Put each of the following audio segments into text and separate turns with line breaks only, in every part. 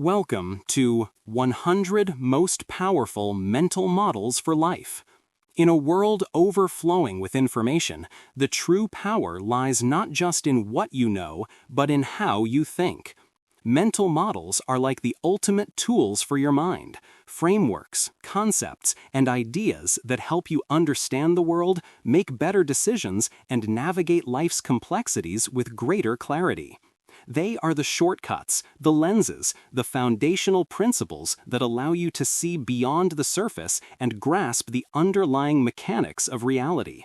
Welcome to 100 Most Powerful Mental Models for Life. In a world overflowing with information, the true power lies not just in what you know, but in how you think. Mental models are like the ultimate tools for your mind, frameworks, concepts, and ideas that help you understand the world, make better decisions, and navigate life's complexities with greater clarity. They are the shortcuts, the lenses, the foundational principles that allow you to see beyond the surface and grasp the underlying mechanics of reality.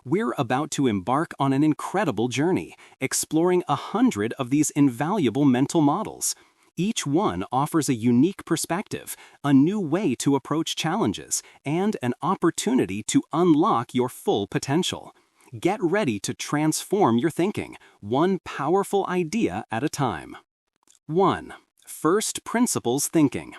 We're about to embark on an incredible journey, exploring 100 of these invaluable mental models. Each one offers a unique perspective, a new way to approach challenges, and an opportunity to unlock your full potential. Get ready to transform your thinking, one powerful idea at a time. 1. First principles thinking.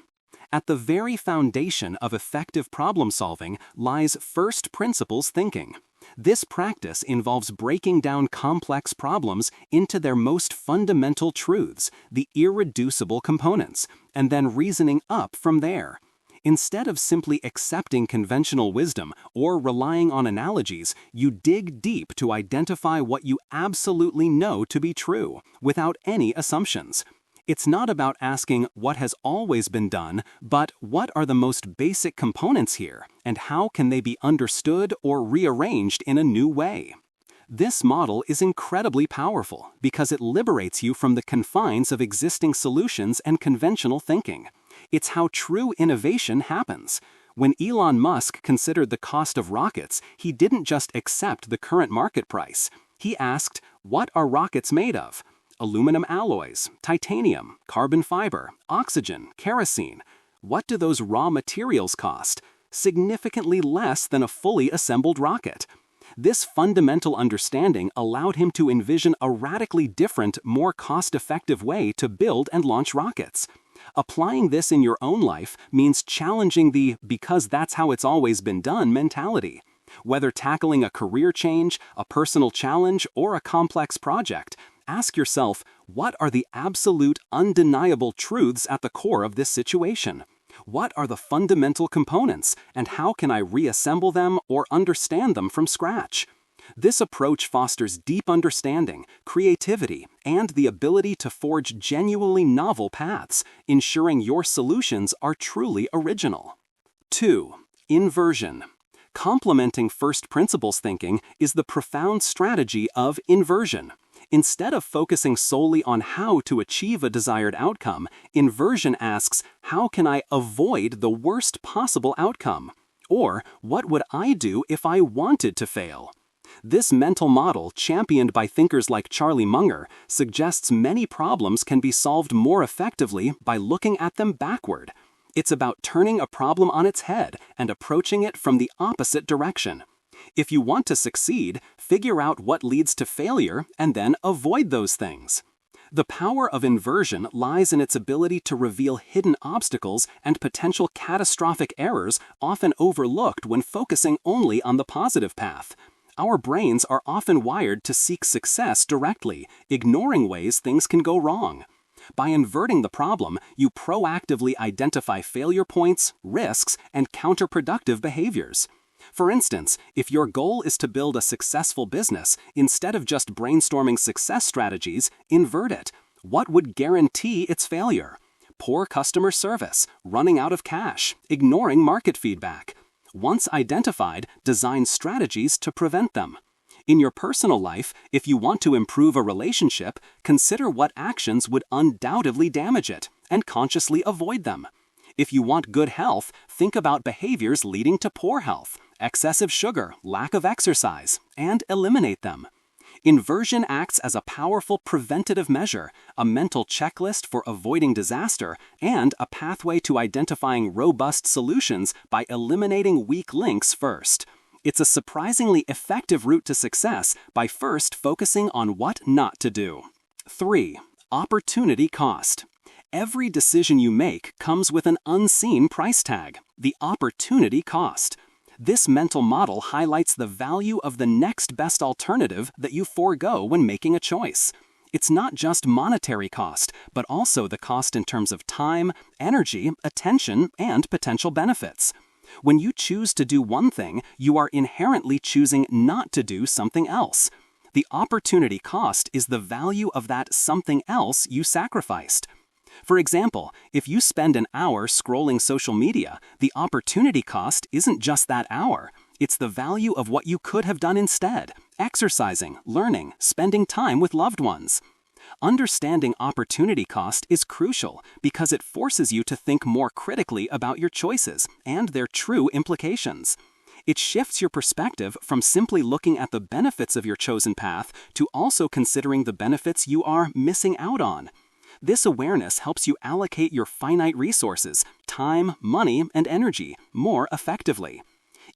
At the very foundation of effective problem solving lies first principles thinking. This practice involves breaking down complex problems into their most fundamental truths, the irreducible components, and then reasoning up from there. Instead of simply accepting conventional wisdom or relying on analogies, you dig deep to identify what you absolutely know to be true, without any assumptions. It's not about asking what has always been done, but what are the most basic components here, and how can they be understood or rearranged in a new way? This model is incredibly powerful because it liberates you from the confines of existing solutions and conventional thinking. It's how true innovation happens. When Elon Musk considered the cost of rockets, he didn't just accept the current market price. He asked, what are rockets made of? Aluminum alloys, titanium, carbon fiber, oxygen, kerosene. What do those raw materials cost? Significantly less than a fully assembled rocket. This fundamental understanding allowed him to envision a radically different, more cost-effective way to build and launch rockets. Applying this in your own life means challenging the "because that's how it's always been done" mentality. Whether tackling a career change, a personal challenge, or a complex project, ask yourself, what are the absolute, undeniable truths at the core of this situation? What are the fundamental components, and how can I reassemble them or understand them from scratch? This approach fosters deep understanding, creativity, and the ability to forge genuinely novel paths, ensuring your solutions are truly original. 2. Inversion. Complementing first principles thinking is the profound strategy of inversion. Instead of focusing solely on how to achieve a desired outcome, inversion asks, how can I avoid the worst possible outcome? Or, what would I do if I wanted to fail? This mental model, championed by thinkers like Charlie Munger, suggests many problems can be solved more effectively by looking at them backward. It's about turning a problem on its head and approaching it from the opposite direction. If you want to succeed, figure out what leads to failure and then avoid those things. The power of inversion lies in its ability to reveal hidden obstacles and potential catastrophic errors often overlooked when focusing only on the positive path. Our brains are often wired to seek success directly, ignoring ways things can go wrong. By inverting the problem, you proactively identify failure points, risks, and counterproductive behaviors. For instance, if your goal is to build a successful business, instead of just brainstorming success strategies, invert it. What would guarantee its failure? Poor customer service, running out of cash, ignoring market feedback. Once identified, design strategies to prevent them. In your personal life, if you want to improve a relationship, consider what actions would undoubtedly damage it, and consciously avoid them. If you want good health, think about behaviors leading to poor health, excessive sugar, lack of exercise, and eliminate them. Inversion acts as a powerful preventative measure, a mental checklist for avoiding disaster, and a pathway to identifying robust solutions by eliminating weak links first. It's a surprisingly effective route to success by first focusing on what not to do. 3. Opportunity cost. Every decision you make comes with an unseen price tag, the opportunity cost. This mental model highlights the value of the next best alternative that you forego when making a choice. It's not just monetary cost, but also the cost in terms of time, energy, attention, and potential benefits. When you choose to do one thing, you are inherently choosing not to do something else. The opportunity cost is the value of that something else you sacrificed. For example, if you spend an hour scrolling social media, the opportunity cost isn't just that hour. It's the value of what you could have done instead: exercising, learning, spending time with loved ones. Understanding opportunity cost is crucial because it forces you to think more critically about your choices and their true implications. It shifts your perspective from simply looking at the benefits of your chosen path to also considering the benefits you are missing out on. This awareness helps you allocate your finite resources, time, money, and energy more effectively.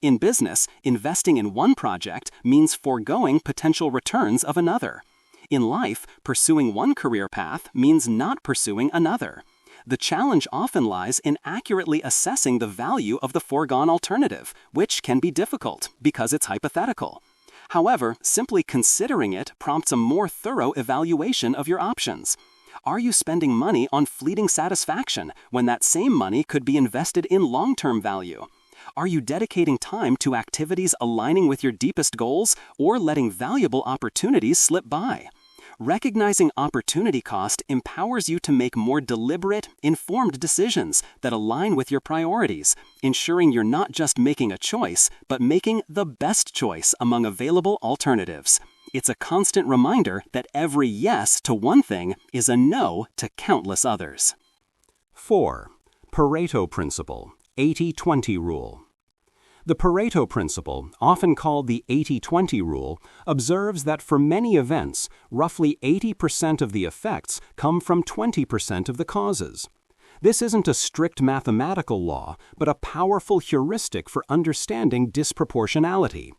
In business, investing in one project means foregoing potential returns of another. In life, pursuing one career path means not pursuing another. The challenge often lies in accurately assessing the value of the foregone alternative, which can be difficult because it's hypothetical. However, simply considering it prompts a more thorough evaluation of your options. Are you spending money on fleeting satisfaction when that same money could be invested in long-term value? Are you dedicating time to activities aligning with your deepest goals or letting valuable opportunities slip by? Recognizing opportunity cost empowers you to make more deliberate, informed decisions that align with your priorities, ensuring you're not just making a choice, but making the best choice among available alternatives. It's a constant reminder that every yes to one thing is a no to countless others. 4. Pareto Principle, 80-20 Rule. The Pareto Principle, often called the 80-20 Rule, observes that for many events, roughly 80% of the effects come from 20% of the causes. This isn't a strict mathematical law, but a powerful heuristic for understanding disproportionality.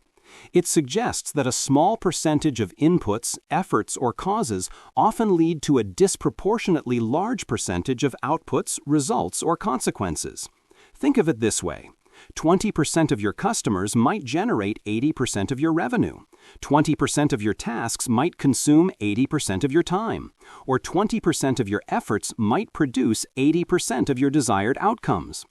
It suggests that a small percentage of inputs, efforts, or causes often lead to a disproportionately large percentage of outputs, results, or consequences. Think of it this way. 20% of your customers might generate 80% of your revenue. 20% of your tasks might consume 80% of your time. Or 20% of your efforts might produce 80% of your desired outcomes.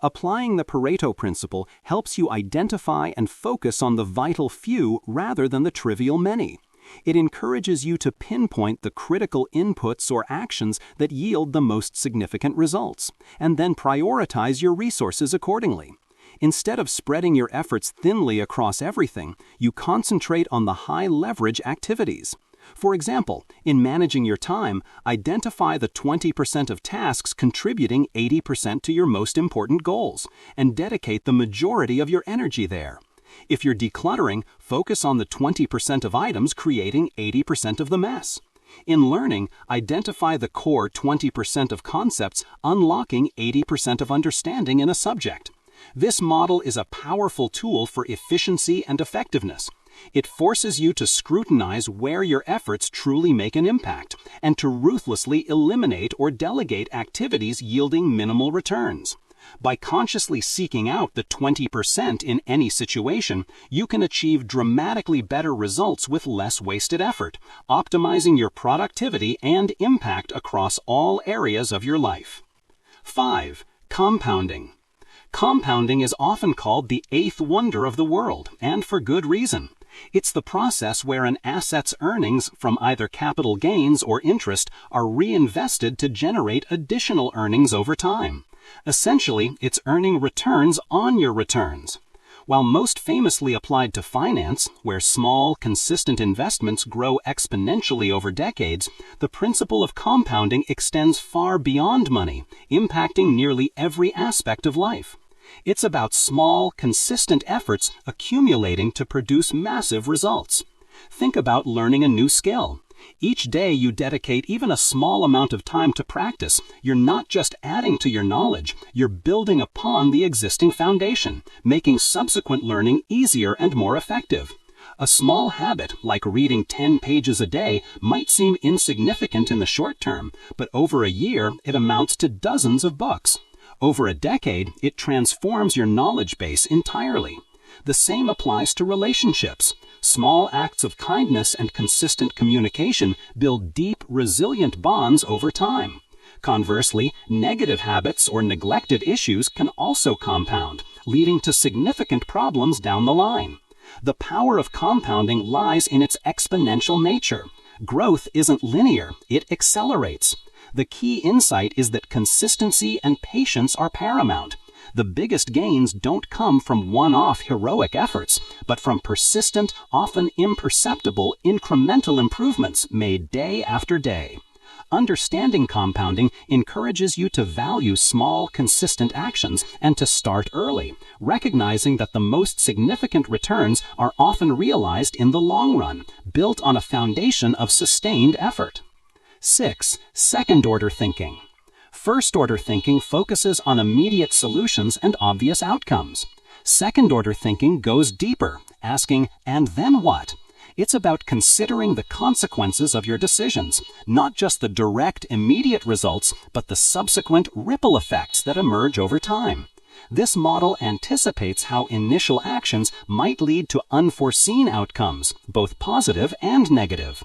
Applying the Pareto Principle helps you identify and focus on the vital few rather than the trivial many. It encourages you to pinpoint the critical inputs or actions that yield the most significant results, and then prioritize your resources accordingly. Instead of spreading your efforts thinly across everything, you concentrate on the high-leverage activities. For example, in managing your time, identify the 20% of tasks contributing 80% to your most important goals, and dedicate the majority of your energy there. If you're decluttering, focus on the 20% of items creating 80% of the mess. In learning, identify the core 20% of concepts unlocking 80% of understanding in a subject. This model is a powerful tool for efficiency and effectiveness. It forces you to scrutinize where your efforts truly make an impact and to ruthlessly eliminate or delegate activities yielding minimal returns. By consciously seeking out the 20% in any situation, you can achieve dramatically better results with less wasted effort, optimizing your productivity and impact across all areas of your life. 5. Compounding. Compounding is often called the eighth wonder of the world, and for good reason. It's the process where an asset's earnings from either capital gains or interest are reinvested to generate additional earnings over time. Essentially, it's earning returns on your returns. While most famously applied to finance, where small, consistent investments grow exponentially over decades, the principle of compounding extends far beyond money, impacting nearly every aspect of life. It's about small, consistent efforts accumulating to produce massive results. Think about learning a new skill. Each day you dedicate even a small amount of time to practice, you're not just adding to your knowledge, you're building upon the existing foundation, making subsequent learning easier and more effective. A small habit, like reading 10 pages a day, might seem insignificant in the short term, but over a year it amounts to dozens of books. Over a decade, it transforms your knowledge base entirely. The same applies to relationships. Small acts of kindness and consistent communication build deep, resilient bonds over time. Conversely, negative habits or neglected issues can also compound, leading to significant problems down the line. The power of compounding lies in its exponential nature. Growth isn't linear, it accelerates. The key insight is that consistency and patience are paramount. The biggest gains don't come from one-off heroic efforts, but from persistent, often imperceptible, incremental improvements made day after day. Understanding compounding encourages you to value small, consistent actions and to start early, recognizing that the most significant returns are often realized in the long run, built on a foundation of sustained effort. 6. Second-order thinking. First-order thinking focuses on immediate solutions and obvious outcomes. Second-order thinking goes deeper, asking, "And then what?" It's about considering the consequences of your decisions, not just the direct, immediate results, but the subsequent ripple effects that emerge over time. This model anticipates how initial actions might lead to unforeseen outcomes, both positive and negative.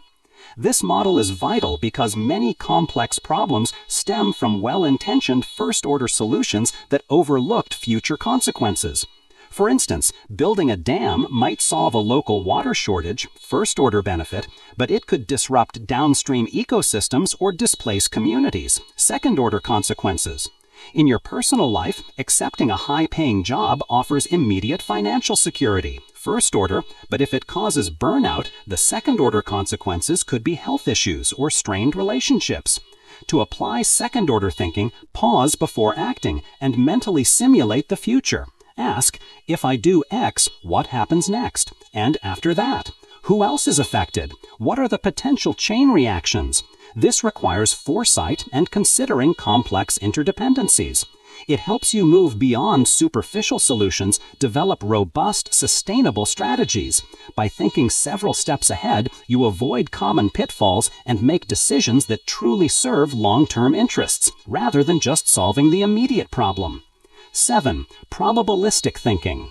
This model is vital because many complex problems stem from well-intentioned first-order solutions that overlooked future consequences. For instance, building a dam might solve a local water shortage, first-order benefit, but it could disrupt downstream ecosystems or displace communities, second-order consequences. In your personal life, accepting a high-paying job offers immediate financial security, first order, but if it causes burnout, the second-order consequences could be health issues or strained relationships. To apply second-order thinking, pause before acting and mentally simulate the future. Ask, if I do X, what happens next? And after that? Who else is affected? What are the potential chain reactions? This requires foresight and considering complex interdependencies. It helps you move beyond superficial solutions, develop robust, sustainable strategies. By thinking several steps ahead, you avoid common pitfalls and make decisions that truly serve long-term interests, rather than just solving the immediate problem. 7. Probabilistic thinking.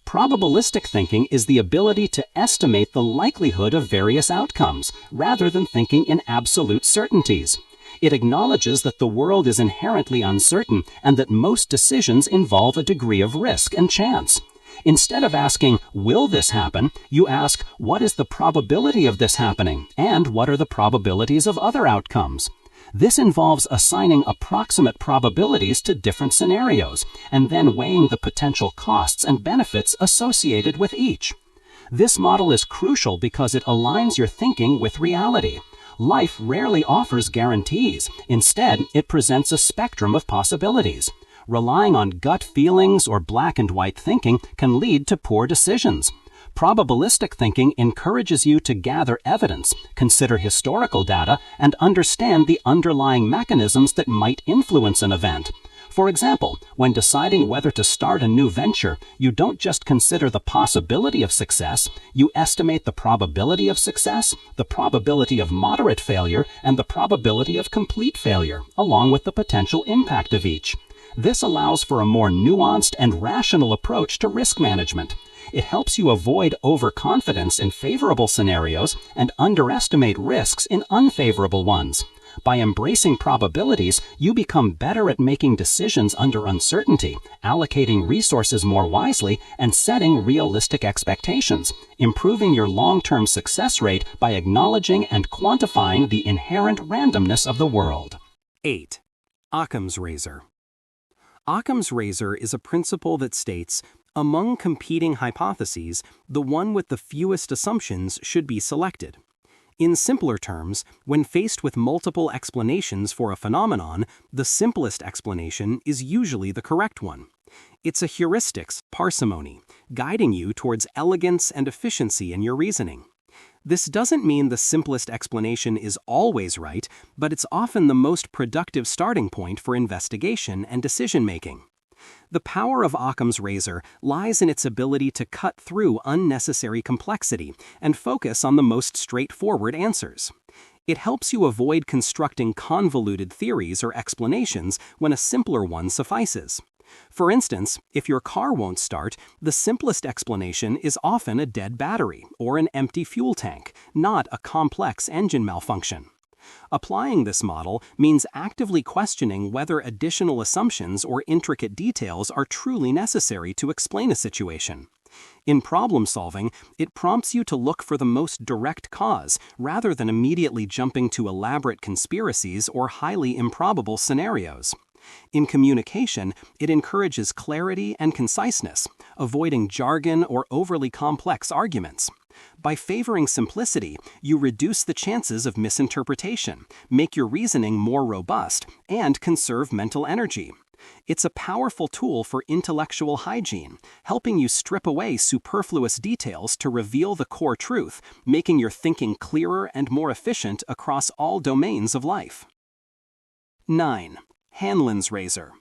Probabilistic thinking is the ability to estimate the likelihood of various outcomes, rather than thinking in absolute certainties. It acknowledges that the world is inherently uncertain and that most decisions involve a degree of risk and chance. Instead of asking, will this happen, you ask, what is the probability of this happening, and what are the probabilities of other outcomes? This involves assigning approximate probabilities to different scenarios, and then weighing the potential costs and benefits associated with each. This model is crucial because it aligns your thinking with reality. Life rarely offers guarantees. Instead, it presents a spectrum of possibilities. Relying on gut feelings or black and white thinking can lead to poor decisions. Probabilistic thinking encourages you to gather evidence, consider historical data, and understand the underlying mechanisms that might influence an event. For example, when deciding whether to start a new venture, you don't just consider the possibility of success, you estimate the probability of success, the probability of moderate failure, and the probability of complete failure, along with the potential impact of each. This allows for a more nuanced and rational approach to risk management. It helps you avoid overconfidence in favorable scenarios and underestimate risks in unfavorable ones. By embracing probabilities, you become better at making decisions under uncertainty, allocating resources more wisely, and setting realistic expectations, improving your long-term success rate by acknowledging and quantifying the inherent randomness of the world.
8. Occam's razor. Occam's razor is a principle that states, among competing hypotheses, the one with the fewest assumptions should be selected. In simpler terms, when faced with multiple explanations for a phenomenon, the simplest explanation is usually the correct one. It's a heuristics, parsimony, guiding you towards elegance and efficiency in your reasoning. This doesn't mean the simplest explanation is always right, but it's often the most productive starting point for investigation and decision-making. The power of Occam's razor lies in its ability to cut through unnecessary complexity and focus on the most straightforward answers. It helps you avoid constructing convoluted theories or explanations when a simpler one suffices. For instance, if your car won't start, the simplest explanation is often a dead battery or an empty fuel tank, not a complex engine malfunction. Applying this model means actively questioning whether additional assumptions or intricate details are truly necessary to explain a situation. In problem solving, it prompts you to look for the most direct cause rather than immediately jumping to elaborate conspiracies or highly improbable scenarios. In communication, it encourages clarity and conciseness, avoiding jargon or overly complex arguments. By favoring simplicity, you reduce the chances of misinterpretation, make your reasoning more robust, and conserve mental energy. It's a powerful tool for intellectual hygiene, helping you strip away superfluous details to reveal the core truth, making your thinking clearer and more efficient across all domains of life. 9. Hanlon's razor.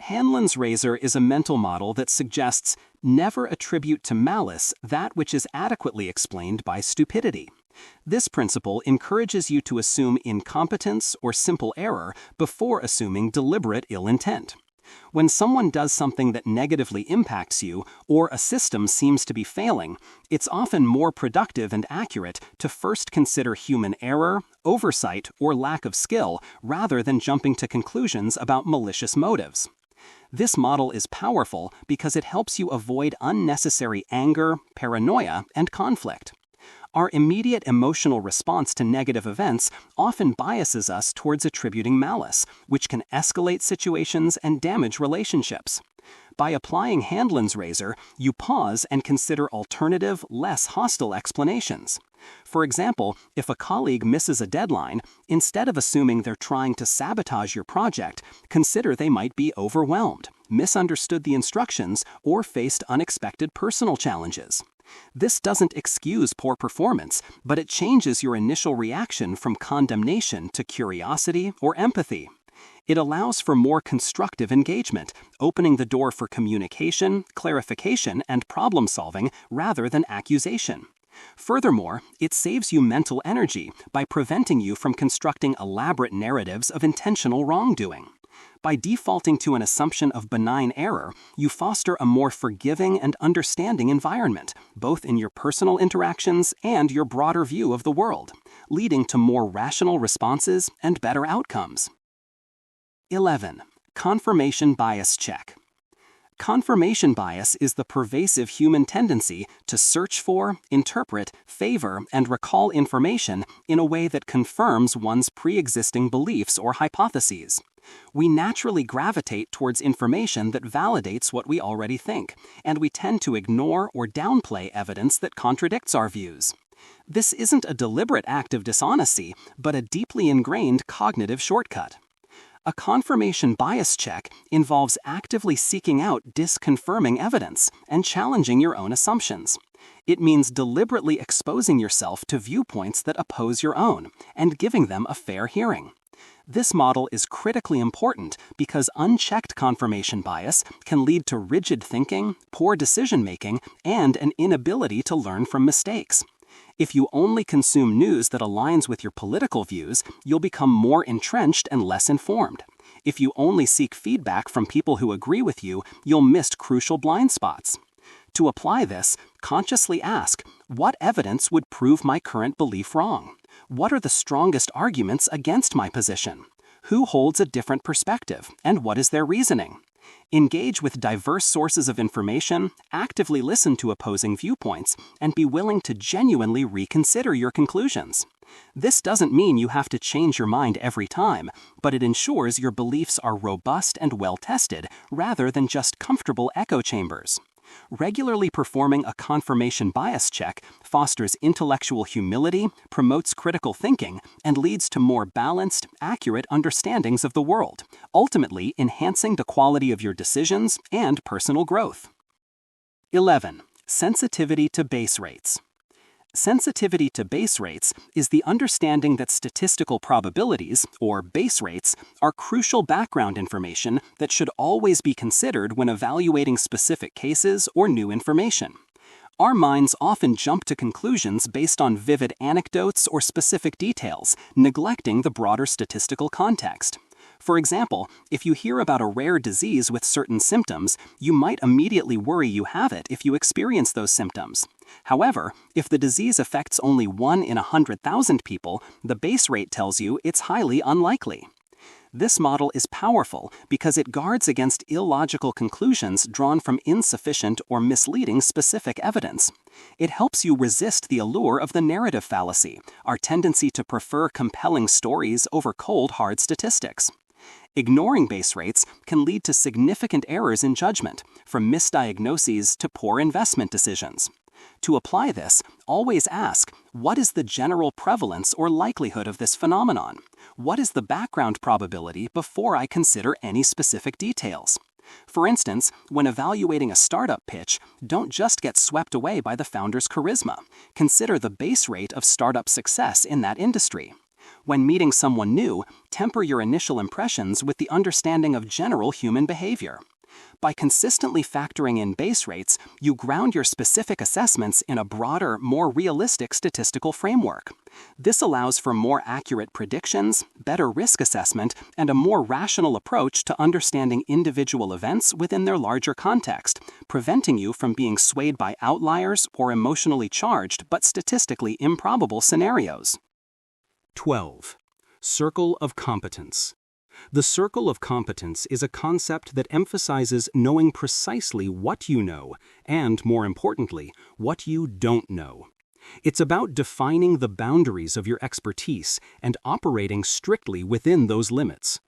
Hanlon's razor is a mental model that suggests never attribute to malice that which is adequately explained by stupidity. This principle encourages you to assume incompetence or simple error before assuming deliberate ill intent. When someone does something that negatively impacts you or a system seems to be failing, it's often more productive and accurate to first consider human error, oversight, or lack of skill rather than jumping to conclusions about malicious motives. This model is powerful because it helps you avoid unnecessary anger, paranoia, and conflict. Our immediate emotional response to negative events often biases us towards attributing malice, which can escalate situations and damage relationships. By applying Hanlon's razor, you pause and consider alternative, less hostile explanations. For example, if a colleague misses a deadline, instead of assuming they're trying to sabotage your project, consider they might be overwhelmed, misunderstood the instructions, or faced unexpected personal challenges. This doesn't excuse poor performance, but it changes your initial reaction from condemnation to curiosity or empathy. It allows for more constructive engagement, opening the door for communication, clarification, and problem solving rather than accusation. Furthermore, it saves you mental energy by preventing you from constructing elaborate narratives of intentional wrongdoing. By defaulting to an assumption of benign error, you foster a more forgiving and understanding environment, both in your personal interactions and your broader view of the world, leading to more rational responses and better outcomes. 11. Confirmation bias check. Confirmation bias is the pervasive human tendency to search for, interpret, favor, and recall information in a way that confirms one's pre-existing beliefs or hypotheses. We naturally gravitate towards information that validates what we already think, and we tend to ignore or downplay evidence that contradicts our views. This isn't a deliberate act of dishonesty, but a deeply ingrained cognitive shortcut. A confirmation bias check involves actively seeking out disconfirming evidence and challenging your own assumptions. It means deliberately exposing yourself to viewpoints that oppose your own and giving them a fair hearing. This model is critically important because unchecked confirmation bias can lead to rigid thinking, poor decision-making, and an inability to learn from mistakes. If you only consume news that aligns with your political views, you'll become more entrenched and less informed. If you only seek feedback from people who agree with you, you'll miss crucial blind spots. To apply this, consciously ask, what evidence would prove my current belief wrong? What are the strongest arguments against my position? Who holds a different perspective, and what is their reasoning? Engage with diverse sources of information, actively listen to opposing viewpoints, and be willing to genuinely reconsider your conclusions. This doesn't mean you have to change your mind every time, but it ensures your beliefs are robust and well-tested rather than just comfortable echo chambers. Regularly performing a confirmation bias check fosters intellectual humility, promotes critical thinking, and leads to more balanced, accurate understandings of the world, ultimately enhancing the quality of your decisions and personal growth. 11. Sensitivity to base rates. Sensitivity to base rates is the understanding that statistical probabilities, or base rates, are crucial background information that should always be considered when evaluating specific cases or new information. Our minds often jump to conclusions based on vivid anecdotes or specific details, neglecting the broader statistical context.
For example, if you hear about a rare disease with certain symptoms, you might immediately worry you have it if you experience those symptoms. However, if the disease affects only 1 in 100,000 people, the base rate tells you it's highly unlikely. This model is powerful because it guards against illogical conclusions drawn from insufficient or misleading specific evidence. It helps you resist the allure of the narrative fallacy, our tendency to prefer compelling stories over cold, hard statistics. Ignoring base rates can lead to significant errors in judgment, from misdiagnoses to poor investment decisions. To apply this, always ask, what is the general prevalence or likelihood of this phenomenon? What is the background probability before I consider any specific details? For instance, when evaluating a startup pitch, don't just get swept away by the founder's charisma. Consider the base rate of startup success in that industry. When meeting someone new, temper your initial impressions with the understanding of general human behavior. By consistently factoring in base rates, you ground your specific assessments in a broader, more realistic statistical framework. This allows for more accurate predictions, better risk assessment, and a more rational approach to understanding individual events within their larger context, preventing you from being swayed by outliers or emotionally charged but statistically improbable scenarios.
12. Circle of competence. The circle of competence is a concept that emphasizes knowing precisely what you know and, more importantly, what you don't know. It's about defining the boundaries of your expertise and operating strictly within those limits.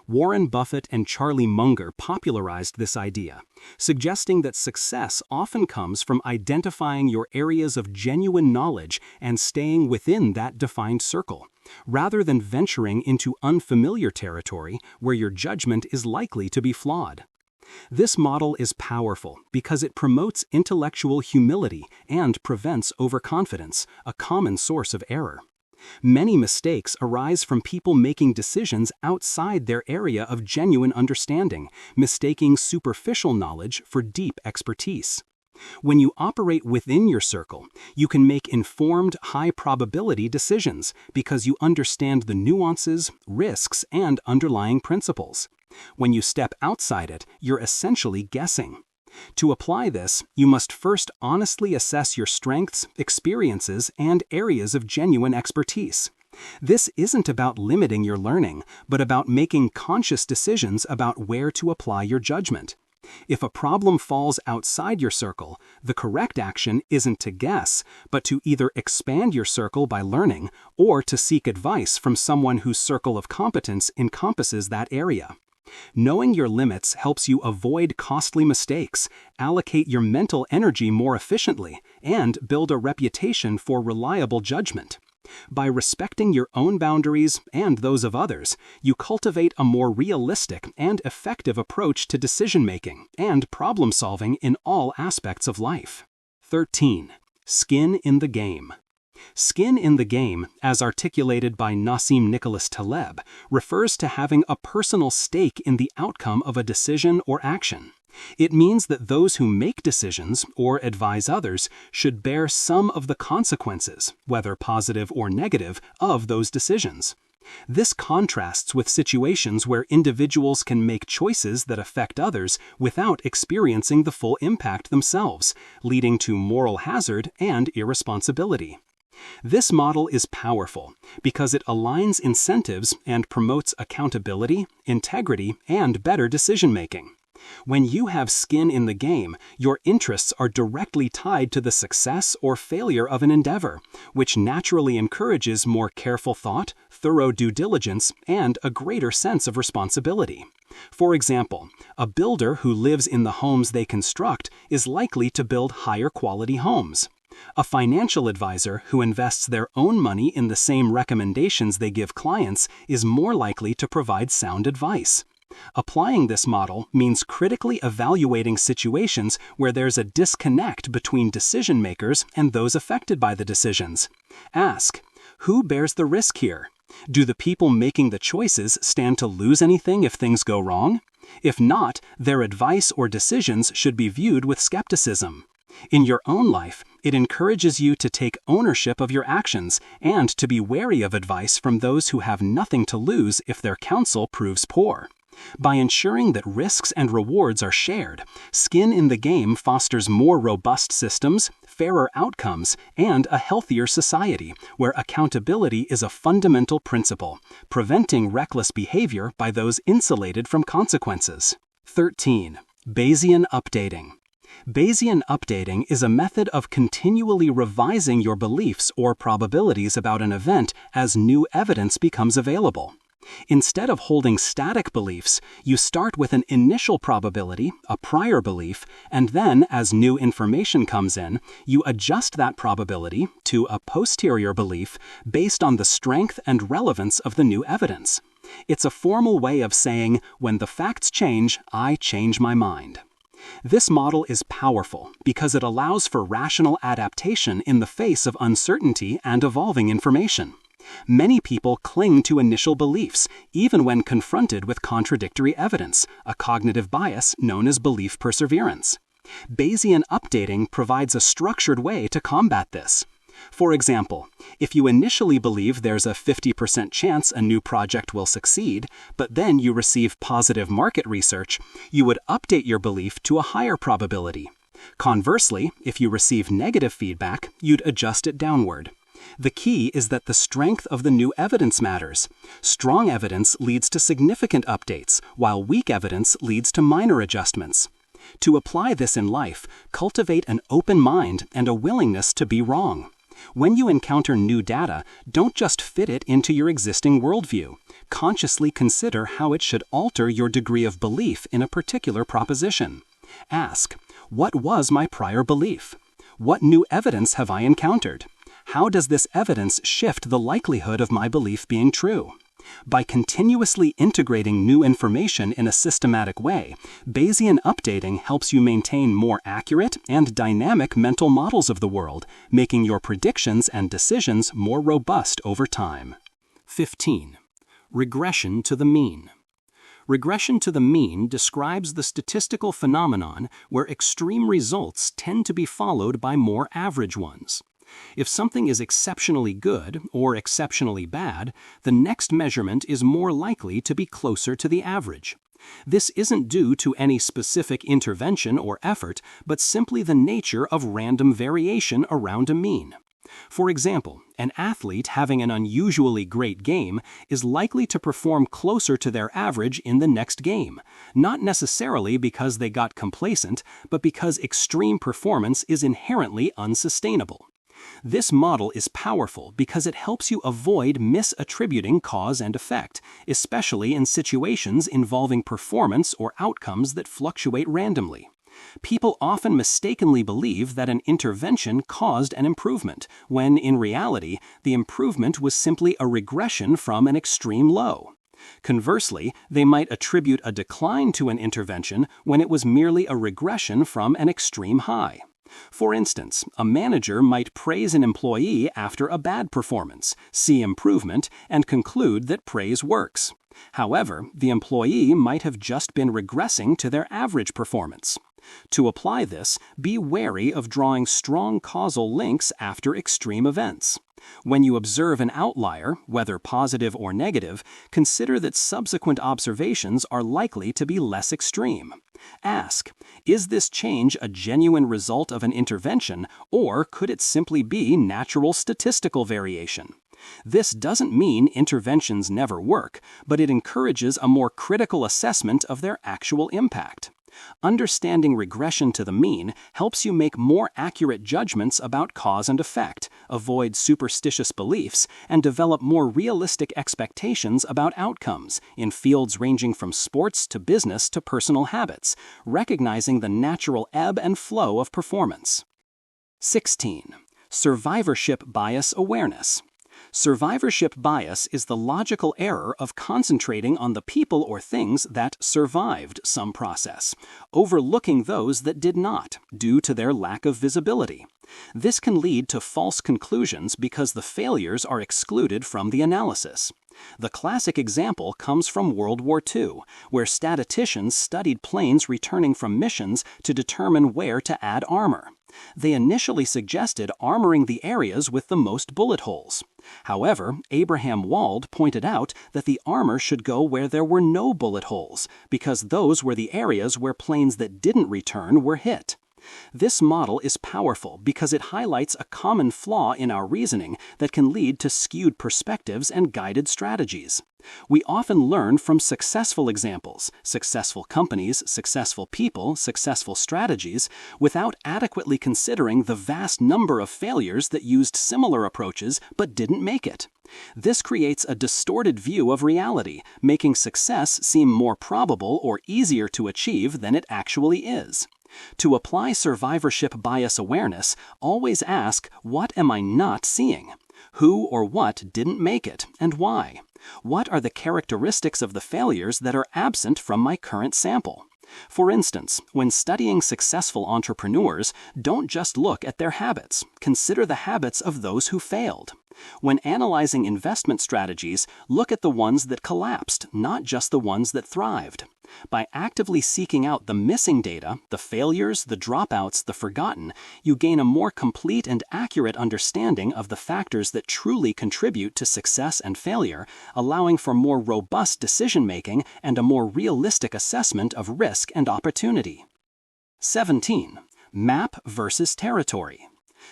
Warren Buffett and Charlie Munger popularized this idea, suggesting that success often comes from identifying your areas of genuine knowledge and staying within that defined circle, rather than venturing into unfamiliar territory where your judgment is likely to be flawed. This model is powerful because it promotes intellectual humility and prevents overconfidence, a common source of error. Many mistakes arise from people making decisions outside their area of genuine understanding, mistaking superficial knowledge for deep expertise. When you operate within your circle, you can make informed, high-probability decisions because you understand the nuances, risks, and underlying principles. When you step outside it, you're essentially guessing. To apply this, you must first honestly assess your strengths, experiences, and areas of genuine expertise. This isn't about limiting your learning, but about making conscious decisions about where to apply your judgment. If a problem falls outside your circle, the correct action isn't to guess, but to either expand your circle by learning or to seek advice from someone whose circle of competence encompasses that area. Knowing your limits helps you avoid costly mistakes, allocate your mental energy more efficiently, and build a reputation for reliable judgment. By respecting your own boundaries and those of others, you cultivate a more realistic and effective approach to decision-making and problem-solving in all aspects of life. 13. Skin in the game. Skin in the game, as articulated by Nassim Nicholas Taleb, refers to having a personal stake in the outcome of a decision or action. It means that those who make decisions or advise others should bear some of the consequences, whether positive or negative, of those decisions. This contrasts with situations where individuals can make choices that affect others without experiencing the full impact themselves, leading to moral hazard and irresponsibility. This model is powerful because it aligns incentives and promotes accountability, integrity, and better decision-making. When you have skin in the game, your interests are directly tied to the success or failure of an endeavor, which naturally encourages more careful thought, thorough due diligence, and a greater sense of responsibility. For example, a builder who lives in the homes they construct is likely to build higher quality homes. A financial advisor who invests their own money in the same recommendations they give clients is more likely to provide sound advice. Applying this model means critically evaluating situations where there's a disconnect between decision makers and those affected by the decisions. Ask, who bears the risk here? Do the people making the choices stand to lose anything if things go wrong? If not, their advice or decisions should be viewed with skepticism. In your own life, It encourages you to take ownership of your actions and to be wary of advice from those who have nothing to lose if their counsel proves poor. By ensuring that risks and rewards are shared, skin in the game fosters more robust systems, fairer outcomes, and a healthier society where accountability is a fundamental principle, preventing reckless behavior by those insulated from consequences. 13. Bayesian updating. Bayesian updating is a method of continually revising your beliefs or probabilities about an event as new evidence becomes available. Instead of holding static beliefs, you start with an initial probability, a prior belief, and then, as new information comes in, you adjust that probability to a posterior belief based on the strength and relevance of the new evidence. It's a formal way of saying, when the facts change, I change my mind. This model is powerful because it allows for rational adaptation in the face of uncertainty and evolving information. Many people cling to initial beliefs, even when confronted with contradictory evidence, a cognitive bias known as belief perseverance. Bayesian updating provides a structured way to combat this. For example, if you initially believe there's a 50% chance a new project will succeed, but then you receive positive market research, you would update your belief to a higher probability. Conversely, if you receive negative feedback, you'd adjust it downward. The key is that the strength of the new evidence matters. Strong evidence leads to significant updates, while weak evidence leads to minor adjustments. To apply this in life, cultivate an open mind and a willingness to be wrong. When you encounter new data, don't just fit it into your existing worldview. Consciously consider how it should alter your degree of belief in a particular proposition. Ask, what was my prior belief? What new evidence have I encountered? How does this evidence shift the likelihood of my belief being true? By continuously integrating new information in a systematic way, Bayesian updating helps you maintain more accurate and dynamic mental models of the world, making your predictions and decisions more robust over time.
15. Regression to the mean. Regression to the mean describes the statistical phenomenon where extreme results tend to be followed by more average ones. If something is exceptionally good or exceptionally bad, the next measurement is more likely to be closer to the average. This isn't due to any specific intervention or effort, but simply the nature of random variation around a mean. For example, an athlete having an unusually great game is likely to perform closer to their average in the next game, not necessarily because they got complacent, but because extreme performance is inherently unsustainable. This model is powerful because it helps you avoid misattributing cause and effect, especially in situations involving performance or outcomes that fluctuate randomly. People often mistakenly believe that an intervention caused an improvement, when in reality, the improvement was simply a regression from an extreme low. Conversely, they might attribute a decline to an intervention when it was merely a regression from an extreme high. For instance, a manager might praise an employee after a bad performance, see improvement, and conclude that praise works. However, the employee might have just been regressing to their average performance. To apply this, be wary of drawing strong causal links after extreme events. When you observe an outlier, whether positive or negative, consider that subsequent observations are likely to be less extreme. Ask, is this change a genuine result of an intervention, or could it simply be natural statistical variation? This doesn't mean interventions never work, but it encourages a more critical assessment of their actual impact. Understanding regression to the mean helps you make more accurate judgments about cause and effect, avoid superstitious beliefs, and develop more realistic expectations about outcomes in fields ranging from sports to business to personal habits, recognizing the natural ebb and flow of performance. 16. Survivorship bias awareness. Survivorship bias is the logical error of concentrating on the people or things that survived some process, overlooking those that did not, due to their lack of visibility. This can lead to false conclusions because the failures are excluded from the analysis. The classic example comes from World War II, where statisticians studied planes returning from missions to determine where to add armor.
They initially suggested armoring the areas with the most bullet holes. However, Abraham Wald pointed out that the armor should go where there were no bullet holes, because those were the areas where planes that didn't return were hit. This model is powerful because it highlights a common flaw in our reasoning that can lead to skewed perspectives and guided strategies. We often learn from successful examples, successful companies, successful people, successful strategies, without adequately considering the vast number of failures that used similar approaches but didn't make it. This creates a distorted view of reality, making success seem more probable or easier to achieve than it actually is. To apply survivorship bias awareness, always ask, what am I not seeing? Who or what didn't make it, and why? What are the characteristics of the failures that are absent from my current sample? For instance, when studying successful entrepreneurs, don't just look at their habits. Consider the habits of those who failed. When analyzing investment strategies, look at the ones that collapsed, not just the ones that thrived. By actively seeking out the missing data, the failures, the dropouts, the forgotten, you gain a more complete and accurate understanding of the factors that truly contribute to success and failure, allowing for more robust decision-making and a more realistic assessment of risk and opportunity. 17. Map versus territory.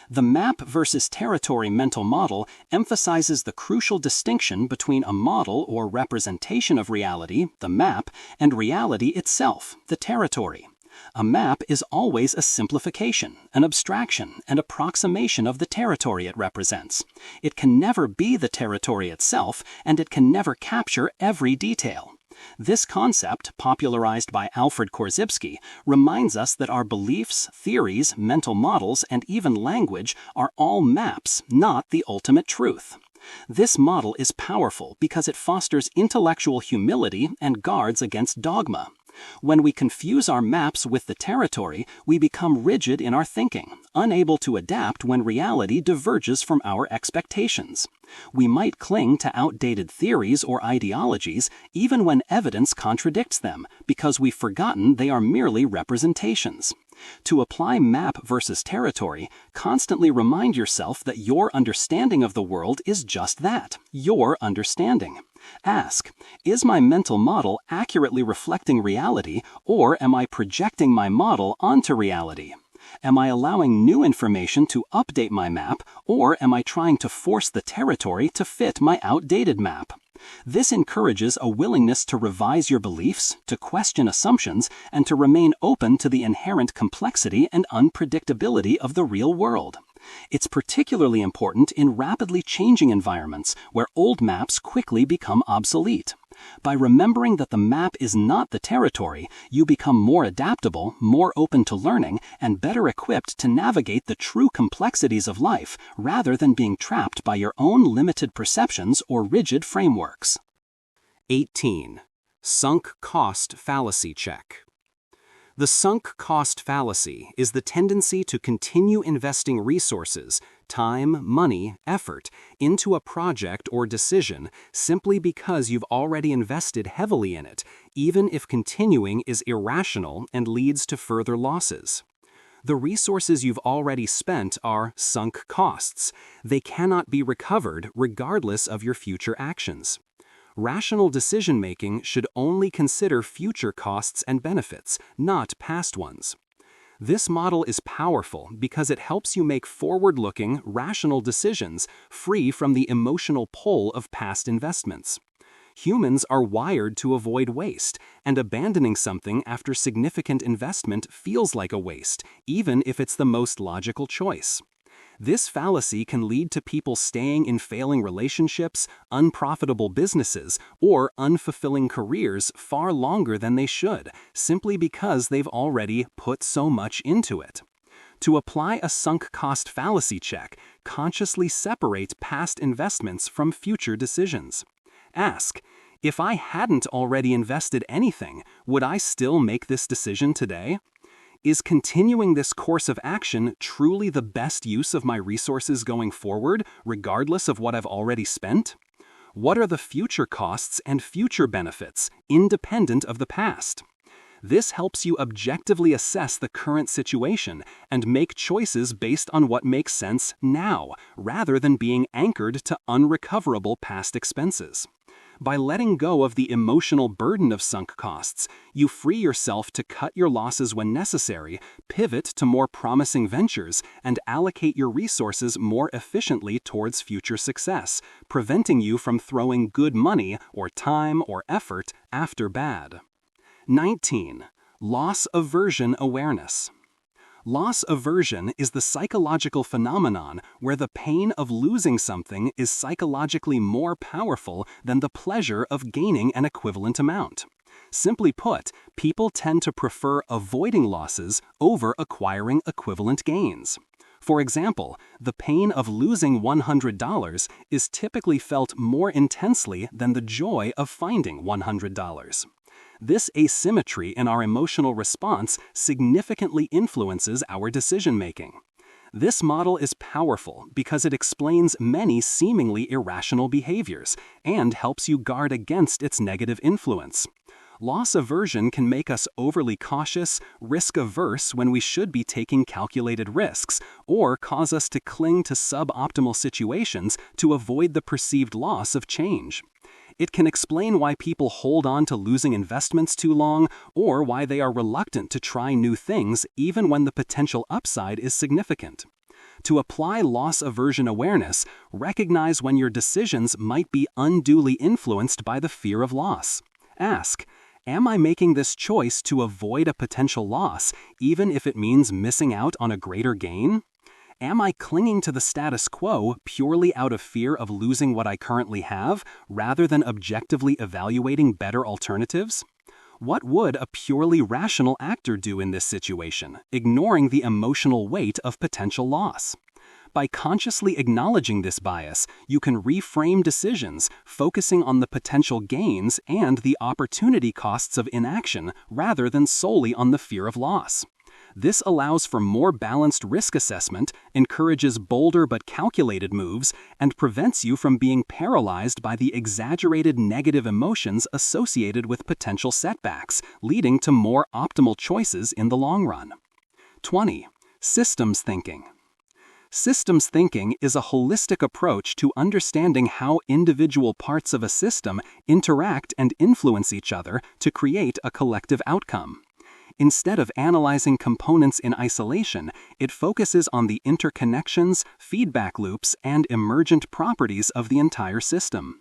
The map versus territory mental model emphasizes the crucial distinction between a model or representation of reality, the map, and reality itself, the territory. A map is always a simplification, an abstraction, and approximation of the territory it represents. It can never be the territory itself, and it can never capture every detail. This concept, popularized by Alfred Korzybski, reminds us that our beliefs, theories, mental models, and even language are all maps, not the ultimate truth. This model is powerful because it fosters intellectual humility and guards against dogma. When we confuse our maps with the territory, we become rigid in our thinking, unable to adapt when reality diverges from our expectations. We might cling to outdated theories or ideologies even when evidence contradicts them, because we've forgotten they are merely representations. To apply map versus territory, constantly remind yourself that your understanding of the world is just that, your understanding. Ask, is my mental model accurately reflecting reality, or am I projecting my model onto reality? Am I allowing new information to update my map, or am I trying to force the territory to fit my outdated map? This encourages a willingness to revise your beliefs, to question assumptions, and to remain open to the inherent complexity and unpredictability of the real world. It's particularly important in rapidly changing environments where old maps quickly become obsolete. By remembering that the map is not the territory, you become more adaptable, more open to learning, and better equipped to navigate the true complexities of life rather than being trapped by your own limited perceptions or rigid frameworks.
18. Sunk cost fallacy check. The sunk cost fallacy is the tendency to continue investing resources, time, money, effort into a project or decision simply because you've already invested heavily in it, even if continuing is irrational and leads to further losses. The resources you've already spent are sunk costs. They cannot be recovered regardless of your future actions. Rational decision-making should only consider future costs and benefits, not past ones. This model is powerful because it helps you make forward-looking, rational decisions free from the emotional pull of past investments. Humans are wired to avoid waste, and abandoning something after significant investment feels like a waste, even if it's the most logical choice. This fallacy can lead to people staying in failing relationships, unprofitable businesses, or unfulfilling careers far longer than they should, simply because they've already put so much into it. To apply a sunk cost fallacy check, consciously separate past investments from future decisions. Ask, if I hadn't already invested anything, would I still make this decision today? Is continuing this course of action truly the best use of my resources going forward, regardless of what I've already spent? What are the future costs and future benefits, independent of the past? This helps you objectively assess the current situation and make choices based on what makes sense now, rather than being anchored to unrecoverable past expenses. By letting go of the emotional burden of sunk costs, you free yourself to cut your losses when necessary, pivot to more promising ventures, and allocate your resources more efficiently towards future success, preventing you from throwing good money or time or effort after bad. 19. Loss aversion awareness. Loss aversion is the psychological phenomenon where the pain of losing something is psychologically more powerful than the pleasure of gaining an equivalent amount. Simply put, people tend to prefer avoiding losses over acquiring equivalent gains. For example, the pain of losing $100 is typically felt more intensely than the joy of finding $100. This asymmetry in our emotional response significantly influences our decision-making. This model is powerful because it explains many seemingly irrational behaviors and helps you guard against its negative influence. Loss aversion can make us overly cautious, risk-averse when we should be taking calculated risks, or cause us to cling to suboptimal situations to avoid the perceived loss of change. It can explain why people hold on to losing investments too long, or why they are reluctant to try new things even when the potential upside is significant. To apply loss aversion awareness, recognize when your decisions might be unduly influenced by the fear of loss. Ask, am I making this choice to avoid a potential loss, even if it means missing out on a greater gain? Am I clinging to the status quo purely out of fear of losing what I currently have, rather than objectively evaluating better alternatives? What would a purely rational actor do in this situation, ignoring the emotional weight of potential loss? By consciously acknowledging this bias, you can reframe decisions, focusing on the potential gains and the opportunity costs of inaction rather than solely on the fear of loss. This allows for more balanced risk assessment, encourages bolder but calculated moves, and prevents you from being paralyzed by the exaggerated negative emotions associated with potential setbacks, leading to more optimal choices in the long run. 20. Systems thinking. Systems thinking is a holistic approach to understanding how individual parts of a system interact and influence each other to create a collective outcome. Instead of analyzing components in isolation, it focuses on the interconnections, feedback loops, and emergent properties of the entire system.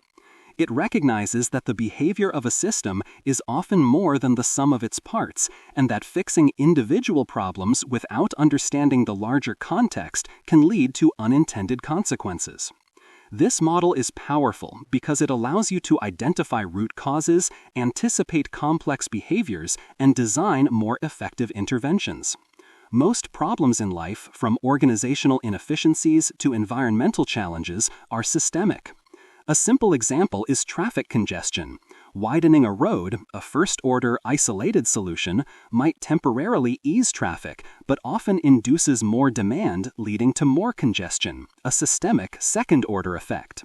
It recognizes that the behavior of a system is often more than the sum of its parts, and that fixing individual problems without understanding the larger context can lead to unintended consequences. This model is powerful because it allows you to identify root causes, anticipate complex behaviors, and design more effective interventions. Most problems in life, from organizational inefficiencies to environmental challenges, are systemic. A simple example is traffic congestion. Widening a road, a first-order isolated solution, might temporarily ease traffic, but often induces more demand, leading to more congestion, a systemic second-order effect.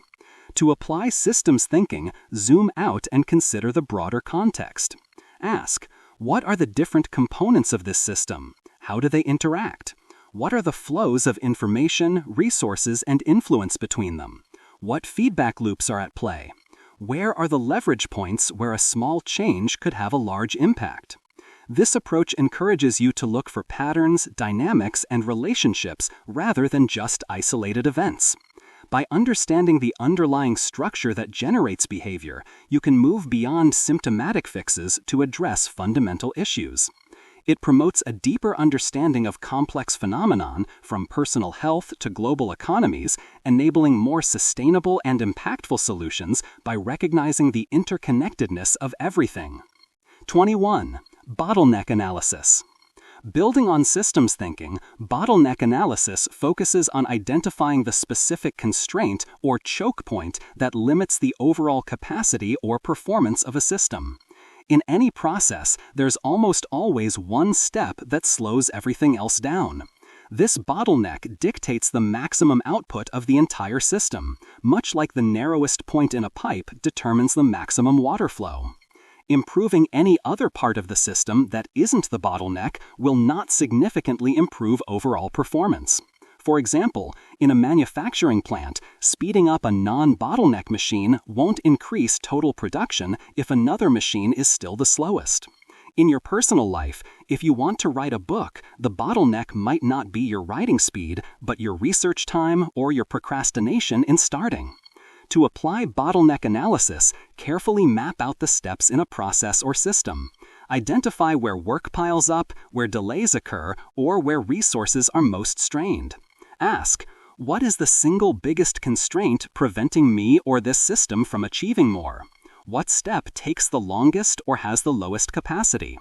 To apply systems thinking, zoom out and consider the broader context. Ask, what are the different components of this system? How do they interact? What are the flows of information, resources, and influence between them? What feedback loops are at play? Where are the leverage points where a small change could have a large impact? This approach encourages you to look for patterns, dynamics, and relationships rather than just isolated events. By understanding the underlying structure that generates behavior, you can move beyond symptomatic fixes to address fundamental issues. It promotes a deeper understanding of complex phenomenon, from personal health to global economies, enabling more sustainable and impactful solutions by recognizing the interconnectedness of everything. 21. Bottleneck analysis. Building on systems thinking, bottleneck analysis focuses on identifying the specific constraint or choke point that limits the overall capacity or performance of a system. In any process, there's almost always one step that slows everything else down. This bottleneck dictates the maximum output of the entire system, much like the narrowest point in a pipe determines the maximum water flow.
Improving any other part of the system that isn't the bottleneck will not significantly improve overall performance. For example, in a manufacturing plant, speeding up a non-bottleneck machine won't increase total production if another machine is still the slowest. In your personal life, if you want to write a book, the bottleneck might not be your writing speed, but your research time or your procrastination in starting. To apply bottleneck analysis, carefully map out the steps in a process or system. Identify where work piles up, where delays occur, or where resources are most strained. Ask, what is the single biggest constraint preventing me or this system from achieving more? What step takes the longest or has the lowest capacity?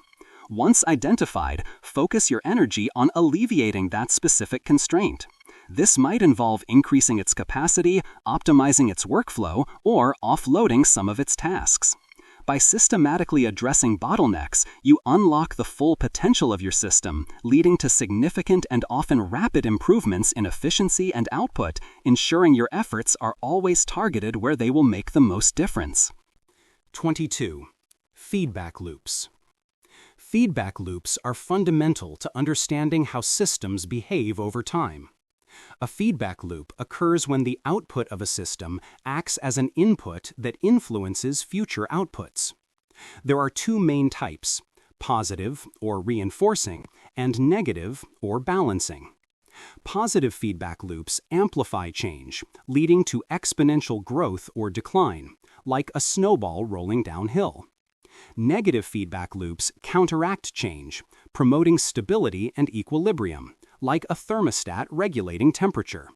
Once identified, focus your energy on alleviating that specific constraint. This might involve increasing its capacity, optimizing its workflow, or offloading some of its tasks. By systematically addressing bottlenecks, you unlock the full potential of your system, leading to significant and often rapid improvements in efficiency and output, ensuring your efforts are always targeted where they will make the most difference.
22. Feedback loops. Feedback loops are fundamental to understanding how systems behave over time. A feedback loop occurs when the output of a system acts as an input that influences future outputs. There are two main types: positive, or reinforcing, and negative, or balancing. Positive feedback loops amplify change, leading to exponential growth or decline, like a snowball rolling downhill. Negative feedback loops counteract change, promoting stability and equilibrium, like a thermostat regulating temperature.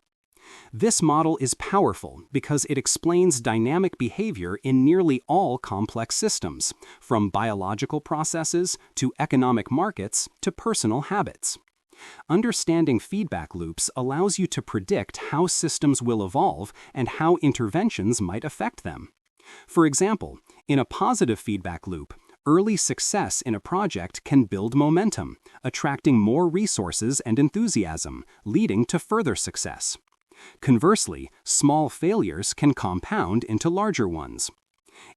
This model is powerful because it explains dynamic behavior in nearly all complex systems, from biological processes to economic markets to personal habits. Understanding feedback loops allows you to predict how systems will evolve and how interventions might affect them. For example, in a positive feedback loop, early success in a project can build momentum, attracting more resources and enthusiasm, leading to further success. Conversely, small failures can compound into larger ones.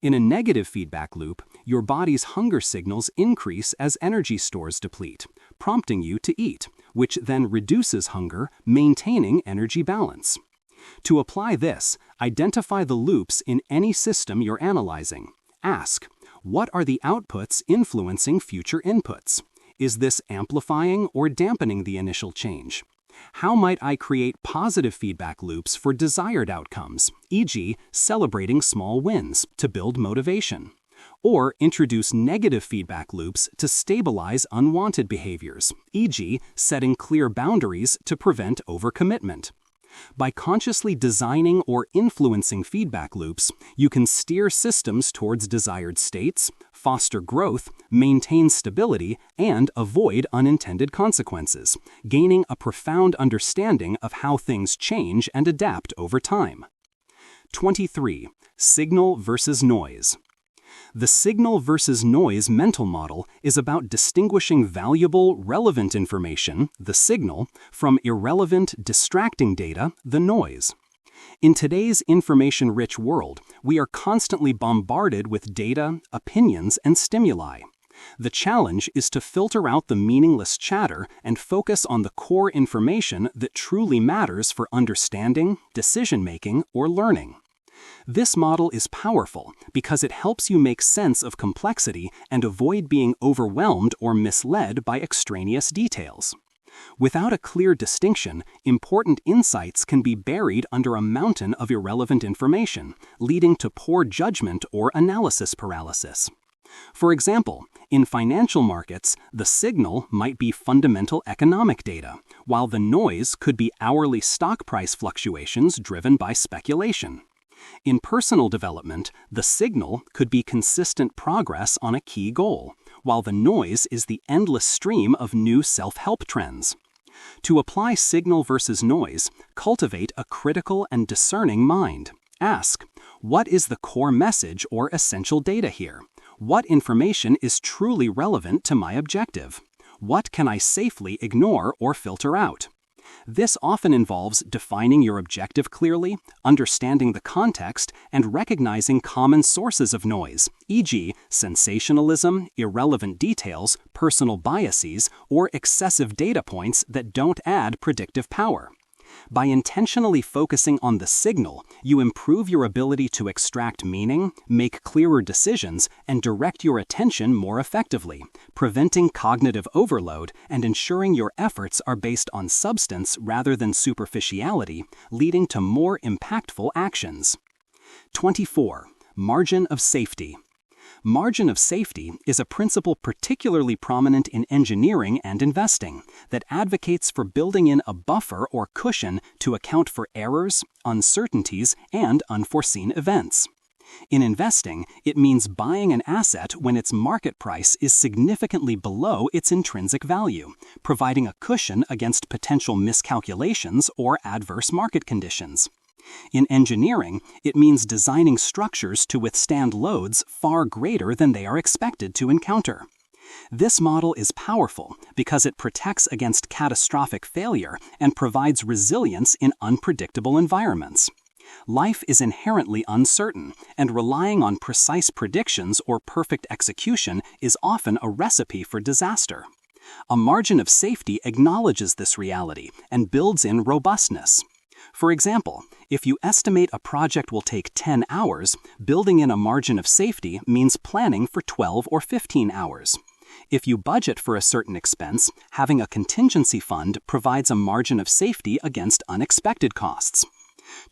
In a negative feedback loop, your body's hunger signals increase as energy stores deplete, prompting you to eat, which then reduces hunger, maintaining energy balance. To apply this, identify the loops in any system you're analyzing. Ask, what are the outputs influencing future inputs? Is this amplifying or dampening the initial change? How might I create positive feedback loops for desired outcomes, e.g., celebrating small wins to build motivation? Or introduce negative feedback loops to stabilize unwanted behaviors, e.g., setting clear boundaries to prevent overcommitment. By consciously designing or influencing feedback loops, you can steer systems towards desired states, foster growth, maintain stability, and avoid unintended consequences, gaining a profound understanding of how things change and adapt over time. 23. Signal versus noise. The signal versus noise mental model is about distinguishing valuable, relevant information, the signal, from irrelevant, distracting data, the noise. In today's information-rich world, we are constantly bombarded with data, opinions, and stimuli. The challenge is to filter out the meaningless chatter and focus on the core information that truly matters for understanding, decision-making, or learning. This model is powerful because it helps you make sense of complexity and avoid being overwhelmed or misled by extraneous details. Without a clear distinction, important insights can be buried under a mountain of irrelevant information, leading to poor judgment or analysis paralysis. For example, in financial markets, the signal might be fundamental economic data, while the noise could be hourly stock price fluctuations driven by speculation. In personal development, the signal could be consistent progress on a key goal, while the noise is the endless stream of new self-help trends. To apply signal versus noise, cultivate a critical and discerning mind. Ask, what is the core message or essential data here? What information is truly relevant to my objective? What can I safely ignore or filter out? This often involves defining your objective clearly, understanding the context, and recognizing common sources of noise, e.g., sensationalism, irrelevant details, personal biases, or excessive data points that don't add predictive power. By intentionally focusing on the signal, you improve your ability to extract meaning, make clearer decisions, and direct your attention more effectively, preventing cognitive overload and ensuring your efforts are based on substance rather than superficiality, leading to more impactful actions. 24. Margin of safety. Margin of safety is a principle particularly prominent in engineering and investing that advocates for building in a buffer or cushion to account for errors, uncertainties, and unforeseen events. In investing, it means buying an asset when its market price is significantly below its intrinsic value, providing a cushion against potential miscalculations or adverse market conditions. In engineering, it means designing structures to withstand loads far greater than they are expected to encounter. This model is powerful because it protects against catastrophic failure and provides resilience in unpredictable environments. Life is inherently uncertain, and relying on precise predictions or perfect execution is often a recipe for disaster. A margin of safety acknowledges this reality and builds in robustness. For example, if you estimate a project will take 10 hours, building in a margin of safety means planning for 12 or 15 hours. If you budget for a certain expense, having a contingency fund provides a margin of safety against unexpected costs.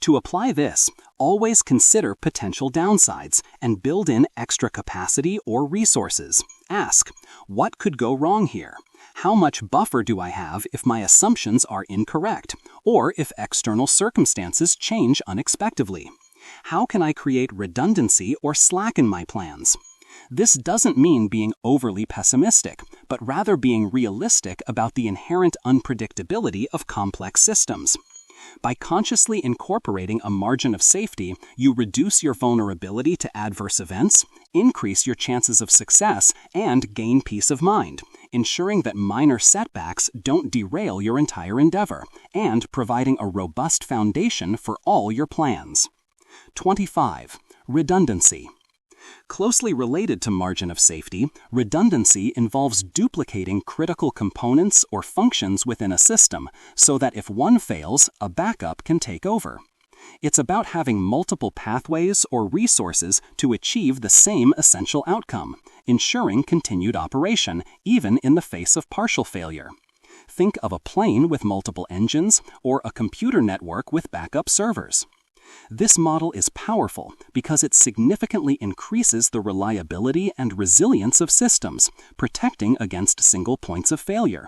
To apply this, always consider potential downsides and build in extra capacity or resources. Ask, what could go wrong here? How much buffer do I have if my assumptions are incorrect, or if external circumstances change unexpectedly? How can I create redundancy or slacken my plans? This doesn't mean being overly pessimistic, but rather being realistic about the inherent unpredictability of complex systems. By consciously incorporating a margin of safety, you reduce your vulnerability to adverse events, increase your chances of success, and gain peace of mind, ensuring that minor setbacks don't derail your entire endeavor, and providing a robust foundation for all your plans. 25. Redundancy. Closely related to margin of safety, redundancy involves duplicating critical components or functions within a system so that if one fails, a backup can take over. It's about having multiple pathways or resources to achieve the same essential outcome, ensuring continued operation, even in the face of partial failure. Think of a plane with multiple engines or a computer network with backup servers. This model is powerful because it significantly increases the reliability and resilience of systems, protecting against single points of failure.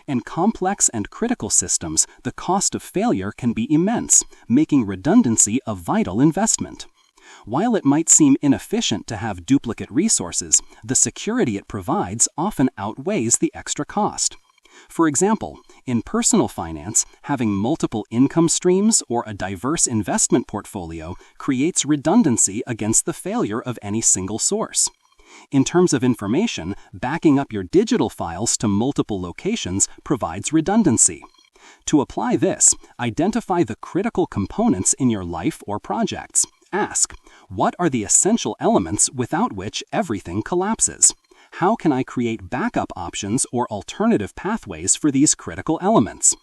In complex and critical systems, the cost of failure can be immense, making redundancy a vital investment. While it might seem inefficient to have duplicate resources, the security it provides often outweighs the extra cost. For example, in personal finance, having multiple income streams or a diverse investment portfolio creates redundancy against the failure of any single source. In terms of information, backing up your digital files to multiple locations provides redundancy. To apply this, identify the critical components in your life or projects. Ask, what are the essential elements without which everything collapses? How can I create backup options or alternative pathways for these critical elements?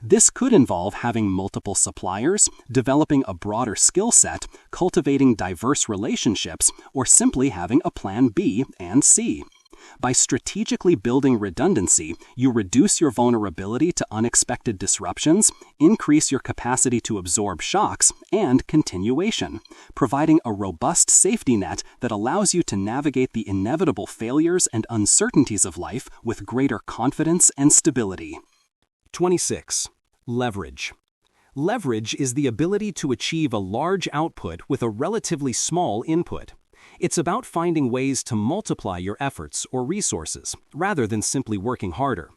This could involve having multiple suppliers, developing a broader skill set, cultivating diverse relationships, or simply having a plan B and C. By strategically building redundancy, you reduce your vulnerability to unexpected disruptions, increase your capacity to absorb shocks, and continuation, providing a robust safety net that allows you to navigate the inevitable failures and uncertainties of life with greater confidence and stability.
26. Leverage. Leverage is the ability to achieve a large output with a relatively small input. It's about finding ways to multiply your efforts or resources, rather than simply working harder.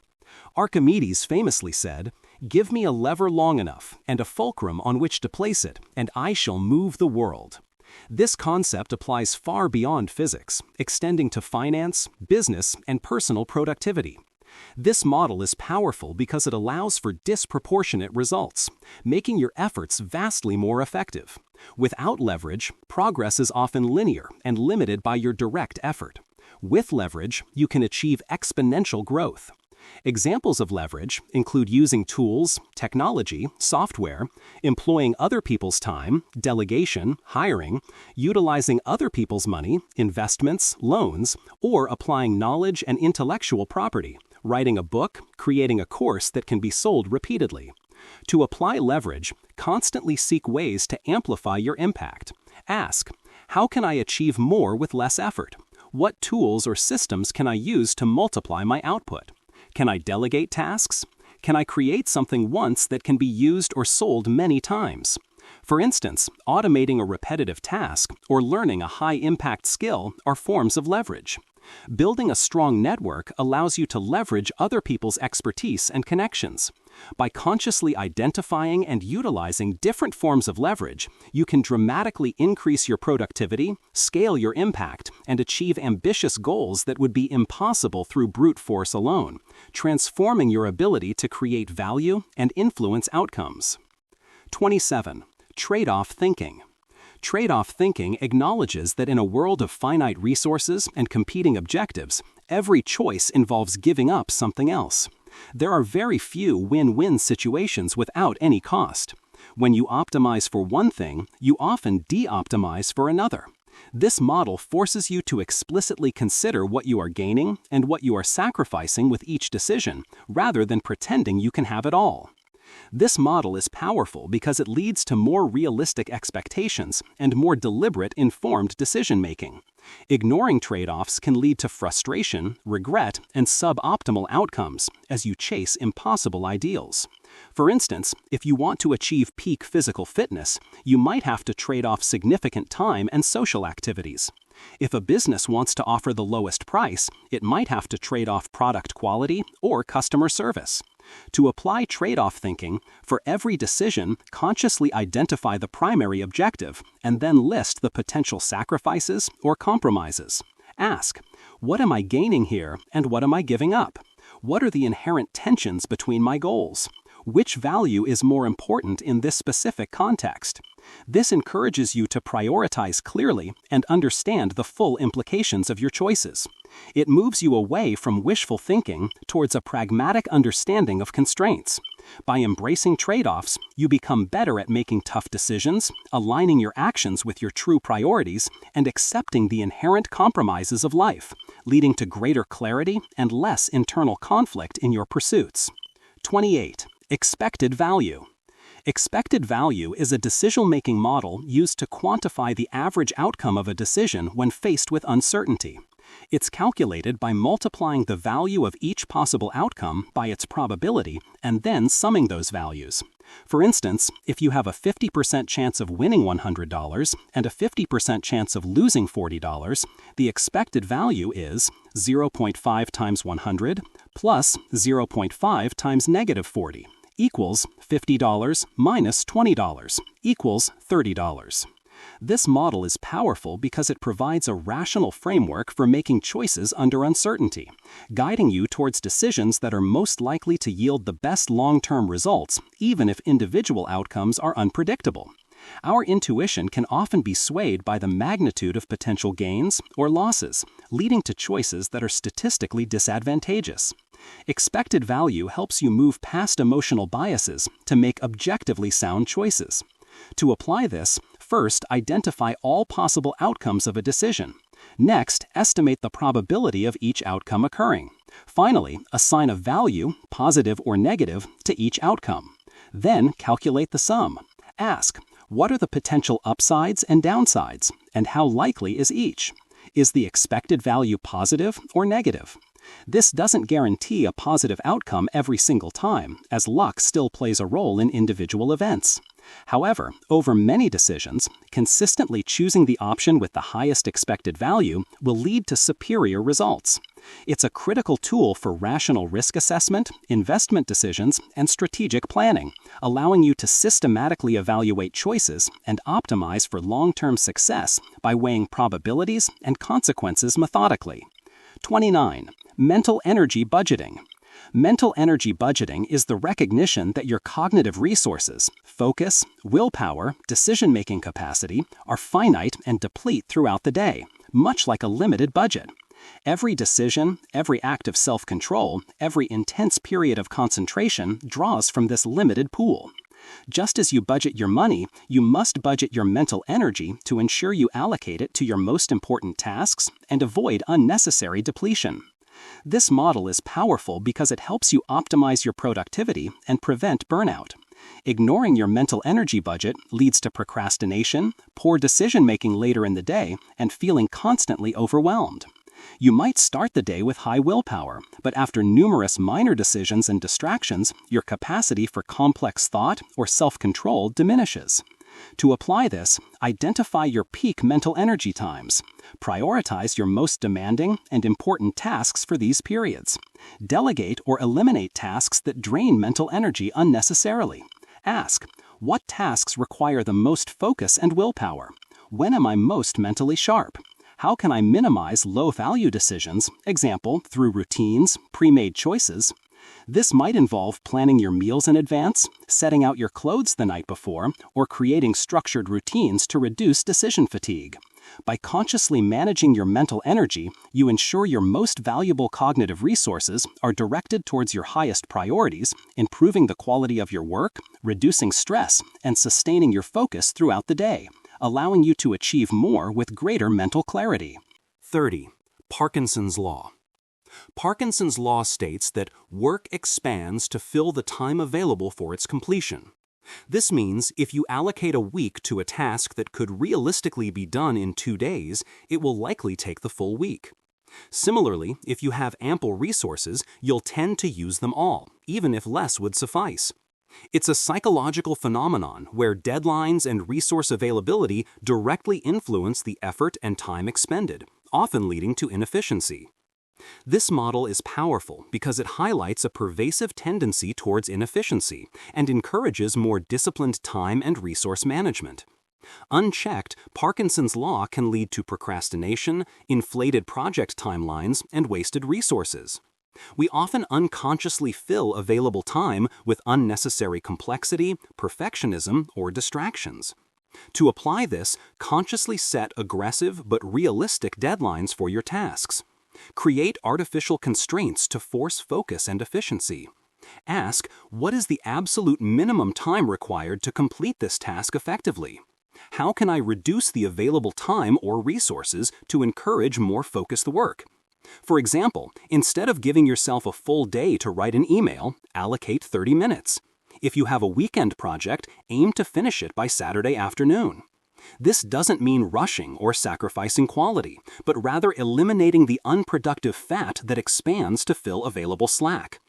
Archimedes famously said, "Give me a lever long enough and a fulcrum on which to place it, and I shall move the world." This concept applies far beyond physics, extending to finance, business, and personal productivity.
This model is powerful because it allows for disproportionate results, making your efforts vastly more effective. Without leverage, progress is often linear and limited by your direct effort. With leverage, you can achieve exponential growth. Examples of leverage include using tools, technology, software, employing other people's time, delegation, hiring, utilizing other people's money, investments, loans, or applying knowledge and intellectual property, writing a book, creating a course that can be sold repeatedly. To apply leverage, constantly seek ways to amplify your impact. Ask, how can I achieve more with less effort? What tools or systems can I use to multiply my output? Can I delegate tasks? Can I create something once that can be used or sold many times? For instance, automating a repetitive task or learning a high-impact skill are forms of leverage. Building a strong network allows you to leverage other people's expertise and connections. By consciously identifying and utilizing different forms of leverage, you can dramatically increase your productivity, scale your impact, and achieve ambitious goals that would be impossible through brute force alone, transforming your ability to create value and influence outcomes. 27. Trade-off thinking. Trade-off thinking acknowledges that in a world of finite resources and competing objectives, every choice involves giving up something else. There are very few win-win situations without any cost. When you optimize for one thing, you often de-optimize for another. This model forces you to explicitly consider what you are gaining and what you are sacrificing with each decision, rather than pretending you can have it all. This model is powerful because it leads to more realistic expectations and more deliberate, informed decision-making. Ignoring trade-offs can lead to frustration, regret, and suboptimal outcomes as you chase impossible ideals. For instance, if you want to achieve peak physical fitness, you might have to trade off significant time and social activities. If a business wants to offer the lowest price, it might have to trade off product quality or customer service. To apply trade-off thinking, for every decision, consciously identify the primary objective and then list the potential sacrifices or compromises. Ask, what am I gaining here and what am I giving up? What are the inherent tensions between my goals? Which value is more important in this specific context? This encourages you to prioritize clearly and understand the full implications of your choices. It moves you away from wishful thinking towards a pragmatic understanding of constraints. By embracing trade-offs, you become better at making tough decisions, aligning your actions with your true priorities, and accepting the inherent compromises of life, leading to greater clarity and less internal conflict in your pursuits. 28. Expected value. Expected value is a decision-making model used to quantify the average outcome of a decision when faced with uncertainty. It's calculated by multiplying the value of each possible outcome by its probability and then summing those values. For instance, if you have a 50% chance of winning $100 and a 50% chance of losing $40, the expected value is 0.5 times 100 plus 0.5 times negative 40 equals $50 minus $20 equals $30. This model is powerful because it provides a rational framework for making choices under uncertainty, guiding you towards decisions that are most likely to yield the best long-term results, even if individual outcomes are unpredictable. Our intuition can often be swayed by the magnitude of potential gains or losses, leading to choices that are statistically disadvantageous. Expected value helps you move past emotional biases to make objectively sound choices. To apply this, first identify all possible outcomes of a decision. Next, estimate the probability of each outcome occurring. Finally, assign a value, positive or negative, to each outcome. Then calculate the sum. Ask, what are the potential upsides and downsides, and how likely is each? Is the expected value positive or negative? This doesn't guarantee a positive outcome every single time, as luck still plays a role in individual events. However, over many decisions, consistently choosing the option with the highest expected value will lead to superior results. It's a critical tool for rational risk assessment, investment decisions, and strategic planning, allowing you to systematically evaluate choices and optimize for long-term success by weighing probabilities and consequences methodically. 29. Mental energy budgeting.
Mental energy budgeting is the recognition that your cognitive resources, focus, willpower, decision-making capacity, are finite and deplete throughout the day, much like a limited budget. Every decision, every act of self-control, every intense period of concentration draws from this limited pool. Just as you budget your money, you must budget your mental energy to ensure you allocate it to your most important tasks and avoid unnecessary depletion. This model is powerful because it helps you optimize your productivity and prevent burnout. Ignoring your mental energy budget leads to procrastination, poor decision-making later in the day, and feeling constantly overwhelmed. You might start the day with high willpower, but after numerous minor decisions and distractions, your capacity for complex thought or self-control diminishes. To apply this, identify your peak mental energy times. Prioritize your most demanding and important tasks for these periods. Delegate or eliminate tasks that drain mental energy unnecessarily. Ask, what tasks require the most focus and willpower? When am I most mentally sharp? How can I minimize low-value decisions, example, through routines, pre-made choices? This might involve planning your meals in advance, setting out your clothes the night before, or creating structured routines to reduce decision fatigue. By consciously managing your mental energy, you ensure your most valuable cognitive resources are directed towards your highest priorities, improving the quality of your work, reducing stress, and sustaining your focus throughout the day, allowing you to achieve more with greater mental clarity.
30. Parkinson's Law. Parkinson's Law states that work expands to fill the time available for its completion. This means if you allocate a week to a task that could realistically be done in 2 days, it will likely take the full week. Similarly, if you have ample resources, you'll tend to use them all, even if less would suffice. It's a psychological phenomenon where deadlines and resource availability directly influence the effort and time expended, often leading to inefficiency. This model is powerful because it highlights a pervasive tendency towards inefficiency and encourages more disciplined time and resource management. Unchecked, Parkinson's Law can lead to procrastination, inflated project timelines, and wasted resources. We often unconsciously fill available time with unnecessary complexity, perfectionism, or distractions. To apply this, consciously set aggressive but realistic deadlines for your tasks. Create artificial constraints to force focus and efficiency. Ask, what is the absolute minimum time required to complete this task effectively? How can I reduce the available time or resources to encourage more focused work? For example, instead of giving yourself a full day to write an email, allocate 30 minutes. If you have a weekend project, aim to finish it by Saturday afternoon. This doesn't mean rushing or sacrificing quality, but rather eliminating the unproductive fat that expands to fill available slack.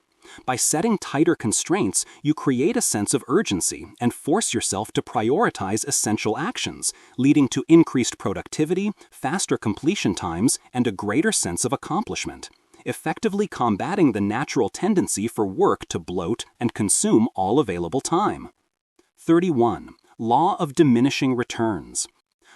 By setting tighter constraints, you create a sense of urgency and force yourself to prioritize essential actions, leading to increased productivity, faster completion times, and a greater sense of accomplishment, effectively combating the natural tendency for work to bloat and consume all available time. 31. Law of diminishing returns.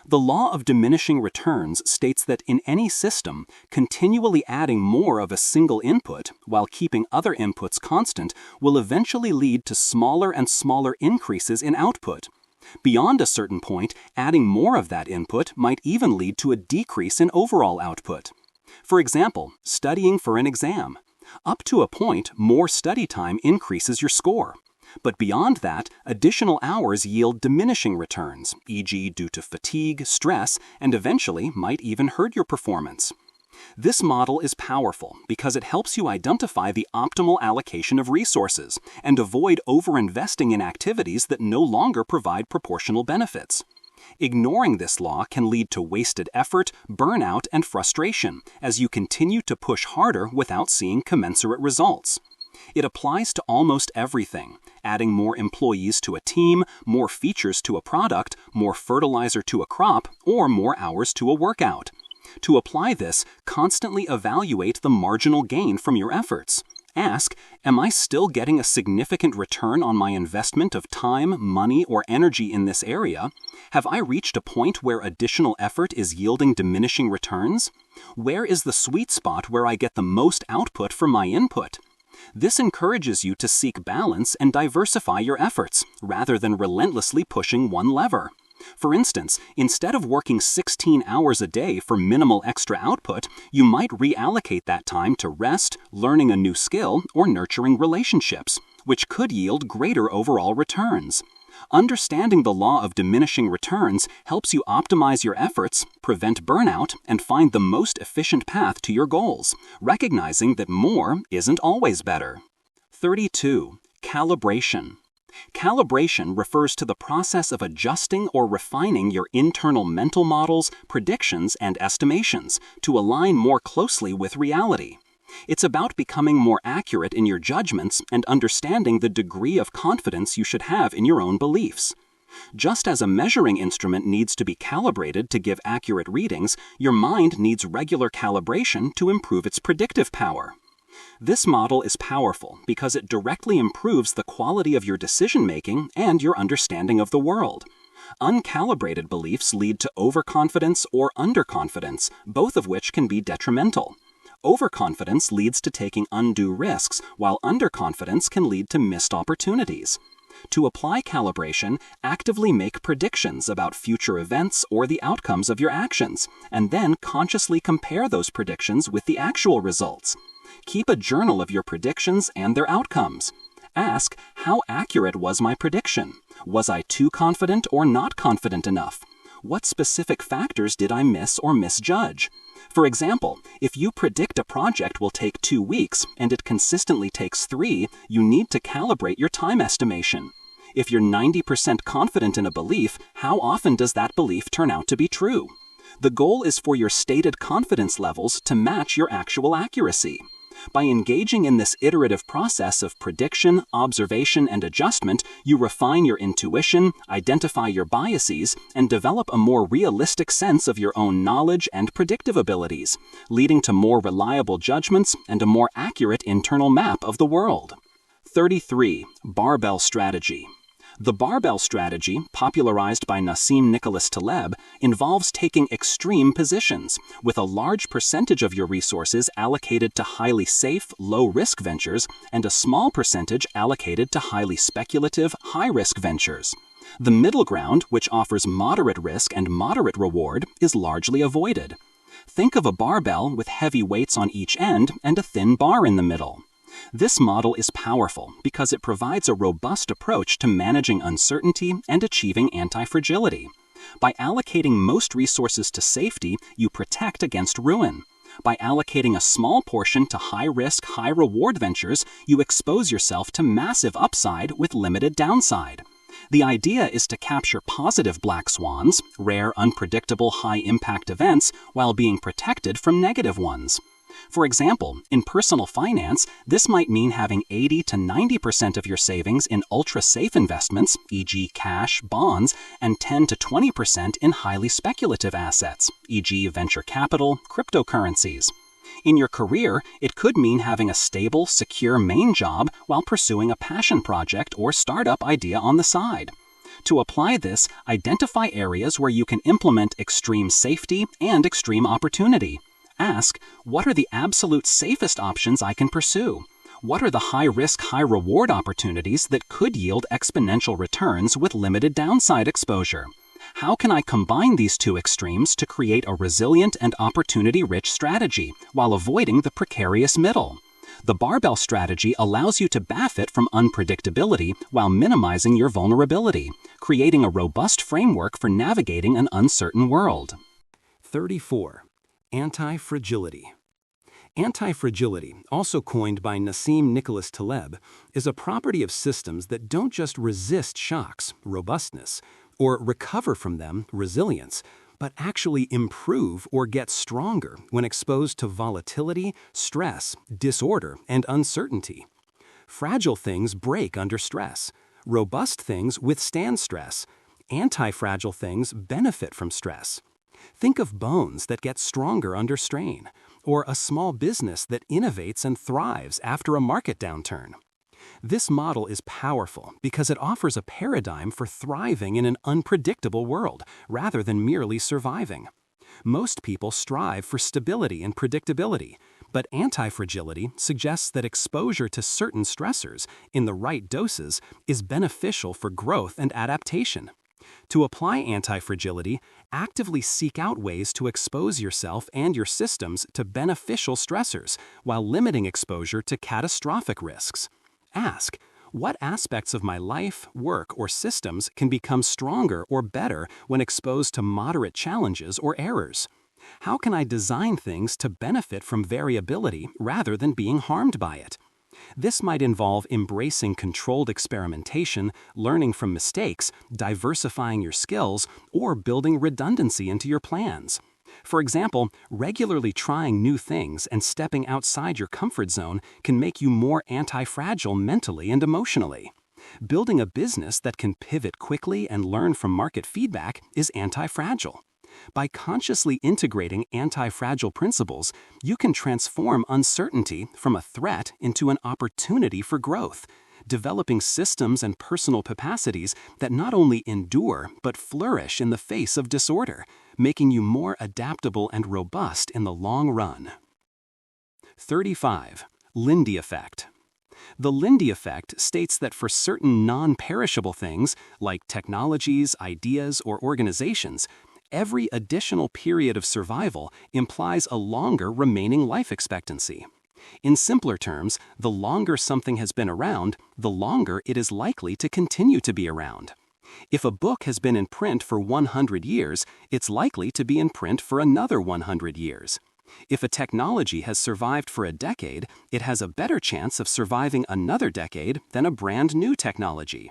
The law of diminishing returns states that in any system, continually adding more of a single input while keeping other inputs constant will eventually lead to smaller and smaller increases in output. Beyond a certain point, adding more of that input might even lead to a decrease in overall output. For example, studying for an exam. Up to a point, more study time increases your score. But beyond that, additional hours yield diminishing returns, e.g. due to fatigue, stress, and eventually might even hurt your performance. This model is powerful because it helps you identify the optimal allocation of resources and avoid overinvesting in activities that no longer provide proportional benefits. Ignoring this law can lead to wasted effort, burnout, and frustration as you continue to push harder without seeing commensurate results. It applies to almost everything, adding more employees to a team, more features to a product, more fertilizer to a crop, or more hours to a workout. To apply this, constantly evaluate the marginal gain from your efforts. Ask, am I still getting a significant return on my investment of time, money, or energy in this area? Have I reached a point where additional effort is yielding diminishing returns? Where is the sweet spot where I get the most output from my input?
This encourages you to seek balance and diversify your efforts, rather than relentlessly pushing one lever. For instance, instead of working 16 hours a day for minimal extra output, you might reallocate that time to rest, learning a new skill, or nurturing relationships, which could yield greater overall returns. Understanding the law of diminishing returns helps you optimize your efforts, prevent burnout, and find the most efficient path to your goals, recognizing that more isn't always better. 32. Calibration. Calibration refers to the process of adjusting or refining your internal mental models, predictions, and estimations to align more closely with reality. It's about becoming more accurate in your judgments and understanding the degree of confidence you should have in your own beliefs. Just as a measuring instrument needs to be calibrated to give accurate readings, your mind needs regular calibration to improve its predictive power. This model is powerful because it directly improves the quality of your decision-making and your understanding of the world. Uncalibrated beliefs lead to overconfidence or underconfidence, both of which can be detrimental. Overconfidence leads to taking undue risks, while underconfidence can lead to missed opportunities. To apply calibration, actively make predictions about future events or the outcomes of your actions, and then consciously compare those predictions with the actual results. Keep a journal of your predictions and their outcomes. Ask, how accurate was my prediction? Was I too confident or not confident enough? What specific factors did I miss or misjudge? For example, if you predict a project will take 2 weeks and it consistently takes 3, you need to calibrate your time estimation. If you're 90% confident in a belief, how often does that belief turn out to be true? The goal is for your stated confidence levels to match your actual accuracy. By engaging in this iterative process of prediction, observation, and adjustment, you refine your intuition, identify your biases, and develop a more realistic sense of your own knowledge and predictive abilities, leading to more reliable judgments and a more accurate internal map of the world. 33. Barbell strategy. The barbell strategy, popularized by Nassim Nicholas Taleb, involves taking extreme positions, with a large percentage of your resources allocated to highly safe, low-risk ventures and a small percentage allocated to highly speculative, high-risk ventures. The middle ground, which offers moderate risk and moderate reward, is largely avoided. Think of a barbell with heavy weights on each end and a thin bar in the middle. This model is powerful because it provides a robust approach to managing uncertainty and achieving anti-fragility. By allocating most resources to safety, you protect against ruin. By allocating a small portion to high-risk, high-reward ventures, you expose yourself to massive upside with limited downside. The idea is to capture positive black swans, rare, unpredictable, high-impact events, while being protected from negative ones. For example, in personal finance, this might mean having 80 to 90% of your savings in ultra-safe investments, e.g. cash, bonds, and 10 to 20% in highly speculative assets, e.g. venture capital, cryptocurrencies. In your career, it could mean having a stable, secure main job while pursuing a passion project or startup idea on the side. To apply this, identify areas where you can implement extreme safety and extreme opportunity. Ask, what are the absolute safest options I can pursue? What are the high-risk, high-reward opportunities that could yield exponential returns with limited downside exposure? How can I combine these two extremes to create a resilient and opportunity-rich strategy while avoiding the precarious middle? The barbell strategy allows you to benefit from unpredictability while minimizing your vulnerability, creating a robust framework for navigating an uncertain world.
34. Anti-fragility. Anti-fragility, also coined by Nassim Nicholas Taleb, is a property of systems that don't just resist shocks, robustness, or recover from them, resilience, but actually improve or get stronger when exposed to volatility, stress, disorder, and uncertainty. Fragile things break under stress. Robust things withstand stress. Anti-fragile things benefit from stress. Think of bones that get stronger under strain, or a small business that innovates and thrives after a market downturn. This model is powerful because it offers a paradigm for thriving in an unpredictable world rather than merely surviving. Most people strive for stability and predictability,
But anti-fragility suggests that exposure to certain stressors in the right doses is beneficial for growth and adaptation. To apply anti-fragility, actively seek out ways to expose yourself and your systems to beneficial stressors while limiting exposure to catastrophic risks. Ask, what aspects of my life, work, or systems can become stronger or better when exposed to moderate challenges or errors? How can I design things to benefit from variability rather than being harmed by it? This might involve embracing controlled experimentation, learning from mistakes, diversifying your skills, or building redundancy into your plans. For example, regularly trying new things and stepping outside your comfort zone can make you more anti-fragile mentally and emotionally. Building a business that can pivot quickly and learn from market feedback is anti-fragile. By consciously integrating anti-fragile principles, you can transform uncertainty from a threat into an opportunity for growth, developing systems and personal capacities that not only endure but flourish in the face of disorder, making you more adaptable and robust in the long run. 35. Lindy effect. The Lindy effect states that for certain non-perishable things, like technologies, ideas, or organizations, every additional period of survival implies a longer remaining life expectancy. In simpler terms, the longer something has been around, the longer it is likely to continue to be around. If a book has been in print for 100 years, it's likely to be in print for another 100 years. If a technology has survived for a decade, it has a better chance of surviving another decade than a brand new technology.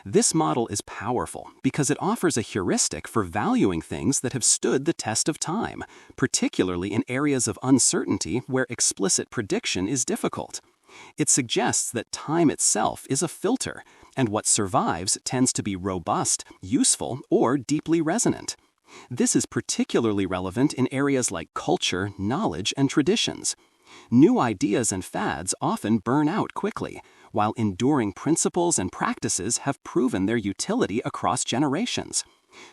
This model is powerful because it offers a heuristic for valuing things that have stood the test of time, particularly in areas of uncertainty where explicit prediction is difficult. It suggests that time itself is a filter, and what survives tends to be robust, useful, or deeply resonant. This is particularly relevant in areas like culture, knowledge, and traditions. New ideas and fads often burn out quickly, while enduring principles and practices have proven their utility across generations.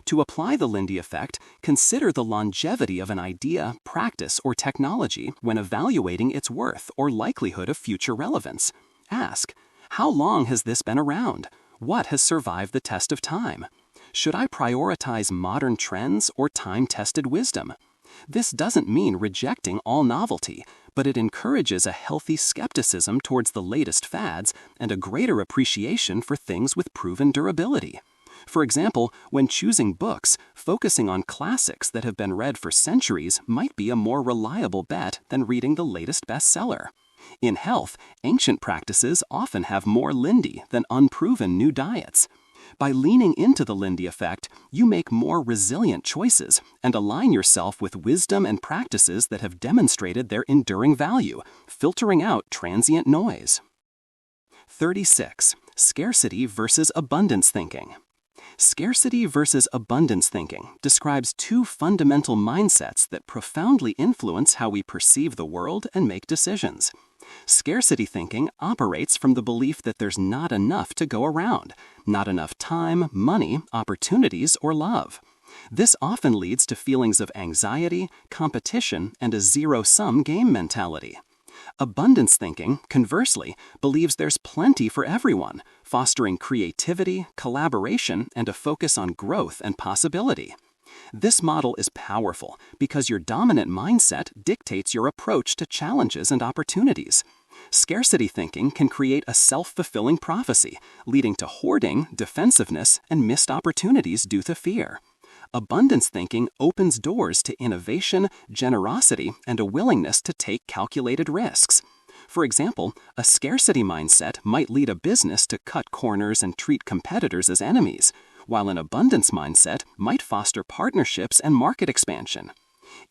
To apply the Lindy effect, consider the longevity of an idea, practice, or technology when evaluating its worth or likelihood of future relevance. Ask, how long has this been around? What has survived the test of time? Should I prioritize modern trends or time-tested wisdom? This doesn't mean rejecting all novelty, but it encourages a healthy skepticism towards the latest fads and a greater appreciation for things with proven durability. For example, when choosing books, focusing on classics that have been read for centuries might be a more reliable bet than reading the latest bestseller. In health, ancient practices often have more Lindy than unproven new diets. By leaning into the Lindy effect, you make more resilient choices and align yourself with wisdom and practices that have demonstrated their enduring value, filtering out transient noise. 36. Scarcity versus abundance thinking. Scarcity versus abundance thinking describes two fundamental mindsets that profoundly influence how we perceive the world and make decisions. Scarcity thinking operates from the belief that there's not enough to go around, not enough time, money, opportunities, or love. This often leads to feelings of anxiety, competition, and a zero-sum game mentality. Abundance thinking, conversely, believes there's plenty for everyone, fostering creativity, collaboration, and a focus on growth and possibility. This model is powerful because your dominant mindset dictates your approach to challenges and opportunities. Scarcity thinking can create a self-fulfilling prophecy, leading to hoarding, defensiveness, and missed opportunities due to fear. Abundance thinking opens doors to innovation, generosity, and a willingness to take calculated risks. For example, a scarcity mindset might lead a business to cut corners and treat competitors as enemies, while an abundance mindset might foster partnerships and market expansion.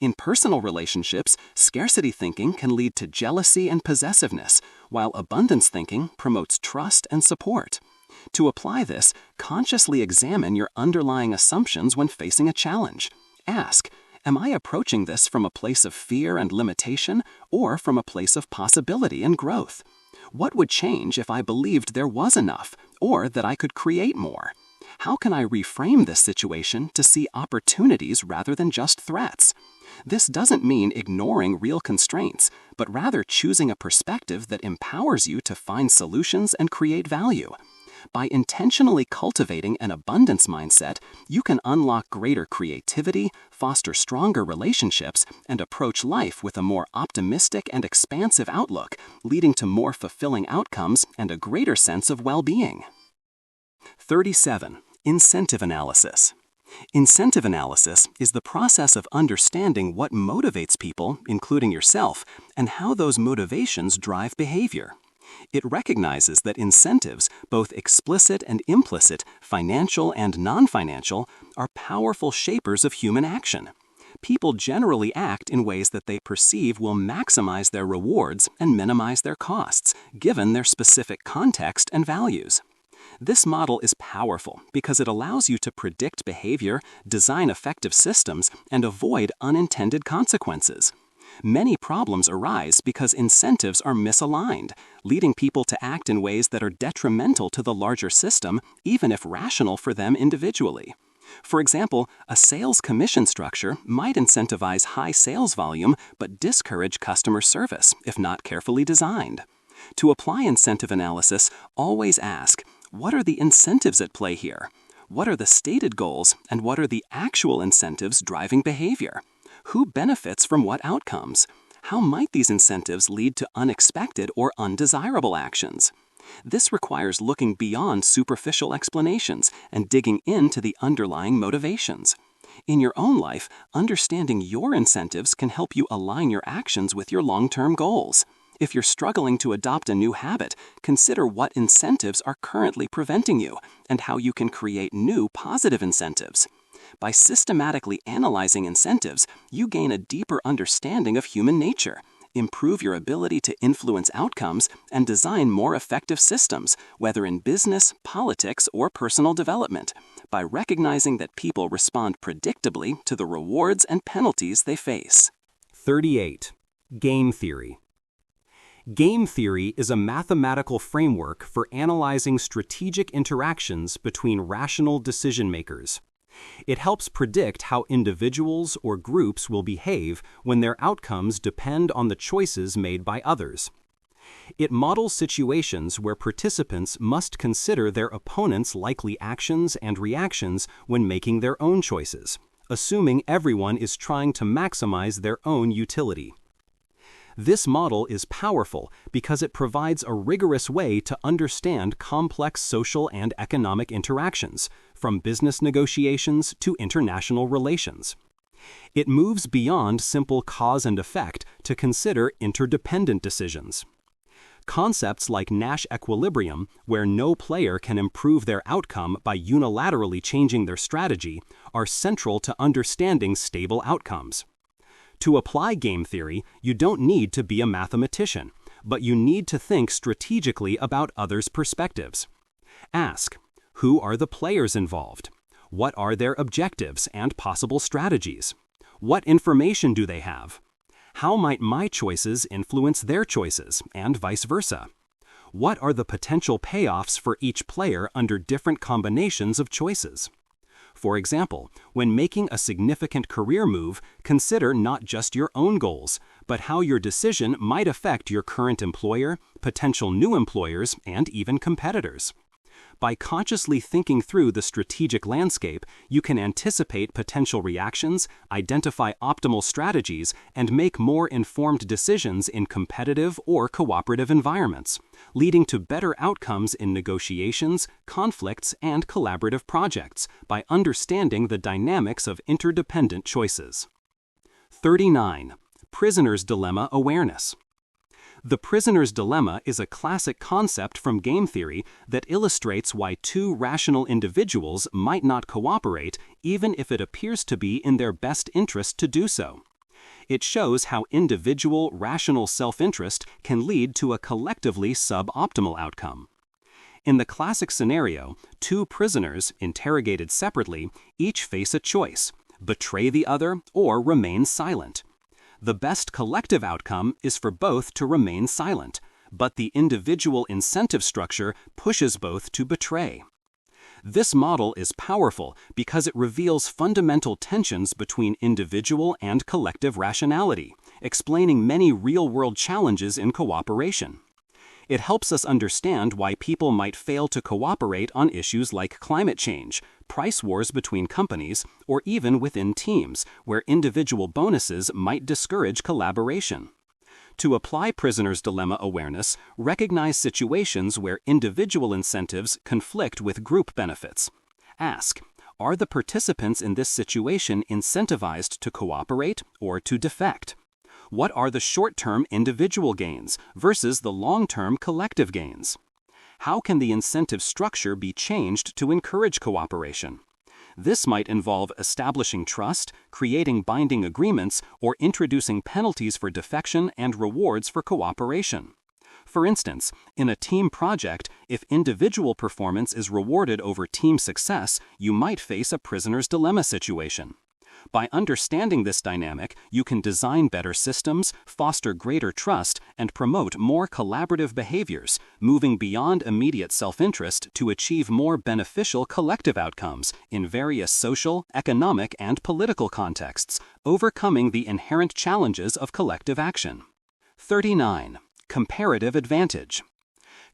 In personal relationships, scarcity thinking can lead to jealousy and possessiveness, while abundance thinking promotes trust and support. To apply this, consciously examine your underlying assumptions when facing a challenge. Ask, am I approaching this from a place of fear and limitation, or from a place of possibility and growth? What would change if I believed there was enough, or that I could create more? How can I reframe this situation to see opportunities rather than just threats?
This doesn't mean ignoring real constraints, but rather choosing a perspective that empowers you to find solutions and create value. By intentionally cultivating an abundance mindset, you can unlock greater creativity, foster stronger relationships, and approach life with a more optimistic and expansive outlook, leading to more fulfilling outcomes and a greater sense of well-being. 37. Incentive analysis. Incentive analysis is the process of understanding what motivates people, including yourself, and how those motivations drive behavior. It recognizes that incentives, both explicit and implicit, financial and non-financial, are powerful shapers of human action. People generally act in ways that they perceive will maximize their rewards and minimize their costs, given their specific context and values. This model is powerful because it allows you to predict behavior, design effective systems, and avoid unintended consequences. Many problems arise because incentives are misaligned, leading people to act in ways that are detrimental to the larger system, even if rational for them individually. For example, a sales commission structure might incentivize high sales volume but discourage customer service if not carefully designed. To apply incentive analysis, always ask, what are the incentives at play here? What are the stated goals, and what are the actual incentives driving behavior? Who benefits from what outcomes? How might these incentives lead to unexpected or undesirable actions? This requires looking beyond superficial explanations and digging into the underlying motivations. In your own life, understanding your incentives can help you align your actions with your long-term goals. If you're struggling to adopt a new habit, consider what incentives are currently preventing you and how you can create new positive incentives. By systematically analyzing incentives, you gain a deeper understanding of human nature, improve your ability to influence outcomes, and design more effective systems, whether in business, politics, or personal development, by recognizing that people respond predictably to the rewards and penalties they face.
38. Game theory. Game theory is a mathematical framework for analyzing strategic interactions between rational decision makers. It helps predict how individuals or groups will behave when their outcomes depend on the choices made by others. It models situations where participants must consider their opponents' likely actions and reactions when making their own choices, assuming everyone is trying to maximize their own utility. This model is powerful because it provides a rigorous way to understand complex social and economic interactions, from business negotiations to international relations. It moves beyond simple cause and effect to consider interdependent decisions. Concepts like Nash equilibrium, where no player can improve their outcome by unilaterally changing their strategy, are central to understanding stable outcomes. To apply game theory, you don't need to be a mathematician, but you need to think strategically about others' perspectives. Ask, who are the players involved? What are their objectives and possible strategies? What information do they have? How might my choices influence their choices, and vice versa? What are the potential payoffs for each player under different combinations of choices? For example, when making a significant career move, consider not just your own goals, but how your decision might affect your current employer, potential new employers, and even competitors. By consciously thinking through the strategic landscape, you can anticipate potential reactions, identify optimal strategies, and make more informed decisions in competitive or cooperative environments, leading to better outcomes in negotiations, conflicts, and collaborative projects by understanding the dynamics of interdependent choices. 39. Prisoner's Dilemma Awareness. The prisoner's dilemma is a classic concept from game theory that illustrates why two rational individuals might not cooperate even if it appears to be in their best interest to do so. It shows how individual rational self-interest can lead to a collectively suboptimal outcome. In the classic scenario, two prisoners, interrogated separately, each face a choice: betray the other or remain silent. The best collective outcome is for both to remain silent, but the individual incentive structure pushes both to betray.
This model is powerful because it reveals fundamental tensions between individual and collective rationality, explaining many real-world challenges in cooperation. It helps us understand why people might fail to cooperate on issues like climate change, price wars between companies, or even within teams, where individual bonuses might discourage collaboration. To apply prisoner's dilemma awareness, recognize situations where individual incentives conflict with group benefits. Ask, are the participants in this situation incentivized to cooperate or to defect? What are the short-term individual gains versus the long-term collective gains? How can the incentive structure be changed to encourage cooperation? This might involve establishing trust, creating binding agreements, or introducing penalties for defection and rewards for cooperation. For instance, in a team project, if individual performance is rewarded over team success, you might face a prisoner's dilemma situation. By understanding this dynamic, you can design better systems, foster greater trust, and promote more collaborative behaviors, moving beyond immediate self-interest to achieve more beneficial collective outcomes in various social, economic, and political contexts, overcoming the inherent challenges of collective action. 39. Comparative advantage.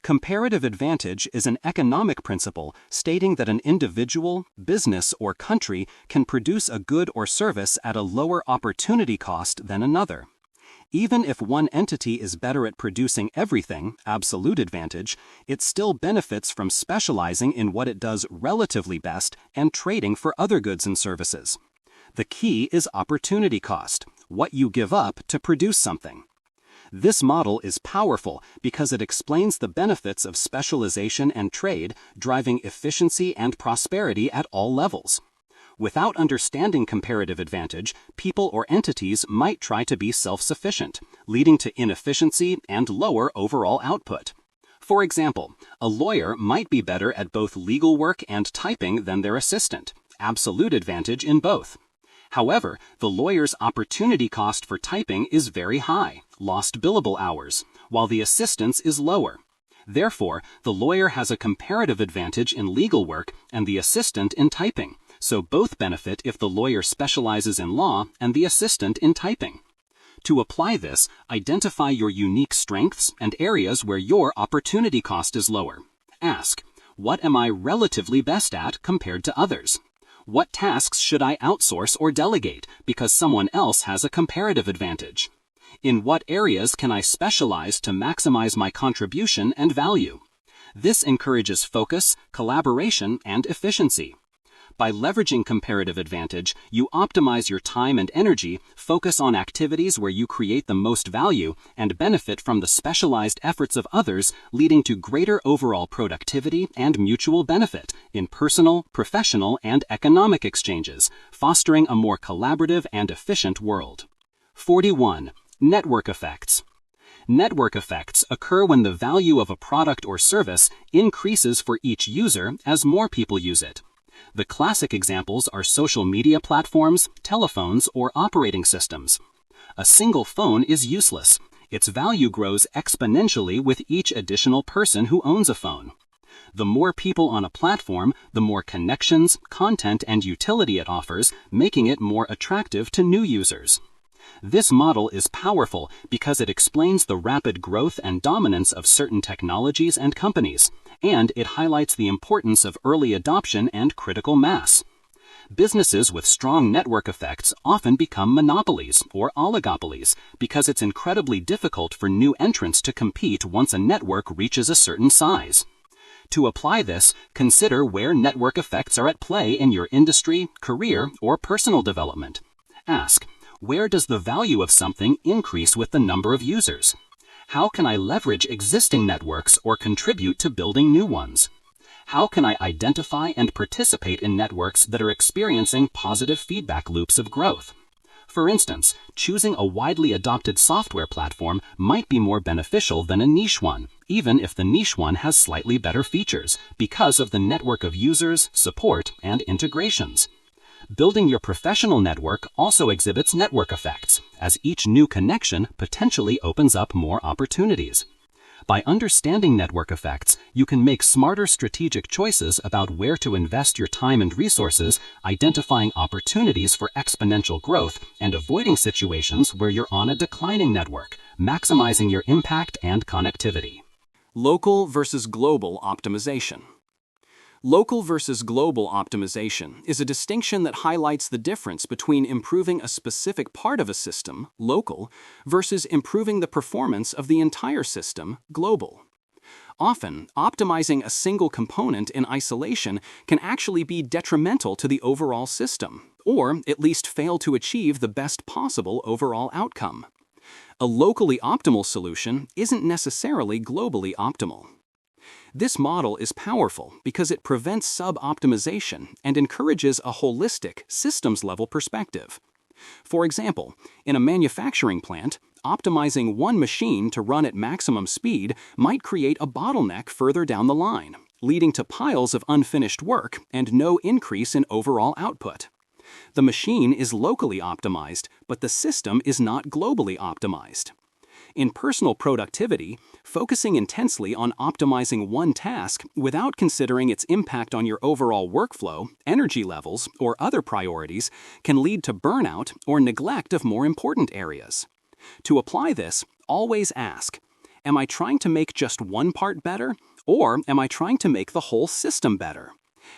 Comparative advantage is an economic principle stating that an individual, business, or country can produce a good or service at a lower opportunity cost than another. Even if one entity is better at producing everything, absolute advantage, it still benefits from specializing in what it does relatively best and trading for other goods and services. The key is opportunity cost, what you give up to produce something. This model is powerful because it explains the benefits of specialization and trade, driving efficiency and prosperity at all levels. Without understanding comparative advantage, people or entities might try to be self-sufficient, leading to inefficiency and lower overall output. For example, a lawyer might be better at both legal work and typing than their assistant, absolute advantage in both. However, the lawyer's opportunity cost for typing is very high, lost billable hours, while the assistant's is lower. Therefore, the lawyer has a comparative advantage in legal work and the assistant in typing, so both benefit if the lawyer specializes in law and the assistant in typing. To apply this, identify your unique strengths and areas where your opportunity cost is lower. Ask, what am I relatively best at compared to others? What tasks should I outsource or delegate because someone else has a comparative advantage? In what areas can I specialize to maximize my contribution and value? This encourages focus, collaboration, and efficiency. By leveraging comparative advantage, you optimize your time and energy, focus on activities where you create the most value, and benefit from the specialized efforts of others, leading to greater overall productivity and mutual benefit in personal, professional, and economic exchanges, fostering a more collaborative and efficient world. 41. Network effects. Network effects occur when the value of a product or service increases for each user as more people use it. The classic examples are social media platforms, telephones, or operating systems. A single phone is useless. Its value grows exponentially with each additional person who owns a phone. The more people on a platform, the more connections, content, and utility it offers, making it more attractive to new users. This model is powerful because it explains the rapid growth and dominance of certain technologies and companies, and it highlights the importance of early adoption and critical mass. Businesses with strong network effects often become monopolies or oligopolies because it's incredibly difficult for new entrants to compete once a network reaches a certain size. To apply this, consider where network effects are at play in your industry, career, or personal development. Ask, where does the value of something increase with the number of users? How can I leverage existing networks or contribute to building new ones? How can I identify and participate in networks that are experiencing positive feedback loops of growth? For instance, choosing a widely adopted software platform might be more beneficial than a niche one, even if the niche one has slightly better features, because of the network of users, support, and integrations. Building your professional network also exhibits network effects, as each new connection potentially opens up more opportunities.
By understanding network effects, you can make smarter strategic choices about where to invest your time and resources, identifying opportunities for exponential growth, and avoiding situations where you're on a declining network, maximizing your impact and connectivity.
Local versus global optimization. Local versus global optimization is a distinction that highlights the difference between improving a specific part of a system, local, versus improving the performance of the entire system, global. Often, optimizing a single component in isolation can actually be detrimental to the overall system, or at least fail to achieve the best possible overall outcome. A locally optimal solution isn't necessarily globally optimal. This model is powerful because it prevents sub-optimization and encourages a holistic, systems-level perspective. For example, in a manufacturing plant, optimizing one machine to run at maximum speed might create a bottleneck further down the line, leading to piles of unfinished work and no increase in overall output. The machine is locally optimized, but the system is not globally optimized. In personal productivity, focusing intensely on optimizing one task without considering its impact on your overall workflow, energy levels, or other priorities can lead to burnout or neglect of more important areas. To apply this, always ask, am I trying to make just one part better, or am I trying to make the whole system better?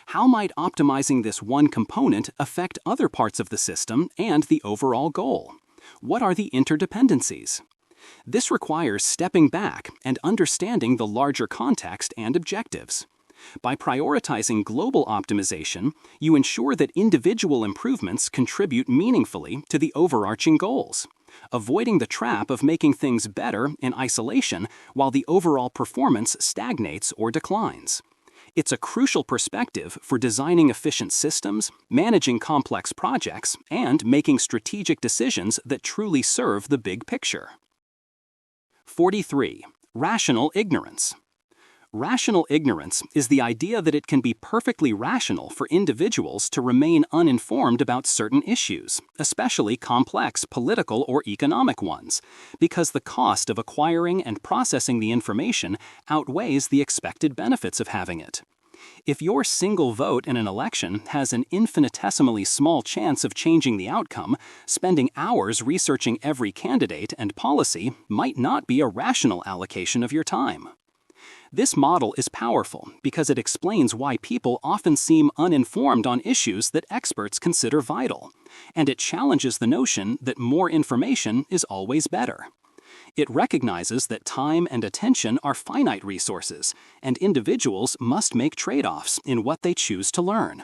How might optimizing this one component affect other parts of the system and the overall goal? What are the interdependencies? This requires stepping back and understanding the larger context and objectives. By prioritizing global optimization, you ensure that individual improvements contribute meaningfully to the overarching goals, avoiding the trap of making things better in isolation while the overall performance stagnates or declines. It's a crucial perspective for designing efficient systems, managing complex projects, and making strategic decisions that truly serve the big picture. 43. Rational ignorance. Rational ignorance is the idea that it can be perfectly rational for individuals to remain uninformed about certain issues, especially complex political or economic ones, because the cost of acquiring and processing the information outweighs the expected benefits of having it. If your single vote in an election has an infinitesimally small chance of changing the outcome, spending hours researching every candidate and policy might not be a rational allocation of your time. This model is powerful because it explains why people often seem uninformed on issues that experts consider vital, and it challenges the notion that more information is always better. It recognizes that time and attention are finite resources, and individuals must make trade-offs in what they choose to learn.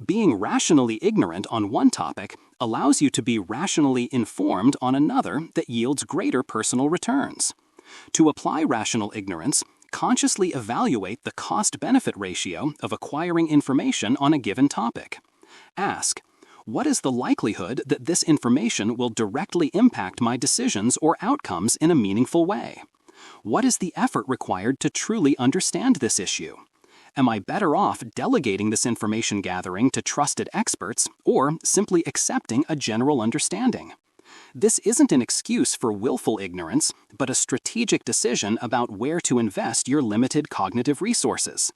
Being rationally ignorant on one topic allows you to be rationally informed on another that yields greater personal returns. To apply rational ignorance, consciously evaluate the cost-benefit ratio of acquiring information on a given topic. Ask, what is the likelihood that this information will directly impact my decisions or outcomes in a meaningful way? What is the effort required to truly understand this issue? Am I better off delegating this information gathering to trusted experts or simply accepting a general understanding? This isn't an excuse for willful ignorance, but a strategic decision about where to invest your limited cognitive resources.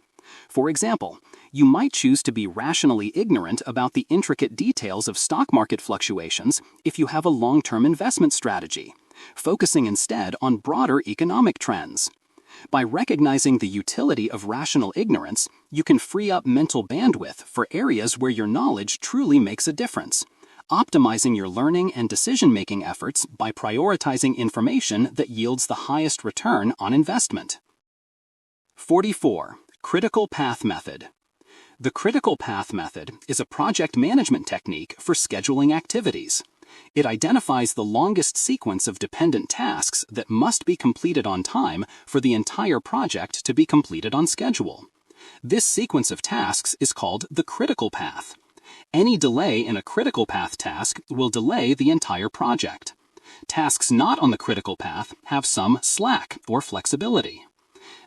For example, you might choose to be rationally ignorant about the intricate details of stock market fluctuations if you have a long-term investment strategy, focusing instead on broader economic trends. By recognizing the utility of rational ignorance, you can free up mental bandwidth for areas where your knowledge truly makes a difference, optimizing your learning and decision-making efforts by prioritizing information that yields the highest return on investment. 44. Critical Path Method. The critical path method is a project management technique for scheduling activities. It identifies the longest sequence of dependent tasks that must be completed on time for the entire project to be completed on schedule. This sequence of tasks is called the critical path. Any delay in a critical path task will delay the entire project. Tasks not on the critical path have some slack or flexibility.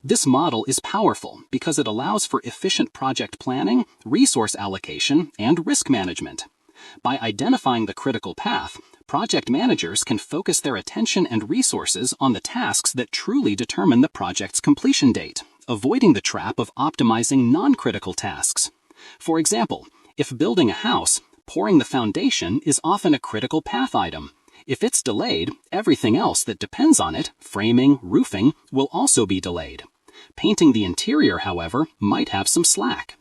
This model is powerful because it allows for efficient project planning, resource allocation, and risk management. By identifying the critical path, Project managers can focus their attention and resources on the tasks that truly determine the project's completion date, avoiding the trap of optimizing non-critical tasks. For example, if building a house, pouring the foundation is often a critical path item. If it's delayed, everything else that depends on it, framing, roofing, will also be delayed. Painting the interior, however, might have some slack.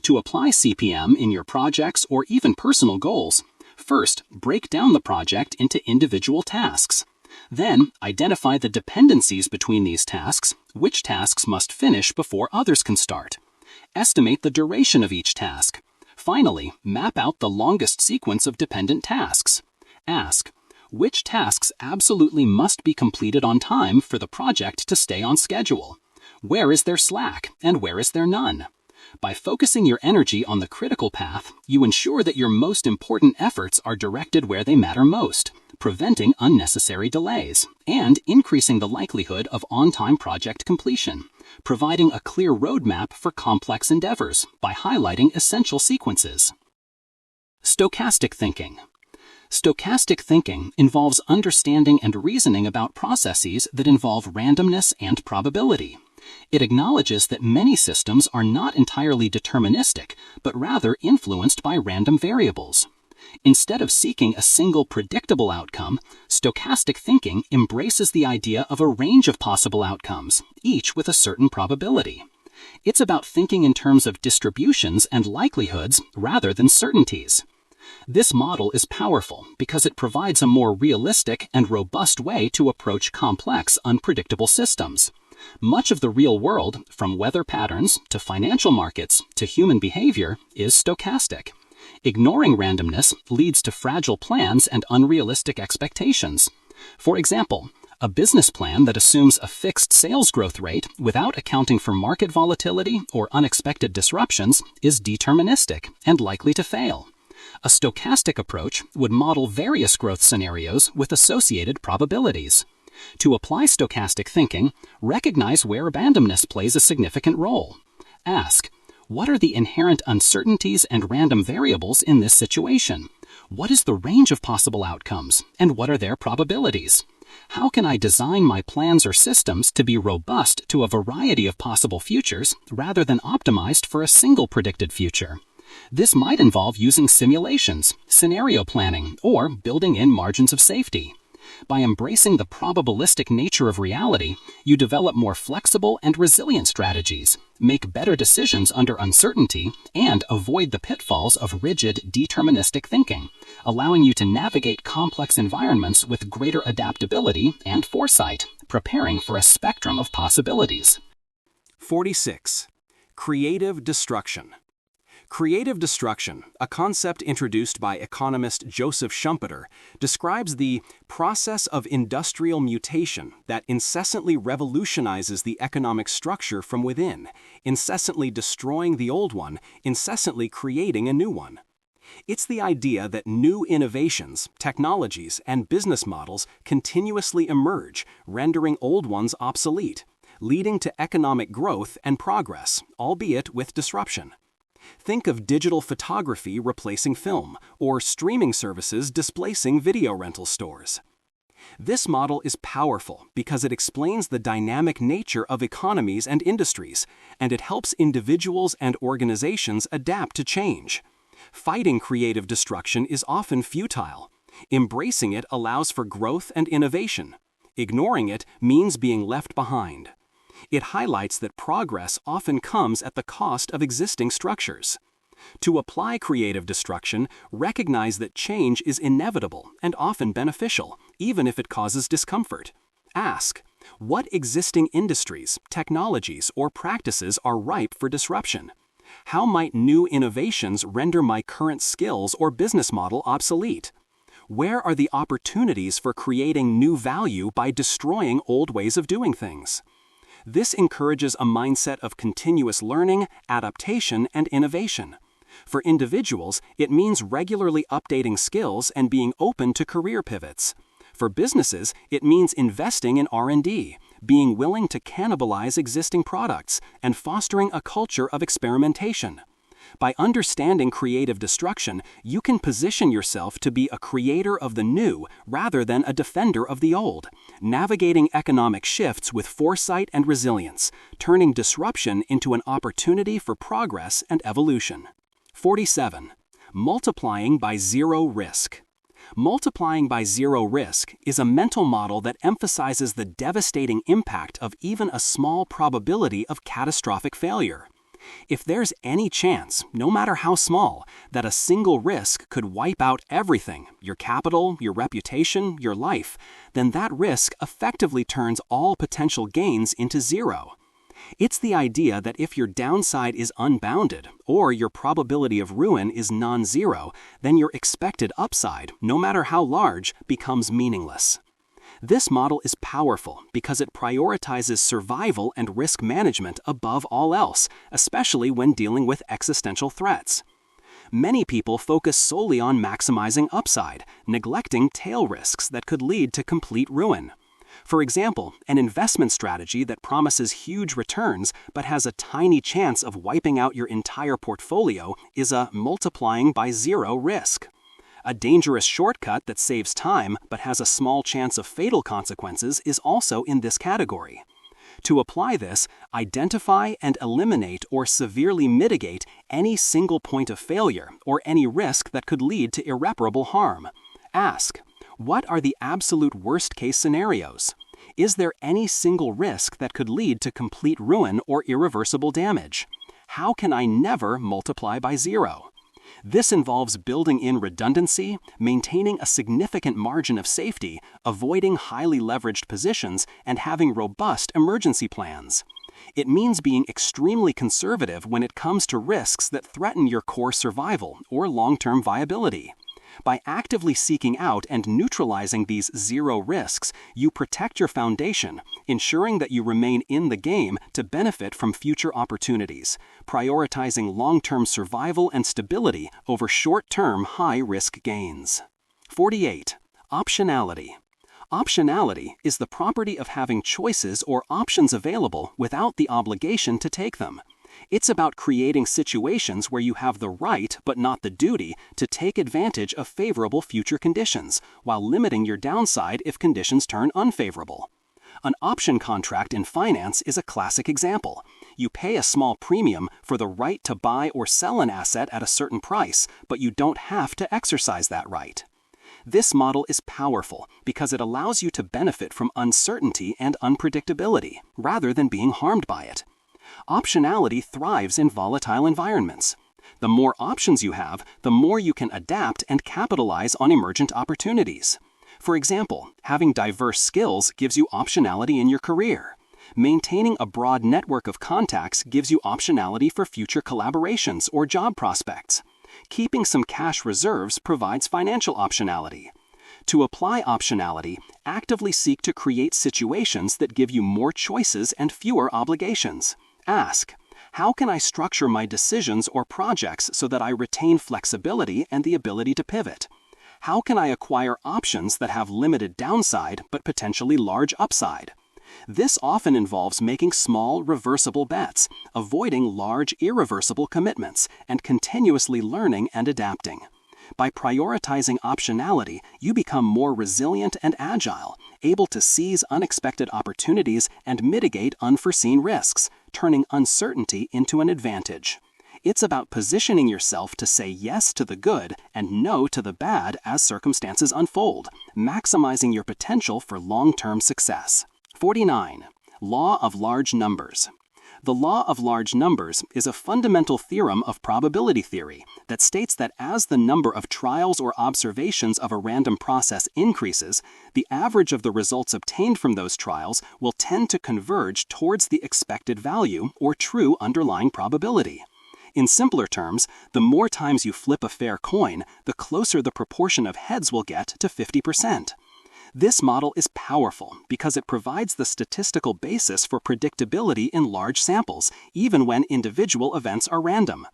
To apply CPM in your projects or even personal goals, first, break down the project into individual tasks. Then, identify the dependencies between these tasks, which tasks must finish before others can start. Estimate the duration of each task. Finally, map out the longest sequence of dependent tasks. Ask, which tasks absolutely must be completed on time for the project to stay on schedule? Where is there slack, and where is there none? By focusing your energy on the critical path, you ensure that your most important efforts are directed where they matter most, preventing unnecessary delays, and increasing the likelihood of on-time project completion, providing a clear roadmap for complex endeavors by highlighting essential sequences. Stochastic thinking. Stochastic thinking involves understanding and reasoning about processes that involve randomness and probability. It acknowledges that many systems are not entirely deterministic, but rather influenced by random variables. Instead of seeking a single predictable outcome, stochastic thinking embraces the idea of a range of possible outcomes, each with a certain probability. It's about thinking in terms of distributions and likelihoods rather than certainties. This model is powerful because it provides a more realistic and robust way to approach complex, unpredictable systems. Much of the real world, from weather patterns to financial markets to human behavior, is stochastic. Ignoring randomness leads to fragile plans and unrealistic expectations. For example, a business plan that assumes a fixed sales growth rate without accounting for market volatility or unexpected disruptions is deterministic and likely to fail. A stochastic approach would model various growth scenarios with associated probabilities. To apply stochastic thinking, recognize where randomness plays a significant role. Ask, what are the inherent uncertainties and random variables in this situation? What is the range of possible outcomes, and what are their probabilities? How can I design my plans or systems to be robust to a variety of possible futures rather than optimized for a single predicted future? This might involve using simulations, scenario planning, or building in margins of safety. By embracing the probabilistic nature of reality, you develop more flexible and resilient strategies, make better decisions under uncertainty, and avoid the pitfalls of rigid, deterministic thinking, allowing you to navigate complex environments with greater adaptability and foresight, preparing for a spectrum of possibilities.
46. Creative destruction. Creative destruction, a concept introduced by economist Joseph Schumpeter, describes the process of industrial mutation that incessantly revolutionizes the economic structure from within, incessantly destroying the old one, incessantly creating a new one. It's the idea that new innovations, technologies, and business models continuously emerge, rendering old ones obsolete, leading to economic growth and progress, albeit with disruption. Think of digital photography replacing film, or streaming services displacing video rental stores. This model is powerful because it explains the dynamic nature of economies and industries, and it helps individuals and organizations adapt to change. Fighting creative destruction is often futile. Embracing it allows for growth and innovation. Ignoring it means being left behind. It highlights that progress often comes at the cost of existing structures. To apply creative destruction, recognize that change is inevitable and often beneficial, even if it causes discomfort. Ask, what existing industries, technologies, or practices are ripe for disruption? How might new innovations render my current skills or business model obsolete? Where are the opportunities for creating new value by destroying old ways of doing things? This encourages a mindset of continuous learning, adaptation, and innovation. For individuals, it means regularly updating skills and being open to career pivots. For businesses, it means investing in R&D, being willing to cannibalize existing products, and fostering a culture of experimentation.
By understanding creative destruction, you can position yourself to be a creator of the new rather than a defender of the old, navigating economic shifts with foresight and resilience, turning disruption into an opportunity for progress and evolution. 47. Multiplying by zero risk. Multiplying by zero risk is a mental model that emphasizes the devastating impact of even a small probability of catastrophic failure. If there's any chance, no matter how small, that a single risk could wipe out everything, your capital, your reputation, your life, then that risk effectively turns all potential gains into zero. It's the idea that if your downside is unbounded, or your probability of ruin is non-zero, then your expected upside, no matter how large, becomes meaningless. This model is powerful because it prioritizes survival and risk management above all else, especially when dealing with existential threats. Many people focus solely on maximizing upside, neglecting tail risks that could lead to complete ruin. For example, an investment strategy that promises huge returns but has a tiny chance of wiping out your entire portfolio is a multiplying by zero risk. A dangerous shortcut that saves time but has a small chance of fatal consequences is also in this category. To apply this, identify and eliminate or severely mitigate any single point of failure or any risk that could lead to irreparable harm. Ask, what are the absolute worst-case scenarios? Is there any single risk that could lead to complete ruin or irreversible damage? How can I never multiply by zero? This involves building in redundancy, maintaining a significant margin of safety, avoiding highly leveraged positions, and having robust emergency plans. It means being extremely conservative when it comes to risks that threaten your core survival or long-term viability. By actively seeking out and neutralizing these zero risks, you protect your foundation, ensuring that you remain in the game to benefit from future opportunities, prioritizing long-term survival and stability over short-term high-risk gains. 48. Optionality. Optionality is the property of having choices or options available without the obligation to take them. It's about creating situations where you have the right, but not the duty, to take advantage of favorable future conditions, while limiting your downside if conditions turn unfavorable. An option contract in finance is a classic example. You pay a small premium for the right to buy or sell an asset at a certain price, but you don't have to exercise that right. This model is powerful because it allows you to benefit from uncertainty and unpredictability, rather than being harmed by it. Optionality thrives in volatile environments. The more options you have, the more you can adapt and capitalize on emergent opportunities. For example, having diverse skills gives you optionality in your career. Maintaining a broad network of contacts gives you optionality for future collaborations or job prospects. Keeping some cash reserves provides financial optionality. To apply optionality, actively seek to create situations that give you more choices and fewer obligations. Ask, how can I structure my decisions or projects so that I retain flexibility and the ability to pivot? How can I acquire options that have limited downside but potentially large upside? This often involves making small, reversible bets, avoiding large, irreversible commitments, and continuously learning and adapting. By prioritizing optionality, you become more resilient and agile, able to seize unexpected opportunities and mitigate unforeseen risks, turning uncertainty into an advantage. It's about positioning yourself to say yes to the good and no to the bad as circumstances unfold, maximizing your potential for long-term success. 49. Law of large numbers. The law of large numbers is a fundamental theorem of probability theory that states that as the number of trials or observations of a random process increases, the average of the results obtained from those trials will tend to converge towards the expected value or true underlying probability. In simpler terms, the more times you flip a fair coin, the closer the proportion of heads will get to 50%. This model is powerful because it provides the statistical basis for predictability in large samples, even when individual events are random.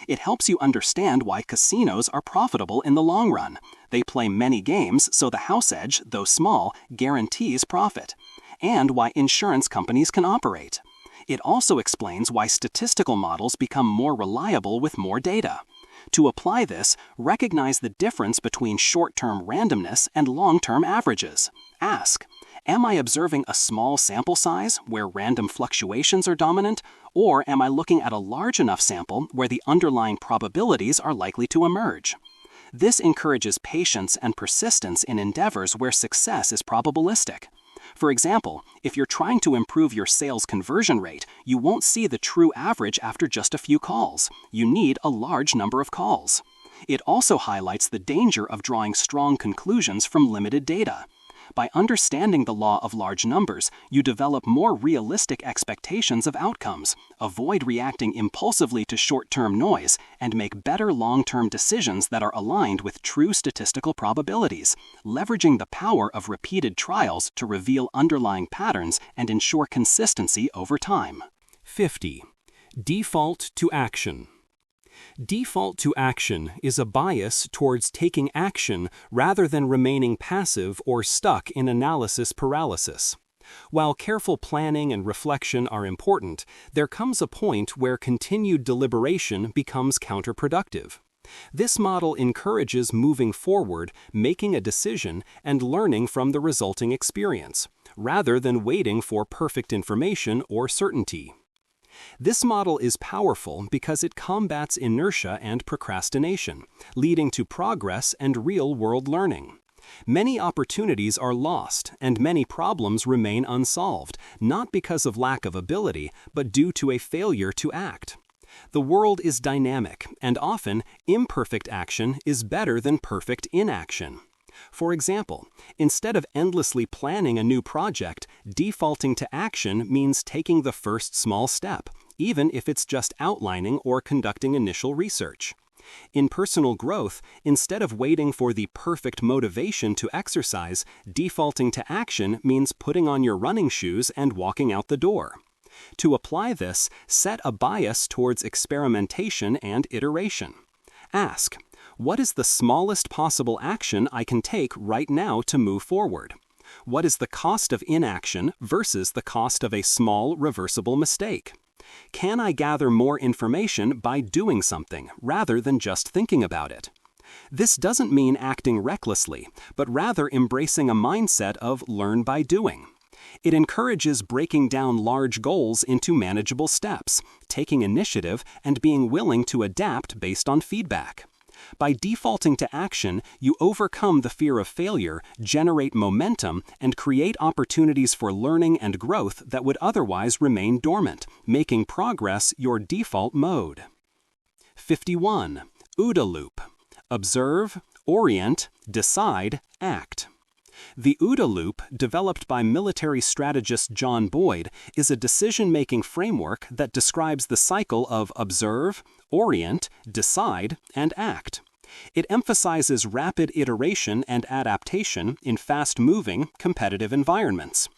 It helps you understand why casinos are profitable in the long run. They play many games, so the house edge, though small, guarantees profit. And why insurance companies can operate. It also explains why statistical models become more reliable with more data. To apply this, recognize the difference between short-term randomness and long-term averages. Ask, am I observing a small sample size where random fluctuations are dominant, or am I looking at a large enough sample where the underlying probabilities are likely to emerge? This encourages patience and persistence in endeavors where success is probabilistic. For example, if you're trying to improve your sales conversion rate, you won't see the true average after just a few calls. You need a large number of calls. It also highlights the danger of drawing strong conclusions from limited data. By understanding the law of large numbers, you develop more realistic expectations of outcomes, avoid reacting impulsively to short-term noise, and make better long-term decisions that are aligned with true statistical probabilities, leveraging the power of repeated trials to reveal underlying patterns and ensure consistency over time.
50. Default to action. Default to action is a bias towards taking action rather than remaining passive or stuck in analysis paralysis. While careful planning and reflection are important, there comes a point where continued deliberation becomes counterproductive. This model encourages moving forward, making a decision, and learning from the resulting experience, rather than waiting for perfect information or certainty. This model is powerful because it combats inertia and procrastination, leading to progress and real-world learning. Many opportunities are lost and many problems remain unsolved, not because of lack of ability, but due to a failure to act. The world is dynamic, and often imperfect action is better than perfect inaction. For example, instead of endlessly planning a new project, defaulting to action means taking the first small step, even if it's just outlining or conducting initial research. In personal growth, instead of waiting for the perfect motivation to exercise, defaulting to action means putting on your running shoes and walking out the door. To apply this, set a bias towards experimentation and iteration. Ask, what is the smallest possible action I can take right now to move forward? What is the cost of inaction versus the cost of a small, reversible mistake? Can I gather more information by doing something rather than just thinking about it? This doesn't mean acting recklessly, but rather embracing a mindset of learn by doing. It encourages breaking down large goals into manageable steps, taking initiative, and being willing to adapt based on feedback. By defaulting to action, you overcome the fear of failure, generate momentum, and create opportunities for learning and growth that would otherwise remain dormant, making progress your default mode. 51. OODA loop. Observe, orient, decide, act. The OODA loop, developed by military strategist John Boyd, is a decision-making framework that describes the cycle of observe, orient, decide, and act. It emphasizes rapid iteration and adaptation in fast-moving, competitive environments.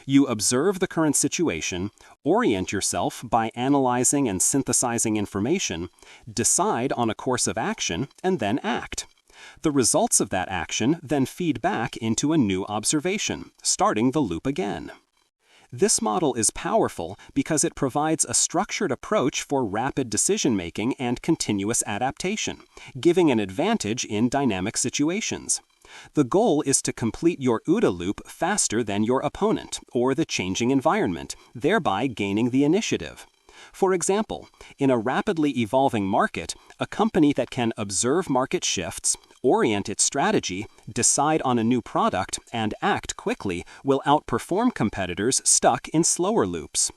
You observe the current situation, orient yourself by analyzing and synthesizing information, decide on a course of action, and then act. The results of that action then feed back into a new observation, starting the loop again. This model is powerful because it provides a structured approach for rapid decision-making and continuous adaptation, giving an advantage in dynamic situations. The goal is to complete your OODA loop faster than your opponent or the changing environment, thereby gaining the initiative. For example, in a rapidly evolving market, a company that can observe market shifts, orient its strategy, decide on a new product, and act quickly will outperform competitors stuck in slower loops.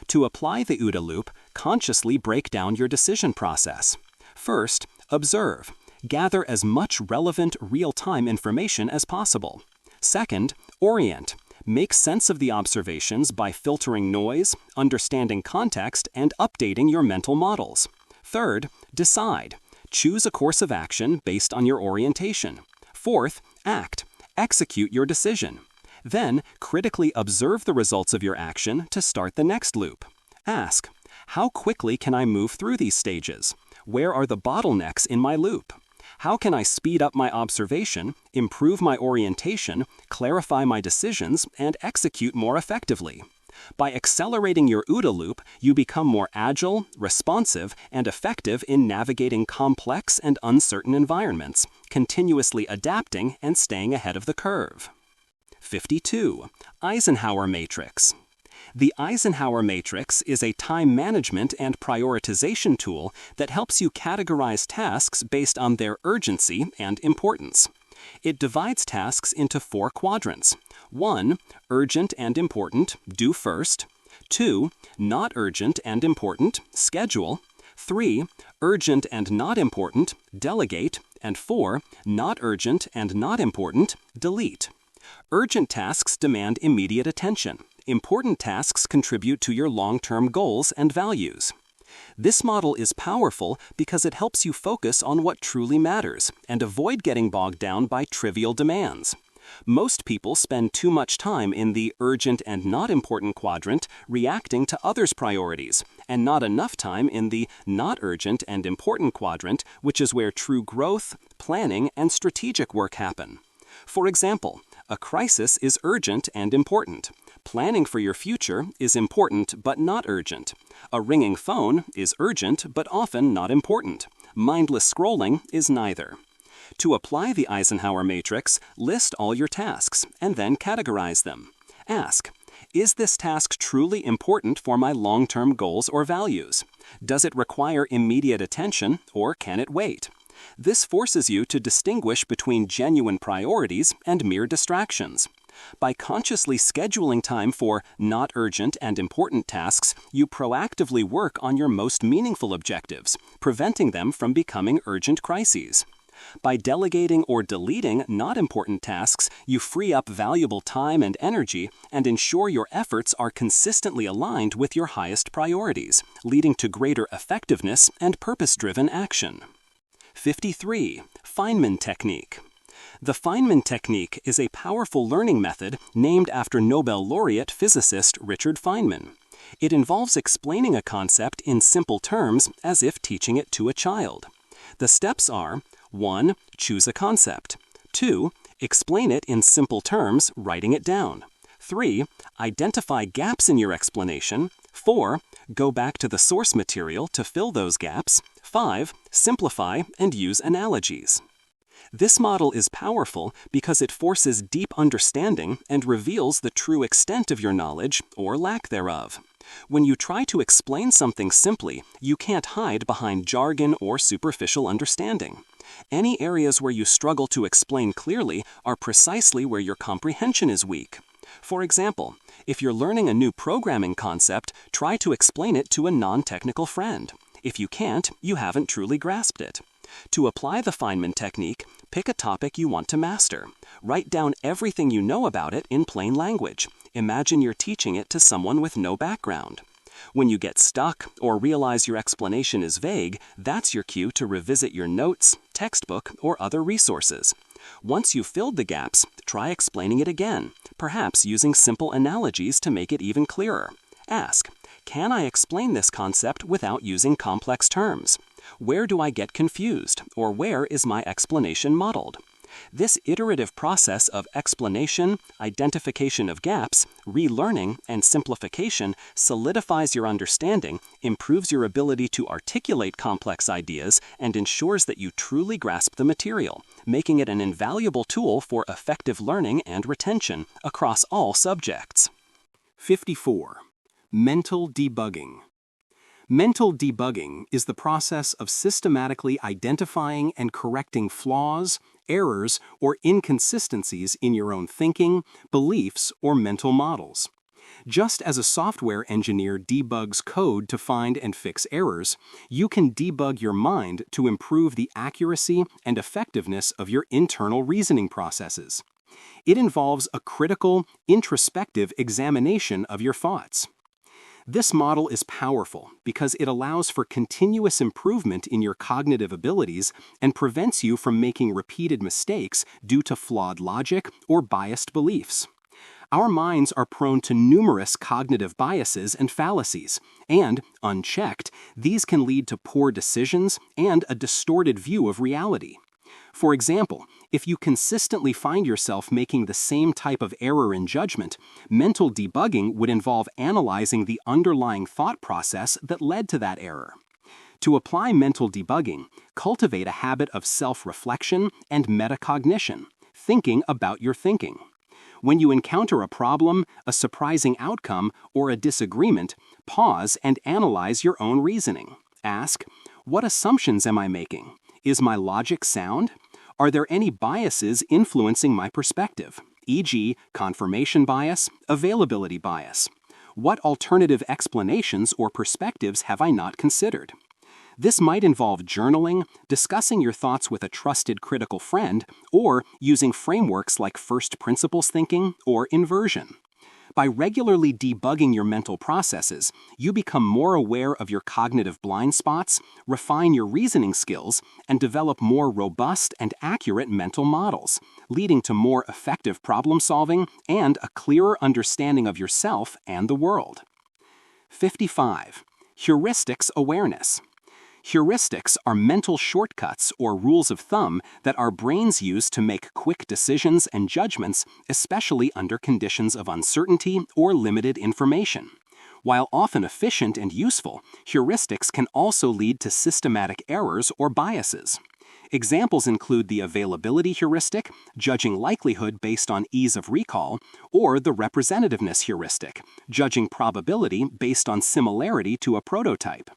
To apply the OODA loop, consciously break down your decision process. First, observe. Gather as much relevant, real-time information as possible. Second, orient. Make sense of the observations by filtering noise, understanding context, and updating your mental models. Third, decide. Choose a course of action based on your orientation. Fourth, act. Execute your decision. Then, critically observe the results of your action to start the next loop. Ask, how quickly can I move through these stages? Where are the bottlenecks in my loop? How can I speed up my observation, improve my orientation, clarify my decisions, and execute more effectively?
By accelerating your OODA loop, you become more agile, responsive, and effective in navigating complex and uncertain environments, continuously adapting and staying ahead of the curve. 52. Eisenhower Matrix. The Eisenhower Matrix is a time management and prioritization tool that helps you categorize tasks based on their urgency and importance. It divides tasks into 4 quadrants. 1. Urgent and important, do first. 2. Not urgent and important, schedule. 3. Urgent and not important, delegate. And 4. Not urgent and not important, delete. Urgent tasks demand immediate attention. Important tasks contribute to your long-term goals and values. This model is powerful because it helps you focus on what truly matters and avoid getting bogged down by trivial demands. Most people spend too much time in the urgent and not important quadrant reacting to others' priorities, and not enough time in the not urgent and important quadrant, which is where true growth, planning, and strategic work happen. For example, a crisis is urgent and important. Planning for your future is important but not urgent. A ringing phone is urgent but often not important. Mindless scrolling is neither. To apply the Eisenhower Matrix, list all your tasks and then categorize them. Ask, is this task truly important for my long-term goals or values? Does it require immediate attention or can it wait? This forces you to distinguish between genuine priorities and mere distractions. By consciously scheduling time for not urgent and important tasks, you proactively work on your most meaningful objectives, preventing them from becoming urgent crises. By delegating or deleting not important tasks, you free up valuable time and energy and ensure your efforts are consistently aligned with your highest priorities, leading to greater effectiveness and purpose-driven action. 53. Feynman Technique. The Feynman technique is a powerful learning method named after Nobel laureate physicist Richard Feynman. It involves explaining a concept in simple terms as if teaching it to a child. The steps are: 1. Choose a concept. 2. Explain it in simple terms, writing it down. 3. Identify gaps in your explanation. 4. Go back to the source material to fill those gaps. 5. Simplify and use analogies. This model is powerful because it forces deep understanding and reveals the true extent of your knowledge or lack thereof. When you try to explain something simply, you can't hide behind jargon or superficial understanding. Any areas where you struggle to explain clearly are precisely where your comprehension is weak. For example, if you're learning a new programming concept, try to explain it to a non-technical friend. If you can't, you haven't truly grasped it. To apply the Feynman technique, pick a topic you want to master. Write down everything you know about it in plain language. Imagine you're teaching it to someone with no background. When you get stuck or realize your explanation is vague, that's your cue to revisit your notes, textbook, or other resources. Once you've filled the gaps, try explaining it again, perhaps using simple analogies to make it even clearer. Ask, can I explain this concept without using complex terms? Where do I get confused, or where is my explanation muddled? This iterative process of explanation, identification of gaps, relearning, and simplification solidifies your understanding, improves your ability to articulate complex ideas, and ensures that you truly grasp the material, making it an invaluable tool for effective learning and retention across all subjects.
54. Mental debugging. Mental debugging is the process of systematically identifying and correcting flaws, errors, or inconsistencies in your own thinking, beliefs, or mental models. Just as a software engineer debugs code to find and fix errors, you can debug your mind to improve the accuracy and effectiveness of your internal reasoning processes. It involves a critical, introspective examination of your thoughts. This model is powerful because it allows for continuous improvement in your cognitive abilities and prevents you from making repeated mistakes due to flawed logic or biased beliefs. Our minds are prone to numerous cognitive biases and fallacies, and, unchecked, these can lead to poor decisions and a distorted view of reality.
For example, if you consistently find yourself making the same type of error in judgment, mental debugging would involve analyzing the underlying thought process that led to that error. To apply mental debugging, cultivate a habit of self-reflection and metacognition, thinking about your thinking. When you encounter a problem, a surprising outcome, or a disagreement, pause and analyze your own reasoning. Ask, what assumptions am I making? Is my logic sound? Are there any biases influencing my perspective, e.g., confirmation bias, availability bias? What alternative explanations or perspectives have I not considered? This might involve journaling, discussing your thoughts with a trusted critical friend, or using frameworks like first principles thinking or inversion. By regularly debugging your mental processes, you become more aware of your cognitive blind spots, refine your reasoning skills, and develop more robust and accurate mental models, leading to more effective problem solving and a clearer understanding of yourself and the world. 55. Heuristics awareness. Heuristics are mental shortcuts or rules of thumb that our brains use to make quick decisions and judgments, especially under conditions of uncertainty or limited information. While often efficient and useful, heuristics can also lead to systematic errors or biases. Examples include the availability heuristic, judging likelihood based on ease of recall, or the representativeness heuristic, judging probability based on similarity to a prototype.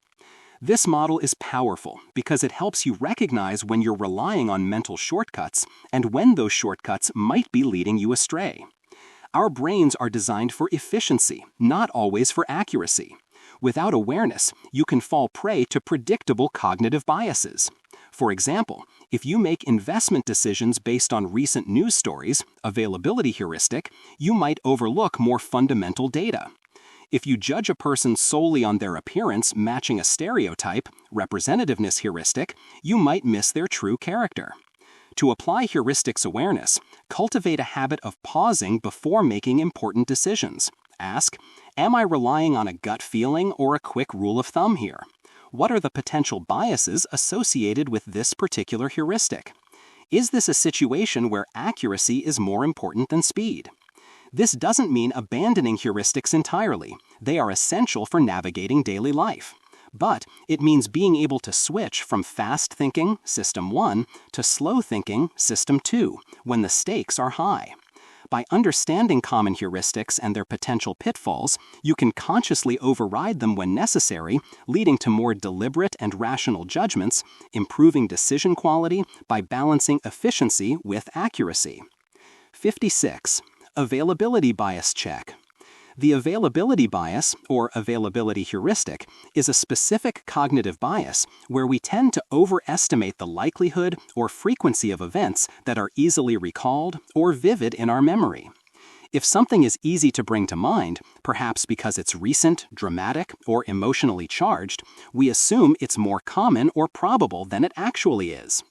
This model is powerful because it helps you recognize when you're relying on mental shortcuts and when those shortcuts might be leading you astray. Our brains are designed for efficiency, not always for accuracy. Without awareness, you can fall prey to predictable cognitive biases. For example, if you make investment decisions based on recent news stories, availability heuristic, you might overlook more fundamental data. If you judge a person solely on their appearance matching a stereotype, representativeness heuristic, you might miss their true character. To apply heuristics awareness, cultivate a habit of pausing before making important decisions. Ask, am I relying on a gut feeling or a quick rule of thumb here? What are the potential biases associated with this particular heuristic? Is this a situation where accuracy is more important than speed? This doesn't mean abandoning heuristics entirely. They are essential for navigating daily life. But it means being able to switch from fast thinking, System 1, to slow thinking, System 2, when the stakes are high. By understanding common heuristics and their potential pitfalls, you can consciously override them when necessary, leading to more deliberate and rational judgments, improving decision quality by balancing efficiency with accuracy. 56. Availability bias check. The availability bias, or availability heuristic, is a specific cognitive bias where we tend to overestimate the likelihood or frequency of events that are easily recalled or vivid in our memory. If something is easy to bring to mind, perhaps because it's recent, dramatic, or emotionally charged, we assume it's more common or probable than it actually is.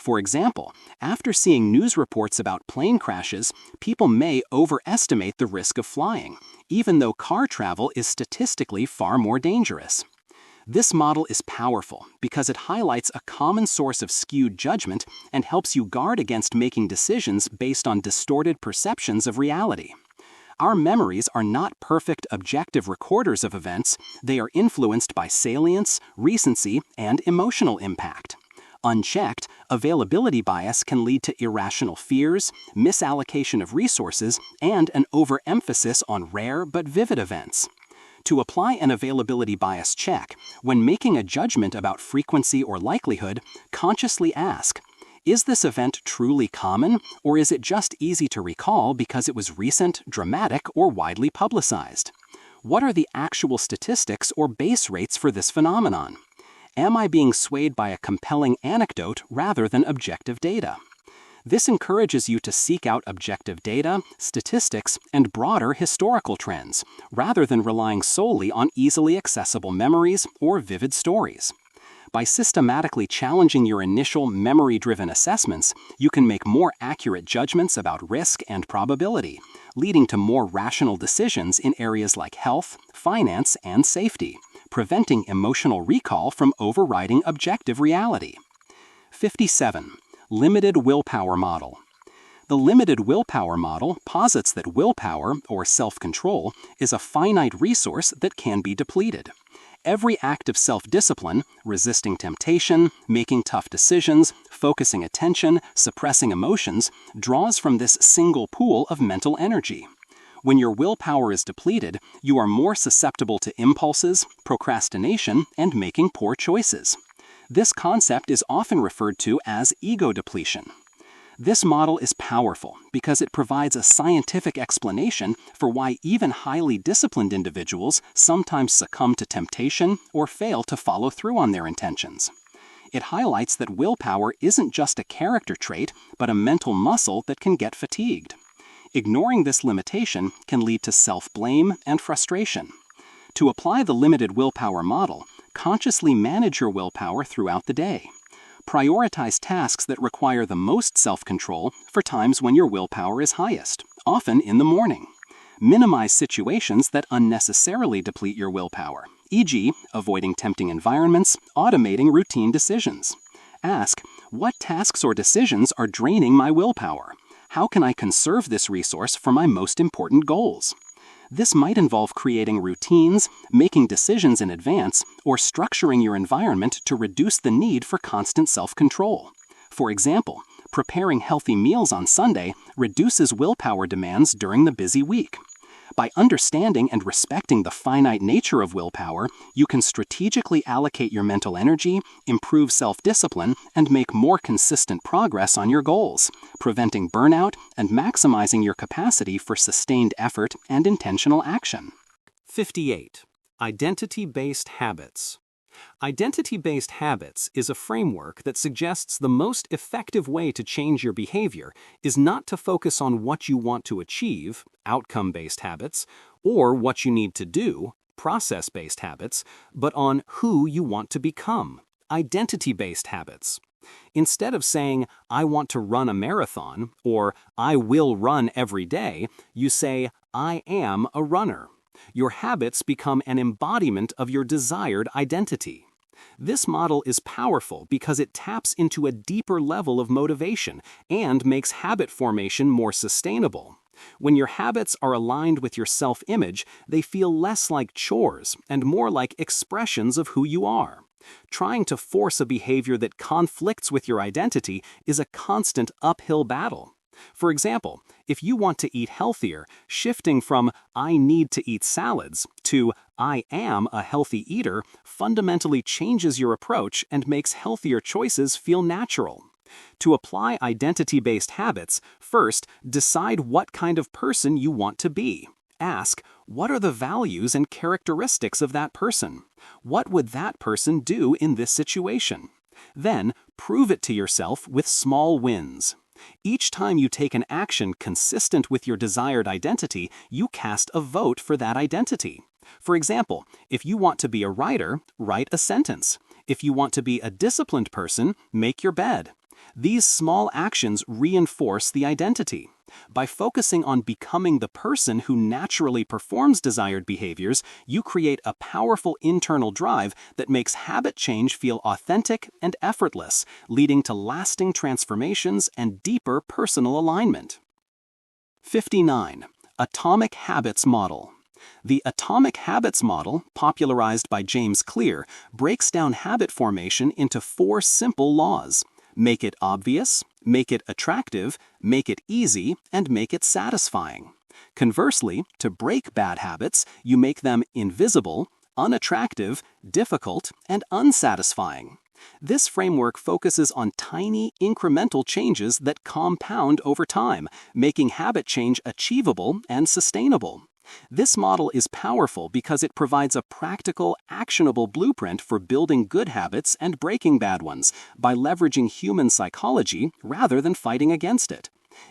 For example, after seeing news reports about plane crashes, people may overestimate the risk of flying, even though car travel is statistically far more dangerous. This model is powerful because it highlights a common source of skewed judgment and helps you guard against making decisions based on distorted perceptions of reality. Our memories are not perfect objective recorders of events, they are influenced by salience, recency, and emotional impact. Unchecked, availability bias can lead to irrational fears, misallocation of resources, and an overemphasis on rare but vivid events. To apply an availability bias check, when making a judgment about frequency or likelihood, consciously ask, is this event truly common, or is it just easy to recall because it was recent, dramatic, or widely publicized? What are the actual statistics or base rates for this phenomenon? Am I being swayed by a compelling anecdote rather than objective data? This encourages you to seek out objective data, statistics, and broader historical trends, rather than relying solely on easily accessible memories or vivid stories. By systematically challenging your initial memory-driven assessments, you can make more accurate judgments about risk and probability, leading to more rational decisions in areas like health, finance, and safety, preventing emotional recall from overriding objective reality. 57. Limited willpower model. The limited willpower model posits that willpower, or self-control, is a finite resource that can be depleted. Every act of self-discipline, resisting temptation, making tough decisions, focusing attention, suppressing emotions, draws from this single pool of mental energy. When your willpower is depleted, you are more susceptible to impulses, procrastination, and making poor choices. This concept is often referred to as ego depletion. This model is powerful because it provides a scientific explanation for why even highly disciplined individuals sometimes succumb to temptation or fail to follow through on their intentions. It highlights that willpower isn't just a character trait, but a mental muscle that can get fatigued. Ignoring this limitation can lead to self-blame and frustration. To apply the limited willpower model, consciously manage your willpower throughout the day. Prioritize tasks that require the most self-control for times when your willpower is highest, often in the morning. Minimize situations that unnecessarily deplete your willpower, e.g., avoiding tempting environments, automating routine decisions. Ask, what tasks or decisions are draining my willpower? How can I conserve this resource for my most important goals? This might involve creating routines, making decisions in advance, or structuring your environment to reduce the need for constant self-control. For example, preparing healthy meals on Sunday reduces willpower demands during the busy week. By understanding and respecting the finite nature of willpower, you can strategically allocate your mental energy, improve self-discipline, and make more consistent progress on your goals, preventing burnout and maximizing your capacity for sustained effort and intentional action.
58. Identity-based habits. Identity-based habits is a framework that suggests the most effective way to change your behavior is not to focus on what you want to achieve, outcome-based habits, or what you need to do, process-based habits, but on who you want to become, identity-based habits. Instead of saying, I want to run a marathon, or I will run every day, you say, I am a runner. Your habits become an embodiment of your desired identity. This model is powerful because it taps into a deeper level of motivation and makes habit formation more sustainable. When your habits are aligned with your self-image, they feel less like chores and more like expressions of who you are. Trying to force a behavior that conflicts with your identity is a constant uphill battle. For example, if you want to eat healthier, shifting from I need to eat salads to I am a healthy eater fundamentally changes your approach and makes healthier choices feel natural. To apply identity-based habits, first, decide what kind of person you want to be. Ask, what are the values and characteristics of that person? What would that person do in this situation? Then, prove it to yourself with small wins. Each time you take an action consistent with your desired identity, you cast a vote for that identity. For example, if you want to be a writer, write a sentence. If you want to be a disciplined person, make your bed. These small actions reinforce the identity. By focusing on becoming the person who naturally performs desired behaviors, you create a powerful internal drive that makes habit change feel authentic and effortless, leading to lasting transformations and deeper personal alignment. 59. Atomic Habits Model. The Atomic Habits Model, popularized by James Clear, breaks down habit formation into 4 simple laws. Make it obvious, make it attractive, make it easy, and make it satisfying. Conversely, to break bad habits, you make them invisible, unattractive, difficult, and unsatisfying. This framework focuses on tiny, incremental changes that compound over time, making habit change achievable and sustainable. This model is powerful because it provides a practical, actionable blueprint for building good habits and breaking bad ones by leveraging human psychology rather than fighting against it.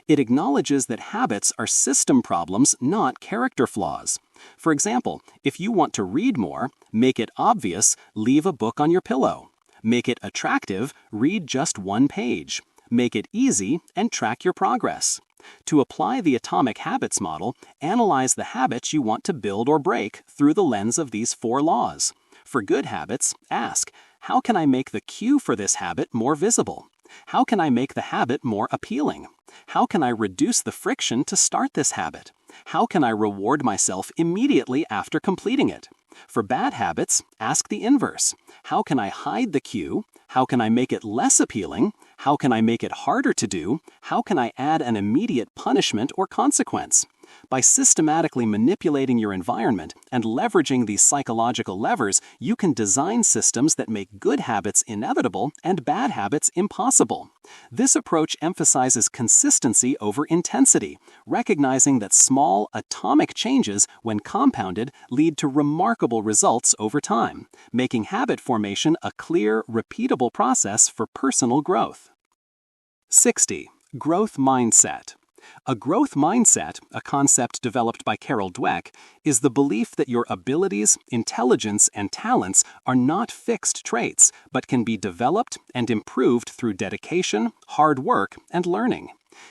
It acknowledges that habits are system problems, not character flaws. For example, if you want to read more, make it obvious, leave a book on your pillow. Make it attractive, read just 1 page. Make it easy, and track your progress. To apply the Atomic Habits Model, analyze the habits you want to build or break through the lens of these 4 laws. For good habits, ask, how can I make the cue for this habit more visible?
How can I make the habit more appealing? How can I reduce the friction to start this habit? How can I reward myself immediately after completing it? For bad habits, ask the inverse. How can I hide the cue? How can I make it less appealing? How can I make it harder to do? How can I add an immediate punishment or consequence? By systematically manipulating your environment and leveraging these psychological levers, you can design systems that make good habits inevitable and bad habits impossible. This approach emphasizes consistency over intensity, recognizing that small, atomic changes, when compounded, lead to remarkable results over time, making habit formation a clear, repeatable process for personal growth. 60. Growth mindset. A growth mindset, a concept developed by Carol Dweck, is the belief that your abilities, intelligence, and talents are not fixed traits, but can be developed and improved through dedication, hard work, and learning.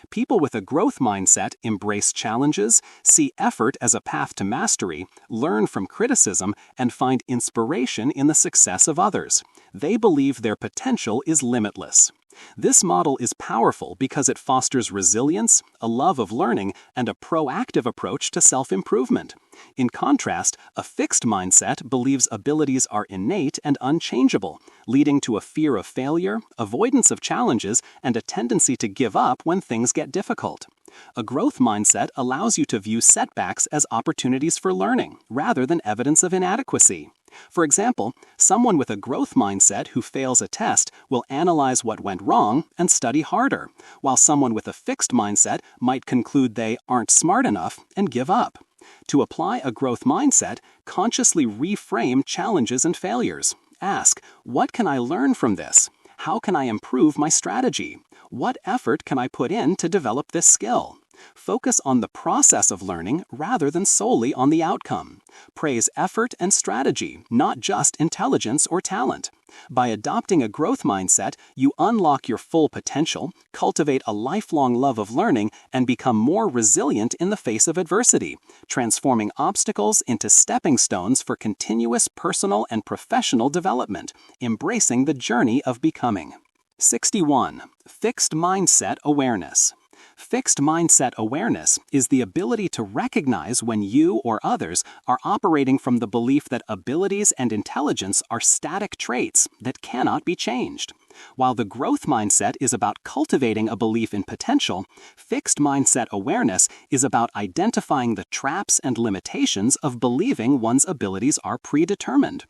People with a growth mindset embrace challenges, see effort as a path to mastery, learn from criticism, and find inspiration in the success of others. They believe their potential is limitless. This model is powerful because it fosters resilience, a love of learning, and a proactive approach to self-improvement. In contrast, a fixed mindset believes abilities are innate and unchangeable, leading to a fear of failure, avoidance of challenges, and a tendency to give up when things get difficult. A growth mindset allows you to view setbacks as opportunities for learning, rather than evidence of inadequacy. For example, someone with a growth mindset who fails a test will analyze what went wrong and study harder, while someone with a fixed mindset might conclude they aren't smart enough and give up. To apply a growth mindset, consciously reframe challenges and failures. Ask, what can I learn from this? How can I improve my strategy? What effort can I put in to develop this skill? Focus on the process of learning rather than solely on the outcome. Praise effort and strategy, not just intelligence or talent. By adopting a growth mindset, you unlock your full potential, cultivate a lifelong love of learning, and become more resilient in the face of adversity, transforming obstacles into stepping stones for continuous personal and professional development, embracing the journey of becoming. 61. Fixed mindset awareness. Fixed mindset awareness is the ability to recognize when you or others are operating from the belief that abilities and intelligence are static traits that cannot be changed. While the growth mindset is about cultivating a belief in potential, fixed mindset awareness is about identifying the traps and limitations of believing one's abilities are predetermined.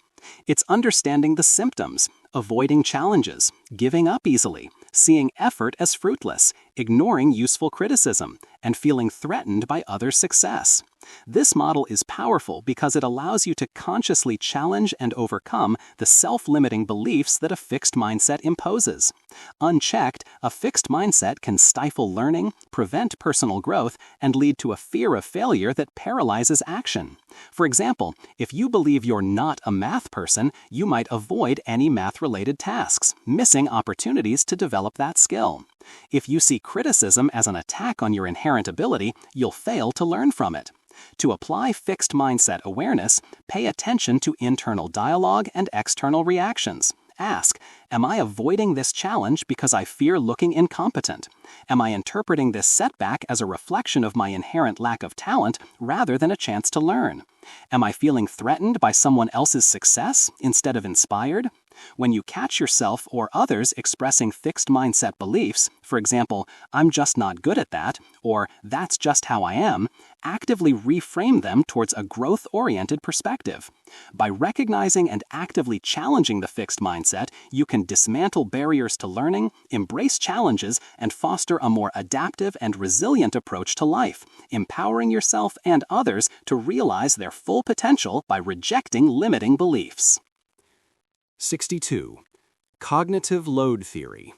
It's understanding the symptoms, avoiding challenges, giving up easily, seeing effort as fruitless, ignoring useful criticism, and feeling threatened by others' success. This model is powerful because it allows you to consciously challenge and overcome the self-limiting beliefs that a fixed mindset imposes. Unchecked, a fixed mindset can stifle learning, prevent personal growth, and lead to a fear of failure that paralyzes action. For example, if you believe you're not a math person, you might avoid any math-related tasks, missing opportunities to develop that skill. If you see criticism as an attack on your inherent ability, you'll fail to learn from it. To apply fixed mindset awareness, pay attention to internal dialogue and external reactions. Ask, am I avoiding this challenge because I fear looking incompetent? Am I interpreting this setback as a reflection of my inherent lack of talent rather than a chance to learn? Am I feeling threatened by someone else's success instead of inspired? When you catch yourself or others expressing fixed mindset beliefs, for example, I'm just not good at that, or that's just how I am, actively reframe them towards a growth-oriented perspective. By recognizing and actively challenging the fixed mindset, you can dismantle barriers to learning, embrace challenges, and foster a more adaptive and resilient approach to life, empowering yourself and others to realize their full potential by rejecting limiting beliefs.
62. Cognitive load theory.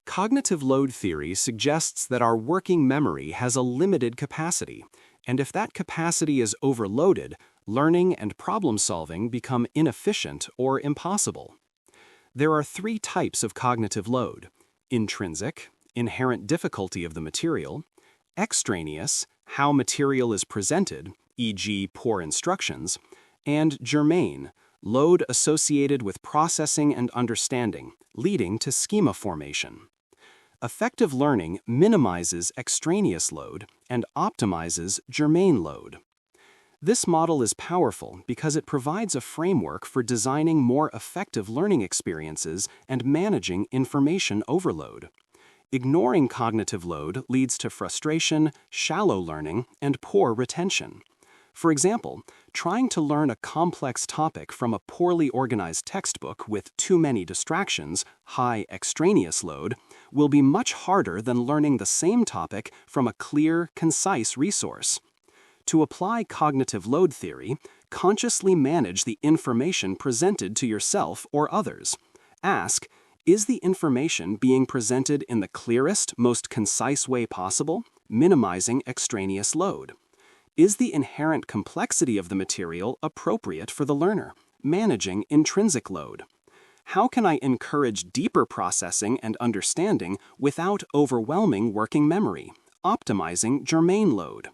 Cognitive load theory suggests that our working memory has a limited capacity, and if that capacity is overloaded, learning and problem-solving become inefficient or impossible. There are three types of cognitive load: intrinsic, inherent difficulty of the material; extraneous, how material is presented, e.g., poor instructions; and germane,
load associated with processing and understanding, leading to schema formation. Effective learning minimizes extraneous load and optimizes germane load. This model is powerful because it provides a framework for designing more effective learning experiences and managing information overload. Ignoring cognitive load leads to frustration, shallow learning, and poor retention. For example, trying to learn a complex topic from a poorly organized textbook with too many distractions, high extraneous load, will be much harder than learning the same topic from a clear, concise resource. To apply cognitive load theory, consciously manage the information presented to yourself or others. Ask, is the information being presented in the clearest, most concise way possible, minimizing extraneous load? Is the inherent complexity of the material appropriate for the learner, managing intrinsic load? How can I encourage deeper processing and understanding without overwhelming working memory, optimizing germane load?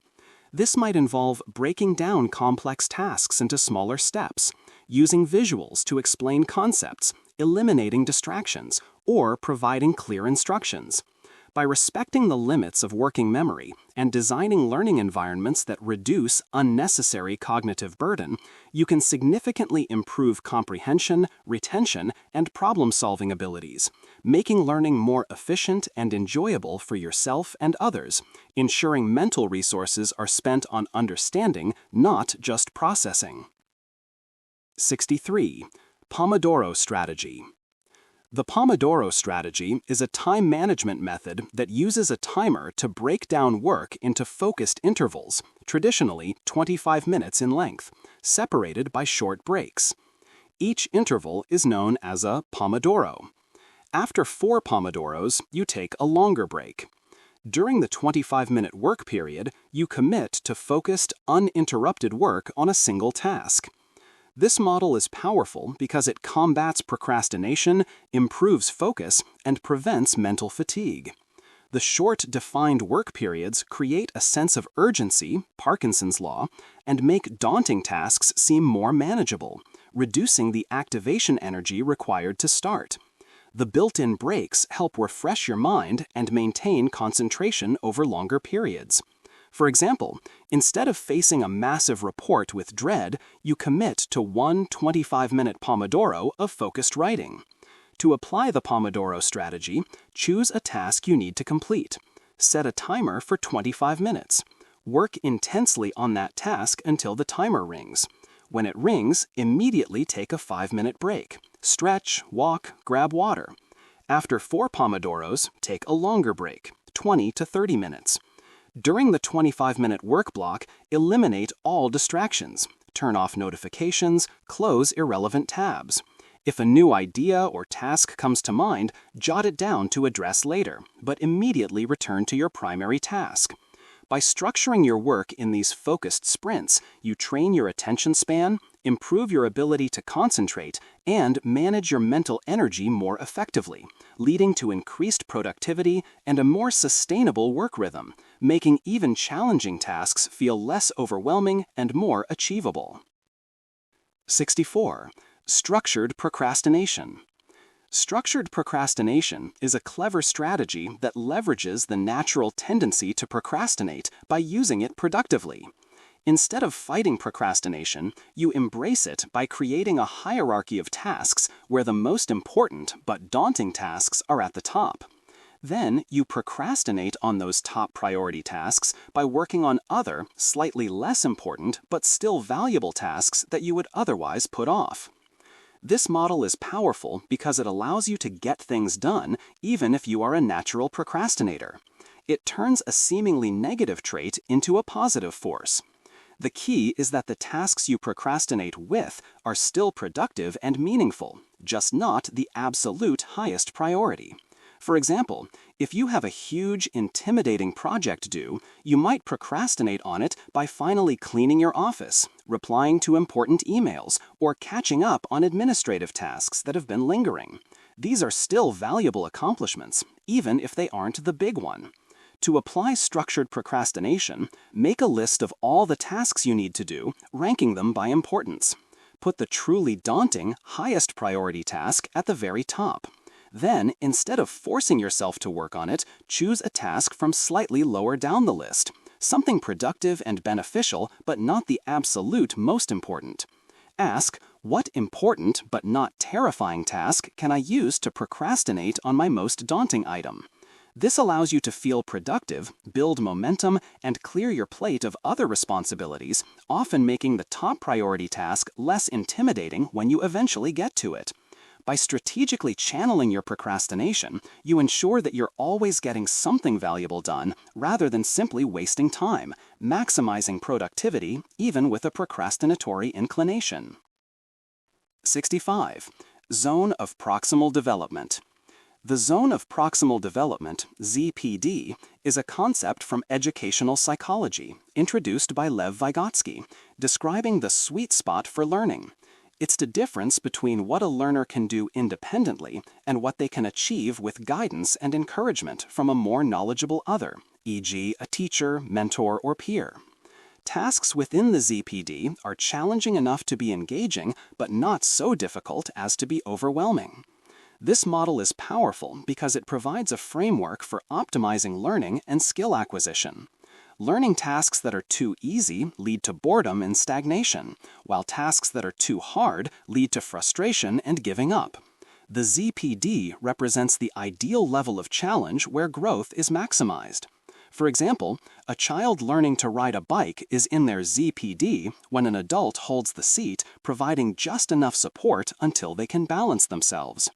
This might involve breaking down complex tasks into smaller steps, using visuals to explain concepts, eliminating distractions, or providing clear instructions. By respecting the limits of working memory and designing learning environments that reduce unnecessary cognitive burden, you can significantly improve comprehension, retention, and problem-solving abilities, making learning more efficient and enjoyable for yourself and others, ensuring mental resources are spent on understanding, not just processing. 63. Pomodoro Strategy. The Pomodoro strategy is a time management method that uses a timer to break down work into focused intervals, traditionally 25 minutes in length, separated by short breaks. Each interval is known as a Pomodoro. After 4 Pomodoros, you take a longer break. During the 25-minute work period, you commit to focused, uninterrupted work on a single task. This model is powerful because it combats procrastination, improves focus, and prevents mental fatigue. The short, defined work periods create a sense of urgency, Parkinson's law, and make daunting tasks seem more manageable, reducing the activation energy required to start. The built-in breaks help refresh your mind and maintain concentration over longer periods. For example, instead of facing a massive report with dread, you commit to one 25-minute Pomodoro of focused writing. To apply the Pomodoro strategy, choose a task you need to complete. Set a timer for 25 minutes. Work intensely on that task until the timer rings. When it rings, immediately take a 5-minute break. Stretch, walk, grab water. After 4 Pomodoros, take a longer break, 20 to 30 minutes. During the 25-minute work block, eliminate all distractions. Turn off notifications, close irrelevant tabs. If a new idea or task comes to mind, jot it down to address later, but immediately return to your primary task. By structuring your work in these focused sprints, you train your attention span, improve your ability to concentrate, and manage your mental energy more effectively, leading to increased productivity and a more sustainable work rhythm, making even challenging tasks feel less overwhelming and more achievable. 64. Structured procrastination. Structured procrastination is a clever strategy that leverages the natural tendency to procrastinate by using it productively. Instead of fighting procrastination, you embrace it by creating a hierarchy of tasks where the most important but daunting tasks are at the top. Then you procrastinate on those top priority tasks by working on other, slightly less important but still valuable tasks that you would otherwise put off. This model is powerful because it allows you to get things done even if you are a natural procrastinator. It turns a seemingly negative trait into a positive force. The key is that the tasks you procrastinate with are still productive and meaningful, just not the absolute highest priority. For example, if you have a huge, intimidating project due, you might procrastinate on it by finally cleaning your office, replying to important emails, or catching up on administrative tasks that have been lingering. These are still valuable accomplishments, even if they aren't the big one. To apply structured procrastination, make a list of all the tasks you need to do, ranking them by importance. Put the truly daunting, highest priority task at the very top. Then, instead of forcing yourself to work on it, choose a task from slightly lower down the list. Something productive and beneficial, but not the absolute most important. Ask, what important but not terrifying task can I use to procrastinate on my most daunting item? This allows you to feel productive, build momentum, and clear your plate of other responsibilities, often making the top priority task less intimidating when you eventually get to it. By strategically channeling your procrastination, you ensure that you're always getting something valuable done rather than simply wasting time, maximizing productivity even with a procrastinatory inclination. 65. Zone of Proximal Development. The zone of proximal development, ZPD, is a concept from educational psychology introduced by Lev Vygotsky, describing the sweet spot for learning. It's the difference between what a learner can do independently and what they can achieve with guidance and encouragement from a more knowledgeable other, e.g., a teacher, mentor, or peer. Tasks within the ZPD are challenging enough to be engaging, but not so difficult as to be overwhelming. This model is powerful because it provides a framework for optimizing learning and skill acquisition. Learning tasks that are too easy lead to boredom and stagnation, while tasks that are too hard lead to frustration and giving up. The ZPD represents the ideal level of challenge where growth is maximized. For example, a child learning to ride a bike is in their ZPD when an adult holds the seat, providing just enough support until they can balance themselves.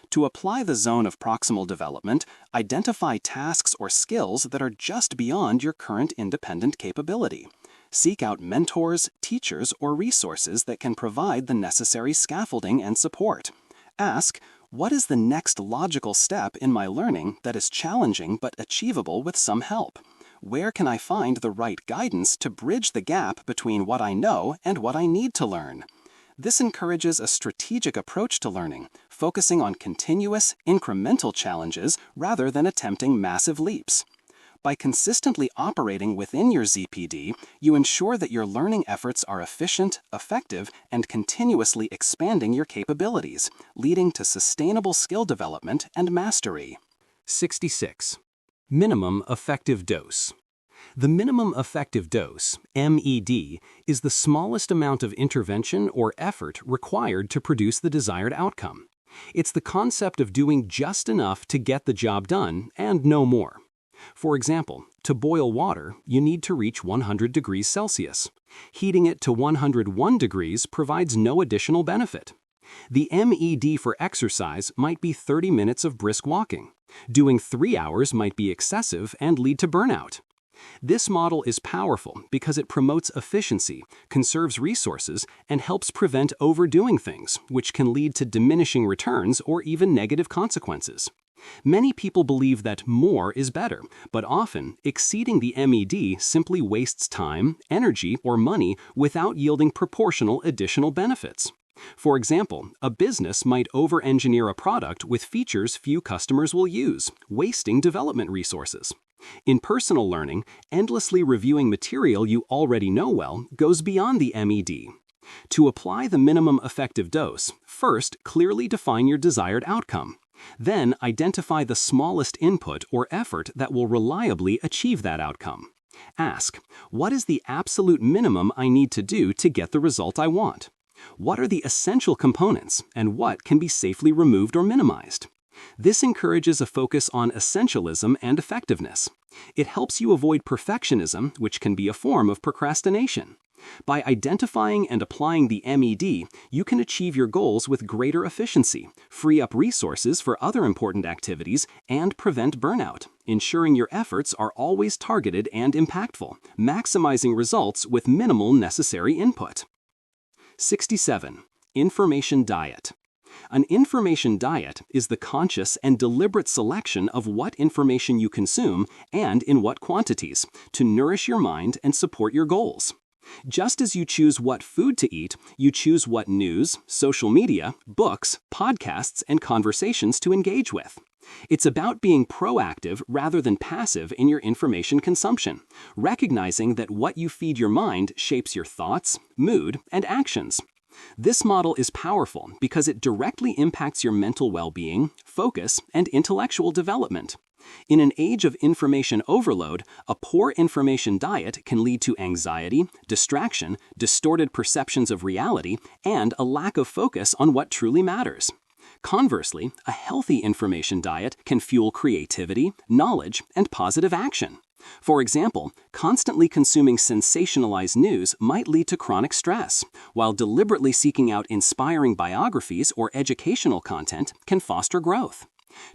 To apply the zone of proximal development, identify tasks or skills that are just beyond your current independent capability. Seek out mentors, teachers, or resources that can provide the necessary scaffolding and support. Ask, what is the next logical step in my learning that is challenging but achievable with some help? Where can I find the right guidance to bridge the gap between what I know and what I need to learn? This encourages a strategic approach to learning, focusing on continuous, incremental challenges rather than attempting massive leaps. By consistently operating within your ZPD, you ensure that your learning efforts are efficient, effective, and continuously expanding your capabilities, leading to sustainable skill development and mastery.
66. Minimum effective dose. The minimum effective dose, MED, is the smallest amount of intervention or effort required to produce the desired outcome. It's the concept of doing just enough to get the job done and no more. For example, to boil water, you need to reach 100 degrees Celsius. Heating it to 101 degrees provides no additional benefit. The MED for exercise might be 30 minutes of brisk walking. Doing 3 hours might be excessive and lead to burnout. This model is powerful because it promotes efficiency, conserves resources, and helps prevent overdoing things, which can lead to diminishing returns or even negative consequences. Many people believe that more is better, but often exceeding the MED simply wastes time, energy, or money without yielding proportional additional benefits. For example, a business might over-engineer a product with features few customers will use, wasting development resources. In personal learning, endlessly reviewing material you already know well goes beyond the MED. To apply the minimum effective dose, first clearly define your desired outcome. Then identify the smallest input or effort that will reliably achieve that outcome. Ask, what is the absolute minimum I need to do to get the result I want? What are the essential components, and what can be safely removed or minimized? This encourages a focus on essentialism and effectiveness. It helps you avoid perfectionism, which can be a form of procrastination. By identifying and applying the MED, you can achieve your goals with greater efficiency, free up resources for other important activities, and prevent burnout, ensuring your efforts are always targeted and impactful, maximizing results with minimal necessary input. 67. Information diet. An information diet is the conscious and deliberate selection of what information you consume and in what quantities to nourish your mind and support your goals. Just as you choose what food to eat, you choose what news, social media, books, podcasts, and conversations to engage with. It's about being proactive rather than passive in your information consumption, recognizing that what you feed your mind shapes your thoughts, mood, and actions. This model is powerful because it directly impacts your mental well-being, focus, and intellectual development. In an age of information overload, a poor information diet can lead to anxiety, distraction, distorted perceptions of reality, and a lack of focus on what truly matters. Conversely, a healthy information diet can fuel creativity, knowledge, and positive action. For example, constantly consuming sensationalized news might lead to chronic stress, while deliberately seeking out inspiring biographies or educational content can foster growth.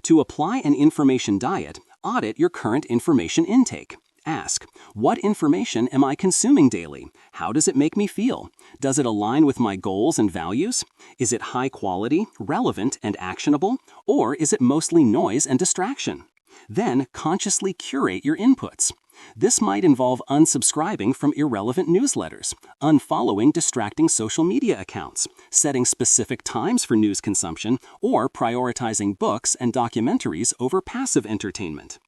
To apply an information diet, audit your current information intake. Ask, what information am I consuming daily? How does it make me feel? Does it align with my goals and values? Is it high quality, relevant, and actionable? Or is it mostly noise and distraction? Then consciously curate your inputs. This might involve unsubscribing from irrelevant newsletters, unfollowing distracting social media accounts, setting specific times for news consumption, or prioritizing books and documentaries over passive entertainment.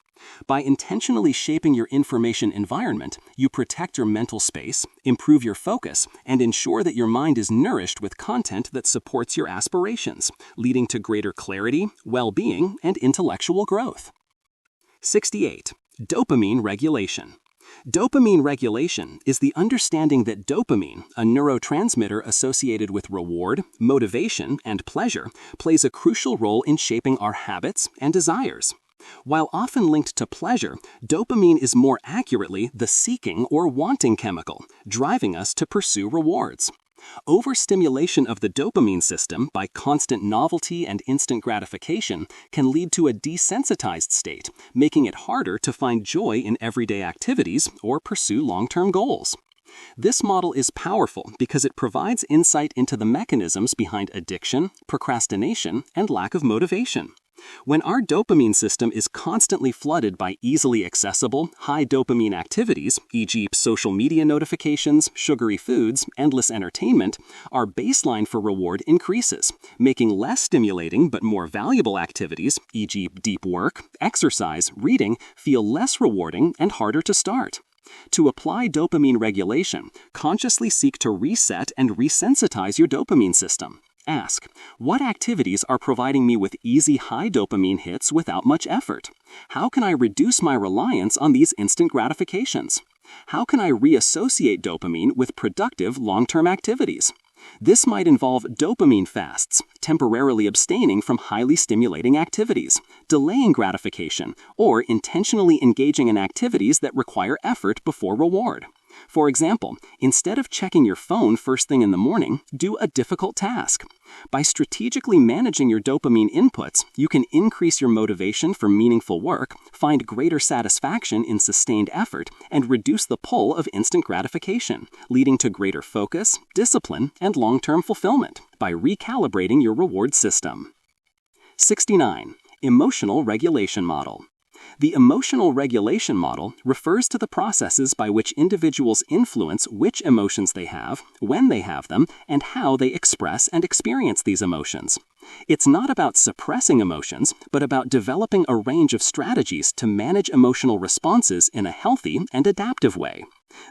By intentionally shaping your information environment, you protect your mental space, improve your focus, and ensure that your mind is nourished with content that supports your aspirations, leading to greater clarity, well-being, and intellectual growth. 68. Dopamine regulation. Dopamine regulation is the understanding that dopamine, a neurotransmitter associated with reward, motivation, and pleasure, plays a crucial role in shaping our habits and desires. While often linked to pleasure, dopamine is more accurately the seeking or wanting chemical, driving us to pursue rewards. Overstimulation of the dopamine system by constant novelty and instant gratification can lead to a desensitized state, making it harder to find joy in everyday activities or pursue long-term goals. This model is powerful because it provides insight into the mechanisms behind addiction, procrastination, and lack of motivation. When our dopamine system is constantly flooded by easily accessible, high dopamine activities, e.g. social media notifications, sugary foods, endless entertainment, our baseline for reward increases, making less stimulating but more valuable activities, e.g. deep work, exercise, reading, feel less rewarding and harder to start. To apply dopamine regulation, consciously seek to reset and resensitize your dopamine system. Ask, what activities are providing me with easy high dopamine hits without much effort? How can I reduce my reliance on these instant gratifications? How can I reassociate dopamine with productive long-term activities? This might involve dopamine fasts, temporarily abstaining from highly stimulating activities, delaying gratification, or intentionally engaging in activities that require effort before reward. For example, instead of checking your phone first thing in the morning, do a difficult task. By strategically managing your dopamine inputs, you can increase your motivation for meaningful work, find greater satisfaction in sustained effort, and reduce the pull of instant gratification, leading to greater focus, discipline, and long-term fulfillment by recalibrating your reward system. 69. Emotional regulation model. The emotional regulation model refers to the processes by which individuals influence which emotions they have, when they have them, and how they express and experience these emotions. It's not about suppressing emotions, but about developing a range of strategies to manage emotional responses in a healthy and adaptive way.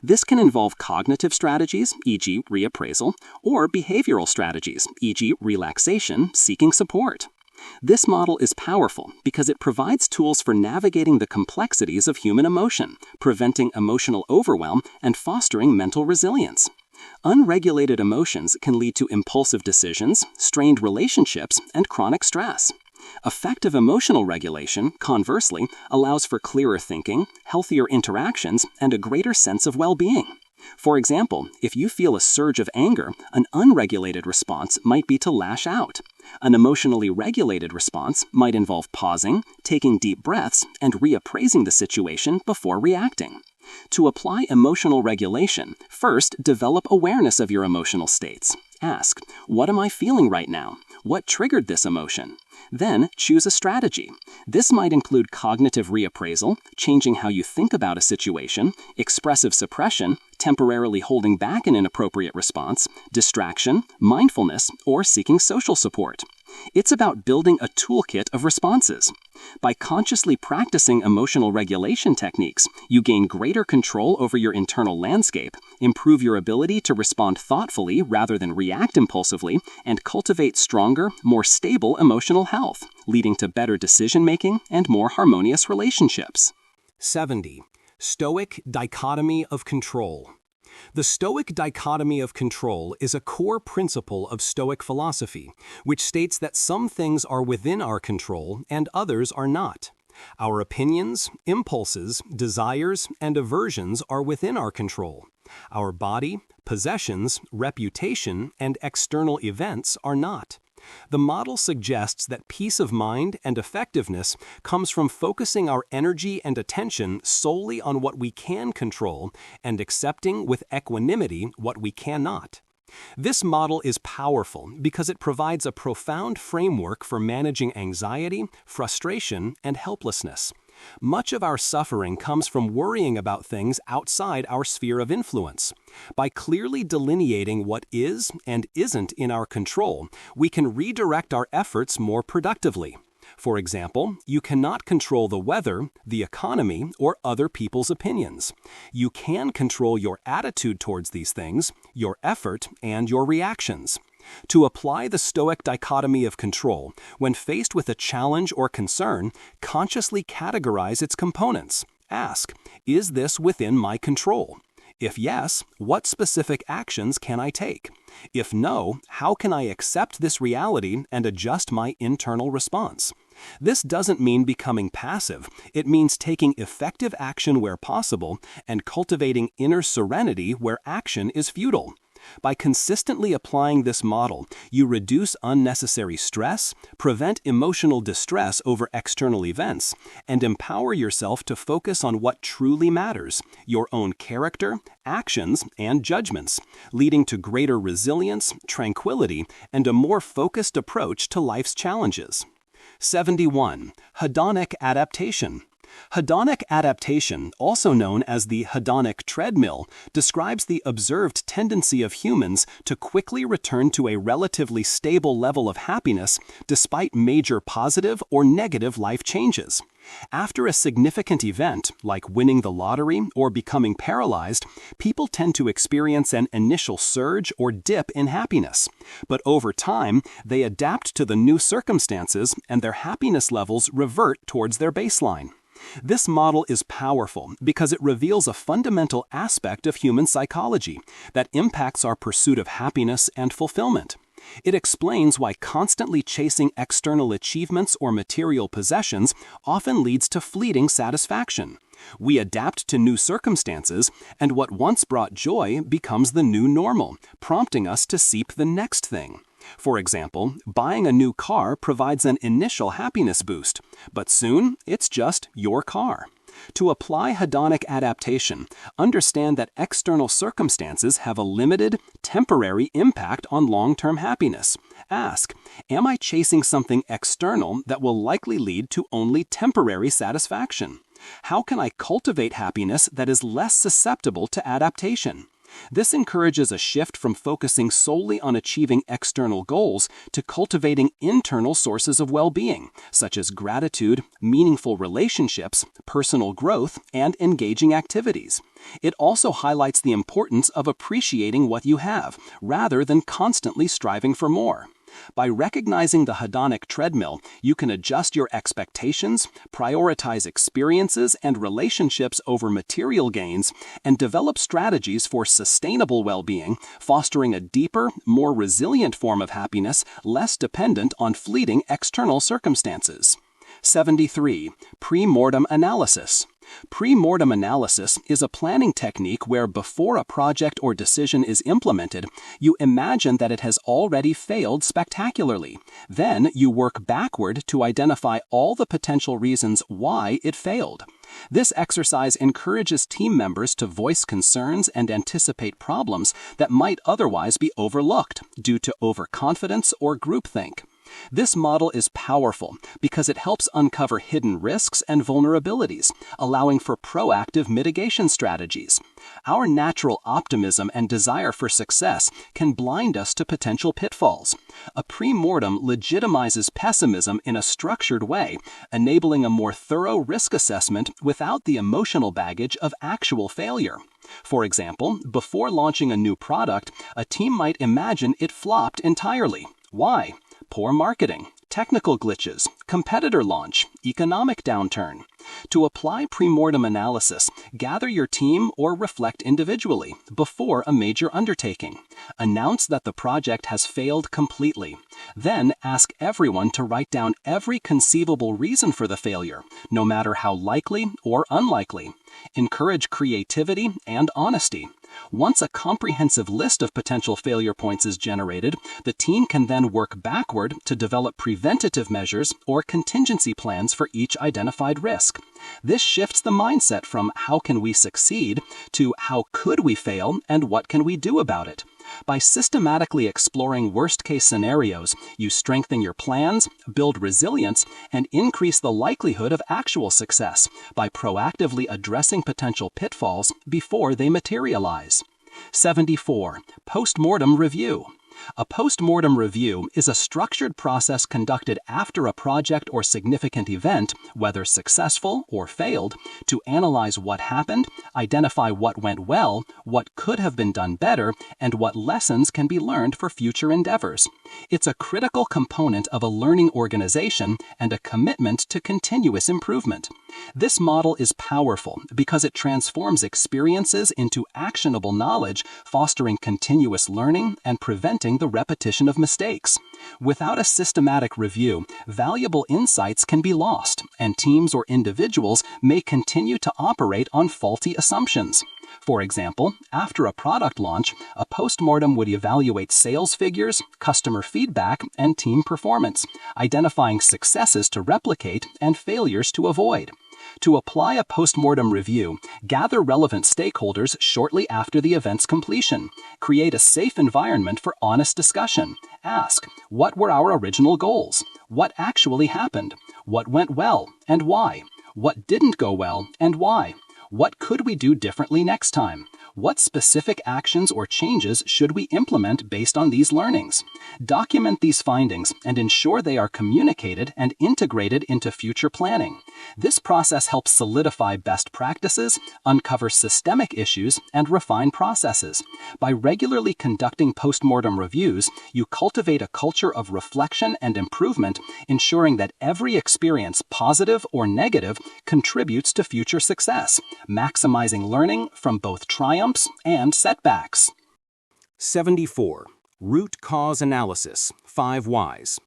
This can involve cognitive strategies, e.g. reappraisal, or behavioral strategies, e.g. relaxation, seeking support. This model is powerful because it provides tools for navigating the complexities of human emotion, preventing emotional overwhelm, and fostering mental resilience. Unregulated emotions can lead to impulsive decisions, strained relationships, and chronic stress. Effective emotional regulation, conversely, allows for clearer thinking, healthier interactions, and a greater sense of well-being. For example, if you feel a surge of anger, an unregulated response might be to lash out. An emotionally regulated response might involve pausing, taking deep breaths, and reappraising the situation before reacting. To apply emotional regulation, first develop awareness of your emotional states. Ask, what am I feeling right now? What triggered this emotion? Then choose a strategy. This might include cognitive reappraisal, changing how you think about a situation, expressive suppression, temporarily holding back an inappropriate response, distraction, mindfulness, or seeking social support.
It's about building a toolkit of responses. By consciously practicing emotional regulation techniques, you gain greater control over your internal landscape, improve your ability to respond thoughtfully rather than react impulsively, and cultivate stronger, more stable emotional health, leading to better decision-making and more harmonious relationships.
70. Stoic dichotomy of control. The Stoic dichotomy of control is a core principle of Stoic philosophy, which states that some things are within our control and others are not. Our opinions, impulses, desires, and aversions are within our control. Our body, possessions, reputation, and external events are not. The model suggests that peace of mind and effectiveness comes from focusing our energy and attention solely on what we can control and accepting with equanimity what we cannot. This model is powerful because it provides a profound framework for managing anxiety, frustration, and helplessness. Much of our suffering comes from worrying about things outside our sphere of influence. By clearly delineating what is and isn't in our control, we can redirect our efforts more productively. For example, you cannot control the weather, the economy, or other people's opinions. You can control your attitude towards these things, your effort, and your reactions. To apply the Stoic dichotomy of control, when faced with a challenge or concern, consciously categorize its components. Ask, is this within my control? If yes, what specific actions can I take? If no, how can I accept this reality and adjust my internal response? This doesn't mean becoming passive. It means taking effective action where possible and cultivating inner serenity where action is futile. By consistently applying this model, you reduce unnecessary stress, prevent emotional distress over external events, and empower yourself to focus on what truly matters, your own character, actions, and judgments, leading to greater resilience, tranquility, and a more focused approach to life's challenges. 71. Hedonic adaptation. Hedonic adaptation, also known as the hedonic treadmill, describes the observed tendency of humans to quickly return to a relatively stable level of happiness despite major positive or negative life changes. After a significant event, like winning the lottery or becoming paralyzed, people tend to experience an initial surge or dip in happiness. But over time, they adapt to the new circumstances and their happiness levels revert towards their baseline. This model is powerful because it reveals a fundamental aspect of human psychology that impacts our pursuit of happiness and fulfillment. It explains why constantly chasing external achievements or material possessions often leads to fleeting satisfaction. We adapt to new circumstances, and what once brought joy becomes the new normal, prompting us to seek the next thing. For example, buying a new car provides an initial happiness boost, but soon it's just your car. To apply hedonic adaptation, understand that external circumstances have a limited, temporary impact on long-term happiness. Ask, am I chasing something external that will likely lead to only temporary satisfaction? How can I cultivate happiness that is less susceptible to adaptation? This encourages a shift from focusing solely on achieving external goals to cultivating internal sources of well-being, such as gratitude, meaningful relationships, personal growth, and engaging activities. It also highlights the importance of appreciating what you have, rather than constantly striving for more. By recognizing the hedonic treadmill, you can adjust your expectations, prioritize experiences and relationships over material gains, and develop strategies for sustainable well-being, fostering a deeper, more resilient form of happiness, less dependent on fleeting external circumstances. 73. Pre-mortem analysis. Pre-mortem analysis is a planning technique where before a project or decision is implemented, you imagine that it has already failed spectacularly. Then you work backward to identify all the potential reasons why it failed. This exercise encourages team members to voice concerns and anticipate problems that might otherwise be overlooked due to overconfidence or groupthink. This model is powerful because it helps uncover hidden risks and vulnerabilities, allowing for proactive mitigation strategies. Our natural optimism and desire for success can blind us to potential pitfalls. A pre-mortem legitimizes pessimism in a structured way, enabling a more thorough risk assessment without the emotional baggage of actual failure. For example, before launching a new product, a team might imagine it flopped entirely. Why? Poor marketing, technical glitches, competitor launch, economic downturn. To apply pre-mortem analysis, gather your team or reflect individually before a major undertaking. Announce that the project has failed completely. Then ask everyone to write down every conceivable reason for the failure, no matter how likely or unlikely. Encourage creativity and honesty. Once a comprehensive list of potential failure points is generated, the team can then work backward to develop preventative measures or contingency plans for each identified risk. This shifts the mindset from how can we succeed to how could we fail and what can we do about it. By systematically exploring worst-case scenarios, you strengthen your plans, build resilience, and increase the likelihood of actual success by proactively addressing potential pitfalls before they materialize. 74. Postmortem review. A postmortem review is a structured process conducted after a project or significant event, whether successful or failed, to analyze what happened, identify what went well, what could have been done better, and what lessons can be learned for future endeavors. It's a critical component of a learning organization and a commitment to continuous improvement. This model is powerful because it transforms experiences into actionable knowledge, fostering continuous learning and preventing the repetition of mistakes. Without a systematic review, valuable insights can be lost, and teams or individuals may continue to operate on faulty assumptions. For example, after a product launch, a postmortem would evaluate sales figures, customer feedback, and team performance, identifying successes to replicate and failures to avoid. To apply a postmortem review, gather relevant stakeholders shortly after the event's completion. Create a safe environment for honest discussion. Ask, what were our original goals? What actually happened? What went well and why? What didn't go well and why? What could we do differently next time? What specific actions or changes should we implement based on these learnings? Document these findings and ensure they are communicated and integrated into future planning. This process helps solidify best practices, uncover systemic issues, and refine processes. By regularly conducting postmortem reviews, you cultivate a culture of reflection and improvement, ensuring that every experience, positive or negative, contributes to future success, maximizing learning from both triumphs and setbacks.
74. Root cause analysis, 5 whys.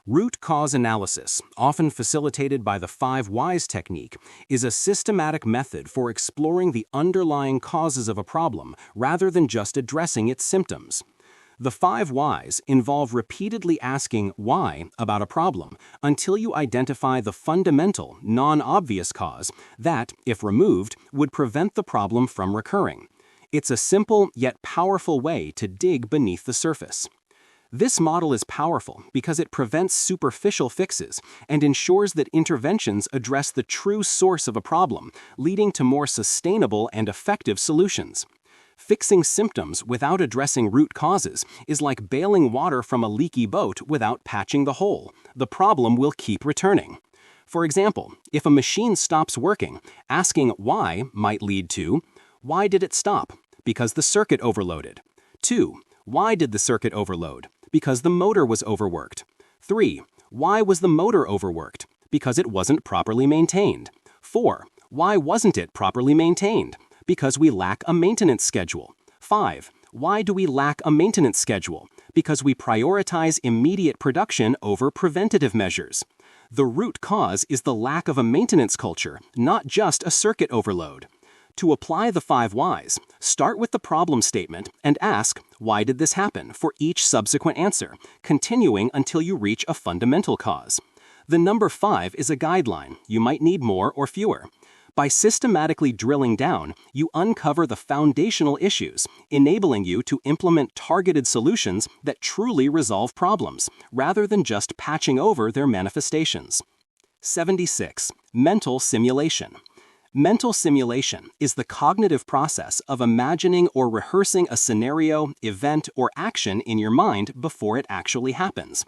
Root cause analysis, often facilitated by the 5 whys technique, is a systematic method for exploring the underlying causes of a problem rather than just addressing its symptoms. The 5 whys involve repeatedly asking why about a problem until you identify the fundamental, non-obvious cause that, if removed, would prevent the problem from recurring. It's a simple yet powerful way to dig beneath the surface. This model is powerful because it prevents superficial fixes and ensures that interventions address the true source of a problem, leading to more sustainable and effective solutions. Fixing symptoms without addressing root causes is like bailing water from a leaky boat without patching the hole. The problem will keep returning. For example, if a machine stops working, asking why might lead to, why did it stop? Because the circuit overloaded. 2. Why did the circuit overload? Because the motor was overworked. 3. Why was the motor overworked? Because it wasn't properly maintained. 4. Why wasn't it properly maintained? Because we lack a maintenance schedule. 5. Why do we lack a maintenance schedule? Because we prioritize immediate production over preventative measures. The root cause is the lack of a maintenance culture, not just a circuit overload. To apply the 5 whys, start with the problem statement and ask, why did this happen, for each subsequent answer, continuing until you reach a fundamental cause. The number 5 is a guideline. You might need more or fewer.
By systematically drilling down, you uncover the foundational issues, enabling you to implement targeted solutions that truly resolve problems, rather than just patching over their manifestations. 76. Mental simulation. Mental simulation is the cognitive process of imagining or rehearsing a scenario, event, or action in your mind before it actually happens.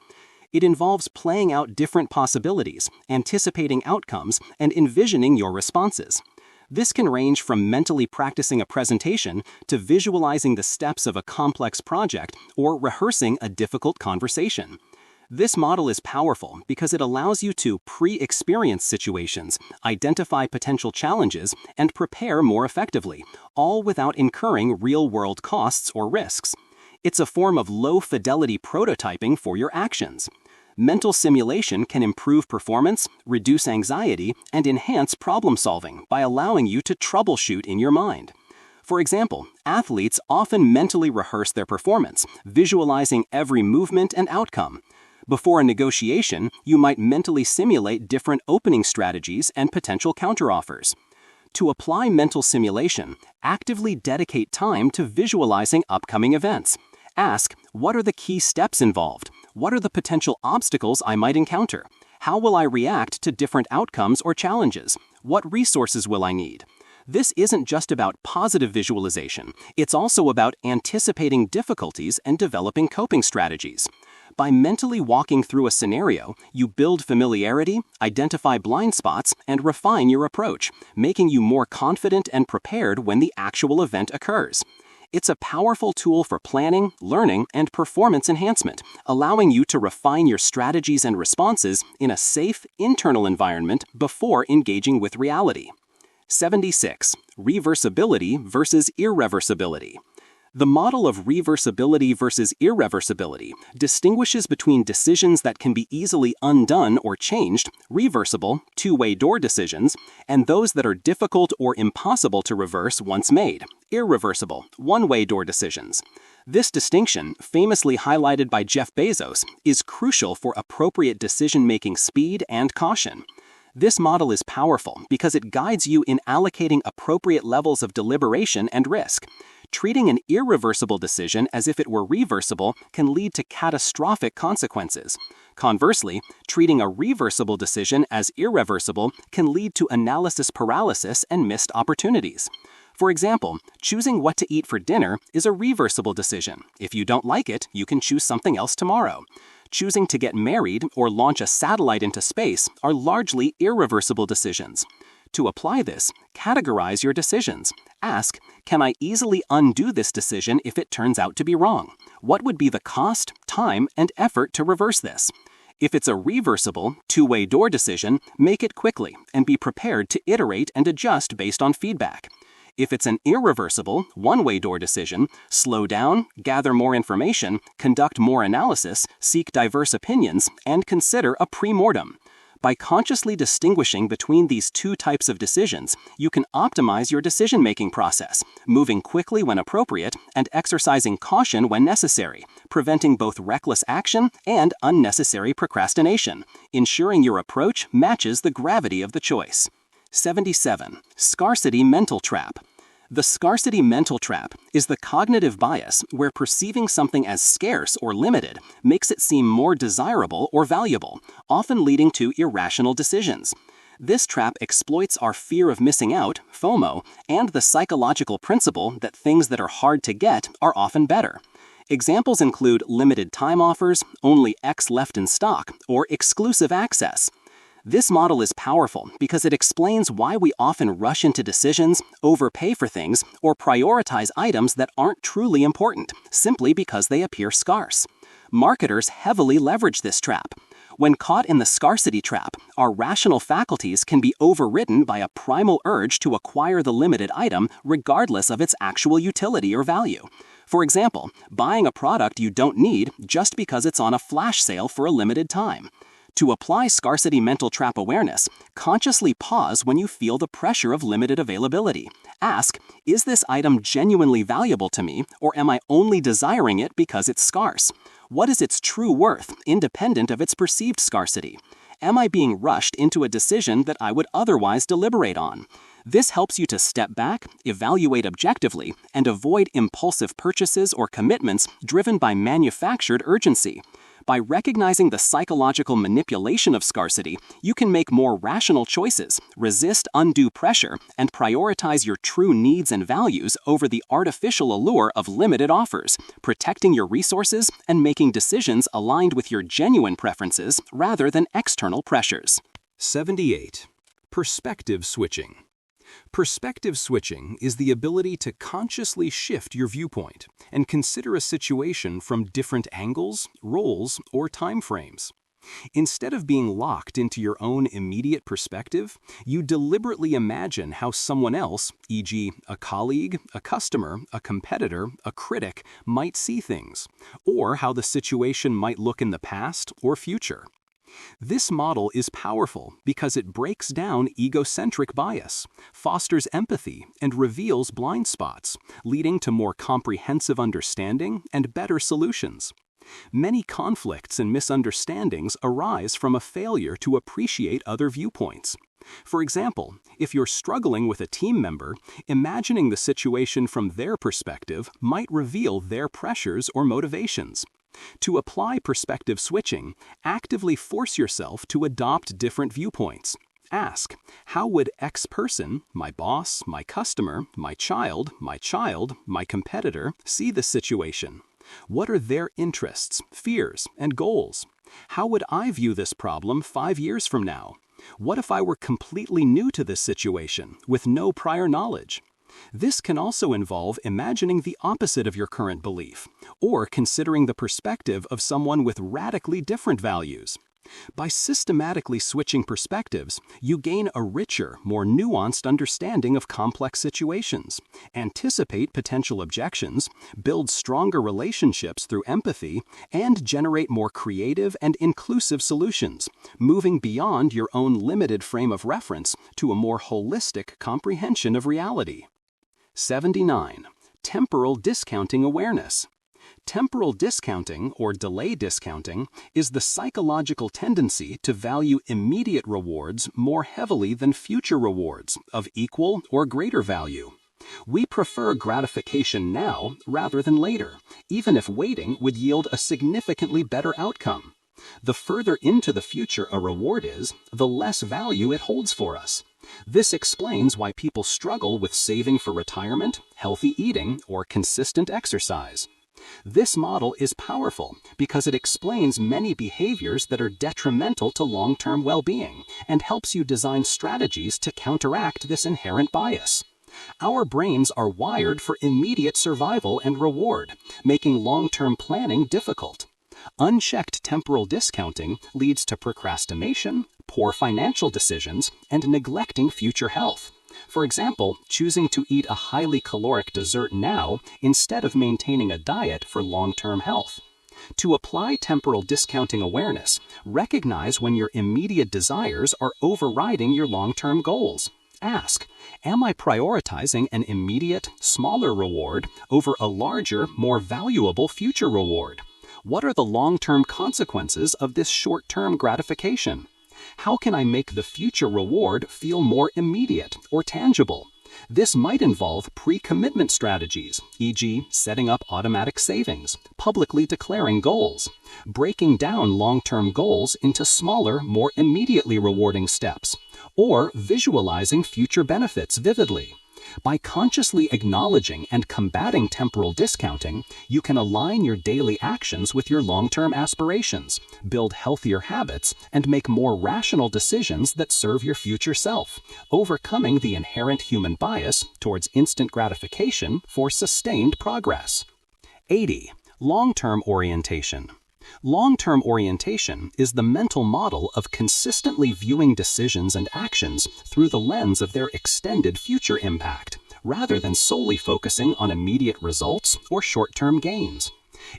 It involves playing out different possibilities, anticipating outcomes, and envisioning your responses. This can range from mentally practicing a presentation to visualizing the steps of a complex project or rehearsing a difficult conversation. This model is powerful because it allows you to pre-experience situations, identify potential challenges, and prepare more effectively, all without incurring real-world costs or risks. It's a form of low-fidelity prototyping for your actions. Mental simulation can improve performance, reduce anxiety, and enhance problem-solving by allowing you to troubleshoot in your mind. For example, athletes often mentally rehearse their performance, visualizing every movement and outcome. Before a negotiation, you might mentally simulate different opening strategies and potential counteroffers. To apply mental simulation, actively dedicate time to visualizing upcoming events. Ask, what are the key steps involved? What are the potential obstacles I might encounter? How will I react to different outcomes or challenges? What resources will I need? This isn't just about positive visualization, it's also about anticipating difficulties and developing coping strategies. By mentally walking through a scenario, you build familiarity, identify blind spots, and refine your approach, making you more confident and prepared when the actual event occurs. It's a powerful tool for planning, learning, and performance enhancement, allowing you to refine your strategies and responses in a safe, internal environment before engaging with reality. 76. Reversibility versus irreversibility. The model of reversibility versus irreversibility distinguishes between decisions that can be easily undone or changed, reversible, two-way door decisions, and those that are difficult or impossible to reverse once made, irreversible, one-way door decisions. This distinction, famously highlighted by Jeff Bezos, is crucial for appropriate decision-making speed and caution. This model is powerful because it guides you in allocating appropriate levels of deliberation and risk. Treating an irreversible decision as if it were reversible can lead to catastrophic consequences. Conversely, treating a reversible decision as irreversible can lead to analysis paralysis and missed opportunities. For example, choosing what to eat for dinner is a reversible decision. If you don't like it, you can choose something else tomorrow. Choosing to get married or launch a satellite into space are largely irreversible decisions. To apply this, categorize your decisions. Ask, can I easily undo this decision if it turns out to be wrong? What would be the cost, time, and effort to reverse this? If it's a reversible, two-way door decision, make it quickly and be prepared to iterate and adjust based on feedback. If it's an irreversible, one-way door decision, slow down, gather more information, conduct more analysis, seek diverse opinions, and consider a pre-mortem. By consciously distinguishing between these two types of decisions, you can optimize your decision-making process, moving quickly when appropriate and exercising caution when necessary, preventing both reckless action and unnecessary procrastination, ensuring your approach matches the gravity of the choice. 77. Scarcity mental trap. The scarcity mental trap is the cognitive bias where perceiving something as scarce or limited makes it seem more desirable or valuable, often leading to irrational decisions. This trap exploits our fear of missing out, FOMO, and the psychological principle that things that are hard to get are often better. Examples include limited time offers, only X left in stock, or exclusive access. This model is powerful because it explains why we often rush into decisions, overpay for things, or prioritize items that aren't truly important, simply because they appear scarce. Marketers heavily leverage this trap. When caught in the scarcity trap, our rational faculties can be overridden by a primal urge to acquire the limited item regardless of its actual utility or value. For example, buying a product you don't need just because it's on a flash sale for a limited time. To apply scarcity mental trap awareness, consciously pause when you feel the pressure of limited availability. Ask, is this item genuinely valuable to me, or am I only desiring it because it's scarce? What is its true worth, independent of its perceived scarcity? Am I being rushed into a decision that I would otherwise deliberate on?
This helps you to step back, evaluate objectively, and avoid impulsive purchases or commitments driven by manufactured urgency. By recognizing the psychological manipulation of scarcity, you can make more rational choices, resist undue pressure, and prioritize your true needs and values over the artificial allure of limited offers, protecting your resources and making decisions aligned with your genuine preferences rather than external pressures.
78. Perspective switching. Perspective switching is the ability to consciously shift your viewpoint and consider a situation from different angles, roles, or time frames. Instead of being locked into your own immediate perspective, you deliberately imagine how someone else, e.g., a colleague, a customer, a competitor, a critic, might see things, or how the situation might look in the past or future. This model is powerful because it breaks down egocentric bias, fosters empathy, and reveals blind spots, leading to more comprehensive understanding and better solutions. Many conflicts and misunderstandings arise from a failure to appreciate other viewpoints. For example, if you're struggling with a team member, imagining the situation from their perspective might reveal their pressures or motivations. To apply perspective switching, actively force yourself to adopt different viewpoints. Ask, how would X person, my boss, my customer, my child, my competitor, see the situation? What are their interests, fears, and goals? How would I view this problem 5 years from now? What if I were completely new to this situation, with no prior knowledge? This can also involve imagining the opposite of your current belief, or considering the perspective of someone with radically different values. By systematically switching perspectives, you gain a richer, more nuanced understanding of complex situations, anticipate potential objections, build stronger relationships through empathy, and generate more creative and inclusive solutions, moving beyond your own limited frame of reference to a more holistic comprehension of reality. 79. Temporal discounting awareness. Temporal discounting, or delay discounting, is the psychological tendency to value immediate rewards more heavily than future rewards of equal or greater value. We prefer gratification now rather than later, even if waiting would yield a significantly better outcome. The further into the future a reward is, the less value it holds for us. This explains why people struggle with saving for retirement, healthy eating, or consistent exercise. This model is powerful because it explains many behaviors that are detrimental to long-term well-being and helps you design strategies to counteract this inherent bias. Our brains are wired for immediate survival and reward, making long-term planning difficult. Unchecked temporal discounting leads to procrastination, poor financial decisions, and neglecting future health. For example, choosing to eat a highly caloric dessert now instead of maintaining a diet for long-term health. To apply temporal discounting awareness, recognize when your immediate desires are overriding your long-term goals. Ask, am I prioritizing an immediate, smaller reward over a larger, more valuable future reward? What are the long-term consequences of this short-term gratification? How can I make the future reward feel more immediate or tangible? This might involve pre-commitment strategies, e.g., setting up automatic savings, publicly declaring goals, breaking down long-term goals into smaller, more immediately rewarding steps, or visualizing future benefits vividly. By consciously acknowledging and combating temporal discounting, you can align your daily actions with your long-term aspirations, build healthier habits, and make more rational decisions that serve your future self, overcoming the inherent human bias towards instant gratification for sustained progress. 80. Long-term orientation. Long-term orientation is the mental model of consistently viewing decisions and actions through the lens of their extended future impact, rather than solely focusing on immediate results or short-term gains.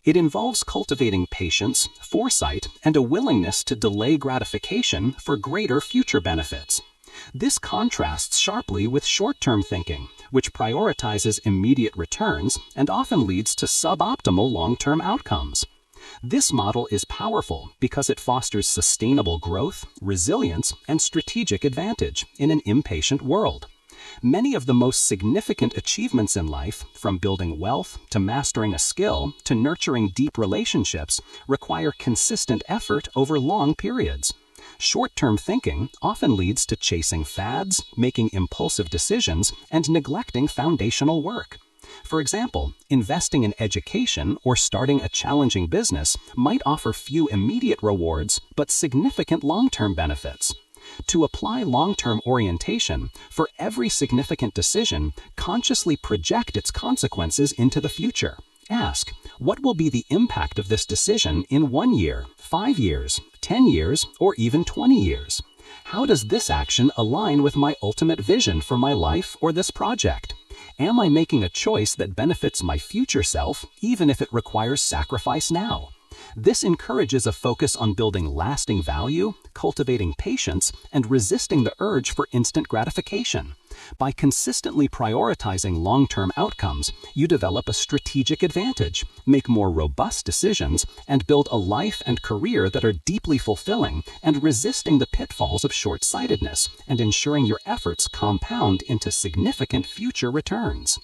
It involves cultivating patience, foresight, and a willingness to delay gratification for greater future benefits. This contrasts sharply with short-term thinking, which prioritizes immediate returns and often leads to suboptimal long-term outcomes. This model is powerful because it fosters sustainable growth, resilience, and strategic advantage in an impatient world. Many of the most significant achievements in life, from building wealth to mastering a skill to nurturing deep relationships, require consistent effort over long periods. Short-term thinking often leads to chasing fads, making impulsive decisions, and neglecting foundational work. For example, investing in education or starting a challenging business might offer few immediate rewards but significant long-term benefits. To apply long-term orientation, for every significant decision, consciously project its consequences into the future. Ask, what will be the impact of this decision in 1 year, 5 years, 10 years, or even 20 years? How does this action align with my ultimate vision for my life or this project? Am I making a choice that benefits my future self, even if it requires sacrifice now? This encourages a focus on building lasting value, cultivating patience, and resisting the urge for instant gratification. By consistently prioritizing long-term outcomes, you develop a strategic advantage, make more robust decisions, and build a life and career that are deeply fulfilling and resisting the pitfalls of short-sightedness and ensuring your efforts compound into significant future returns.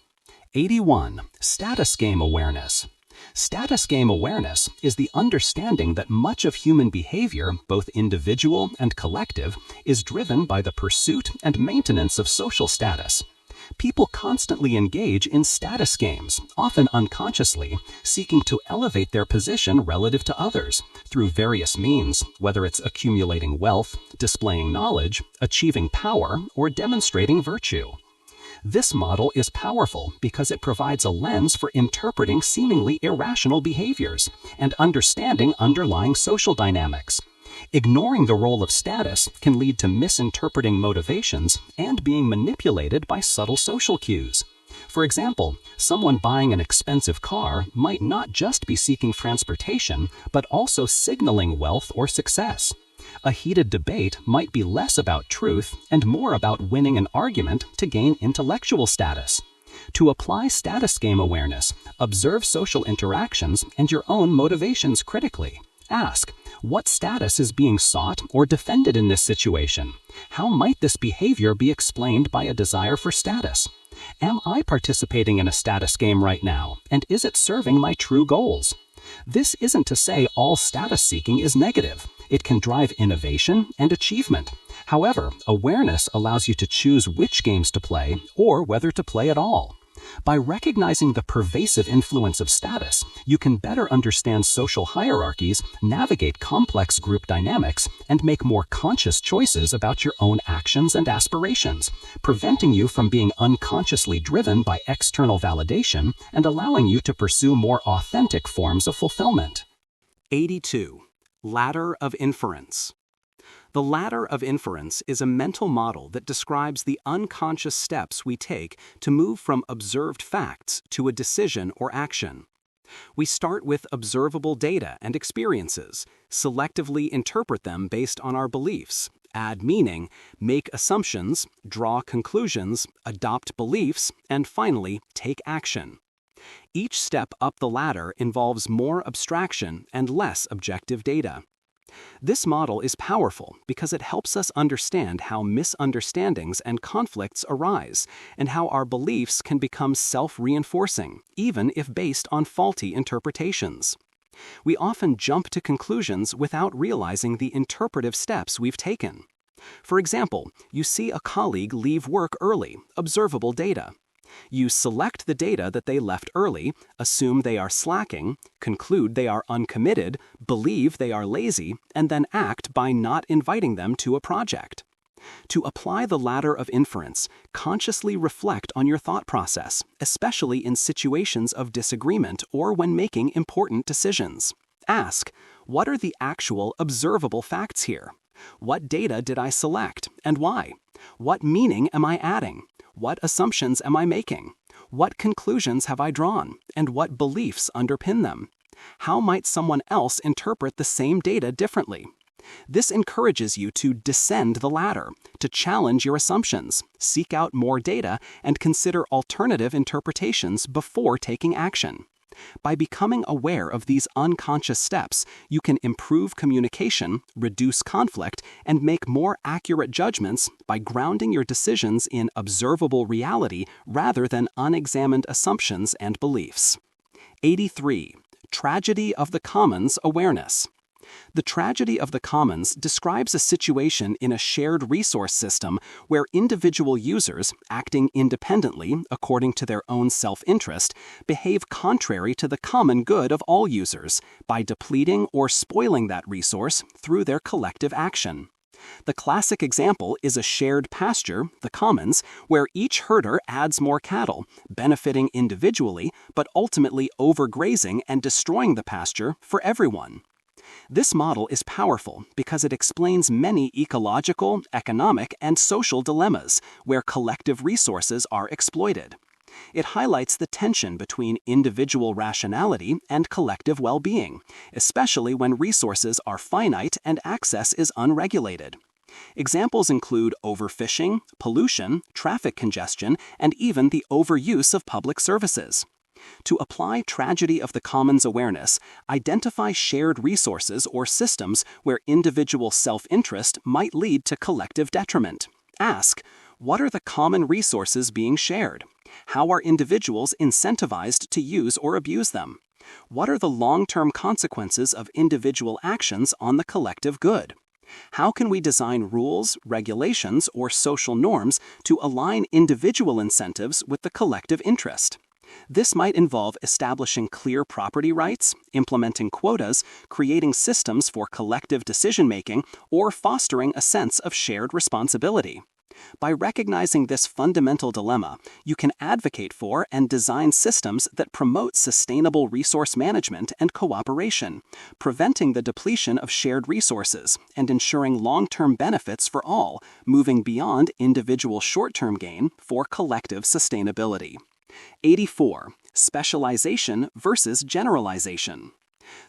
81. Status game awareness. Status game awareness is the understanding that much of human behavior, both individual and collective, is driven by the pursuit and maintenance of social status. People constantly engage in status games, often unconsciously, seeking to elevate their position relative to others through various means, whether it's accumulating wealth, displaying knowledge, achieving power, or demonstrating virtue. This model is powerful because it provides a lens for interpreting seemingly irrational behaviors and understanding underlying social dynamics. Ignoring the role of status can lead to misinterpreting motivations and being manipulated by subtle social cues. For example, someone buying an expensive car might not just be seeking transportation, but also signaling wealth or success. A heated debate might be less about truth and more about winning an argument to gain intellectual status. To apply status game awareness, observe social interactions and your own motivations critically. Ask, what status is being sought or defended in this situation? How might this behavior be explained by a desire for status? Am I participating in a status game right now, and is it serving my true goals? This isn't to say all status seeking is negative. It can drive innovation and achievement. However, awareness allows you to choose which games to play or whether to play at all. By recognizing the pervasive influence of status, you can better understand social hierarchies, navigate complex group dynamics, and make more conscious choices about your own actions and aspirations, preventing you from being unconsciously driven by external validation and allowing you to pursue more authentic forms of fulfillment.
82. Ladder of inference. The ladder of inference is a mental model that describes the unconscious steps we take to move from observed facts to a decision or action. We start with observable data and experiences, selectively interpret them based on our beliefs, add meaning, make assumptions, draw conclusions, adopt beliefs, and finally, take action. Each step up the ladder involves more abstraction and less objective data. This model is powerful because it helps us understand how misunderstandings and conflicts arise and how our beliefs can become self-reinforcing, even if based on faulty interpretations. We often jump to conclusions without realizing the interpretive steps we've taken. For example, you see a colleague leave work early, observable data. You select the data that they left early, assume they are slacking, conclude they are uncommitted, believe they are lazy, and then act by not inviting them to a project. To apply the ladder of inference, consciously reflect on your thought process, especially in situations of disagreement or when making important decisions. Ask, what are the actual observable facts here? What data did I select, and why? What meaning am I adding? What assumptions am I making? What conclusions have I drawn, and what beliefs underpin them? How might someone else interpret the same data differently? This encourages you to descend the ladder, to challenge your assumptions, seek out more data, and consider alternative interpretations before taking action. By becoming aware of these unconscious steps, you can improve communication, reduce conflict, and make more accurate judgments by grounding your decisions in observable reality rather than unexamined assumptions and beliefs. 83. Tragedy of the Commons Awareness. The tragedy of the commons describes a situation in a shared resource system where individual users, acting independently according to their own self-interest, behave contrary to the common good of all users by depleting or spoiling that resource through their collective action. The classic example is a shared pasture, the commons, where each herder adds more cattle, benefiting individually but ultimately overgrazing and destroying the pasture for everyone. This model is powerful because it explains many ecological, economic, and social dilemmas where collective resources are exploited. It highlights the tension between individual rationality and collective well-being, especially when resources are finite and access is unregulated. Examples include overfishing, pollution, traffic congestion, and even the overuse of public services. To apply tragedy of the commons awareness, identify shared resources or systems where individual self-interest might lead to collective detriment. Ask, what are the common resources being shared? How are individuals incentivized to use or abuse them? What are the long-term consequences of individual actions on the collective good? How can we design rules, regulations, or social norms to align individual incentives with the collective interest? This might involve establishing clear property rights, implementing quotas, creating systems for collective decision-making, or fostering a sense of shared responsibility. By recognizing this fundamental dilemma, you can advocate for and design systems that promote sustainable resource management and cooperation, preventing the depletion of shared resources and ensuring long-term benefits for all, moving beyond individual short-term gain for collective sustainability. 84. Specialization versus generalization.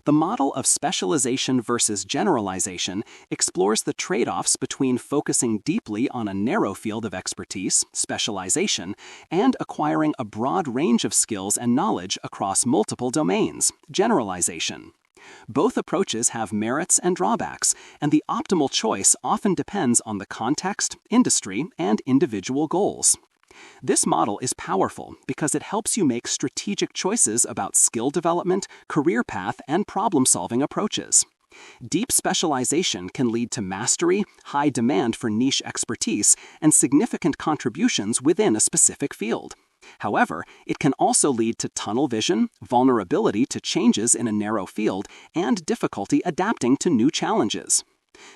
The model of specialization versus generalization explores the trade-offs between focusing deeply on a narrow field of expertise, specialization, and acquiring a broad range of skills and knowledge across multiple domains, generalization. Both approaches have merits and drawbacks, and the optimal choice often depends on the context, industry, and individual goals. This model is powerful because it helps you make strategic choices about skill development, career path, and problem-solving approaches. Deep specialization can lead to mastery, high demand for niche expertise, and significant contributions within a specific field. However, it can also lead to tunnel vision, vulnerability to changes in a narrow field, and difficulty adapting to new challenges.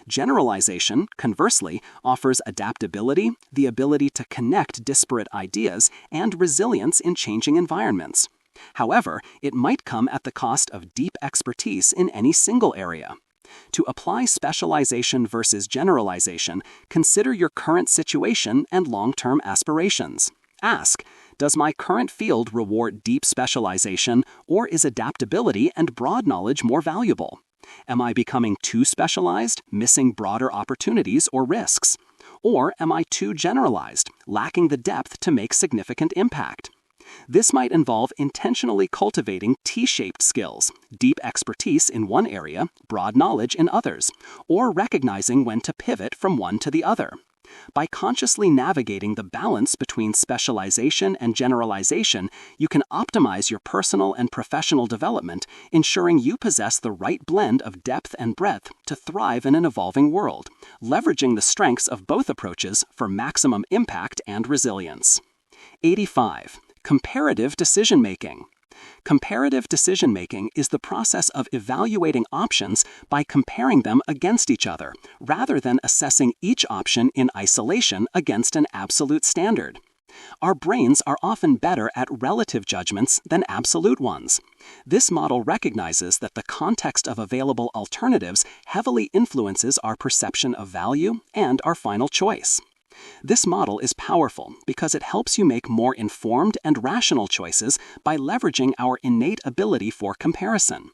Generalization, conversely, offers adaptability, the ability to connect disparate ideas, and resilience in changing environments. However, it might come at the cost of deep expertise in any single area. To apply specialization versus generalization, consider your current situation and long-term aspirations. Ask, does my current field reward deep specialization, or is adaptability and broad knowledge more valuable? Am I becoming too specialized, missing broader opportunities or risks? Or am I too generalized, lacking the depth to make significant impact? This might involve intentionally cultivating T-shaped skills, deep expertise in one area, broad knowledge in others, or recognizing when to pivot from one to the other. By consciously navigating the balance between specialization and generalization, you can optimize your personal and professional development, ensuring you possess the right blend of depth and breadth to thrive in an evolving world, leveraging the strengths of both approaches for maximum impact and resilience. 85. Comparative decision-making. Comparative decision-making is the process of evaluating options by comparing them against each other, rather than assessing each option in isolation against an absolute standard. Our brains are often better at relative judgments than absolute ones. This model recognizes that the context of available alternatives heavily influences our perception of value and our final choice. This model is powerful because it helps you make more informed and rational choices by leveraging our innate ability for comparison.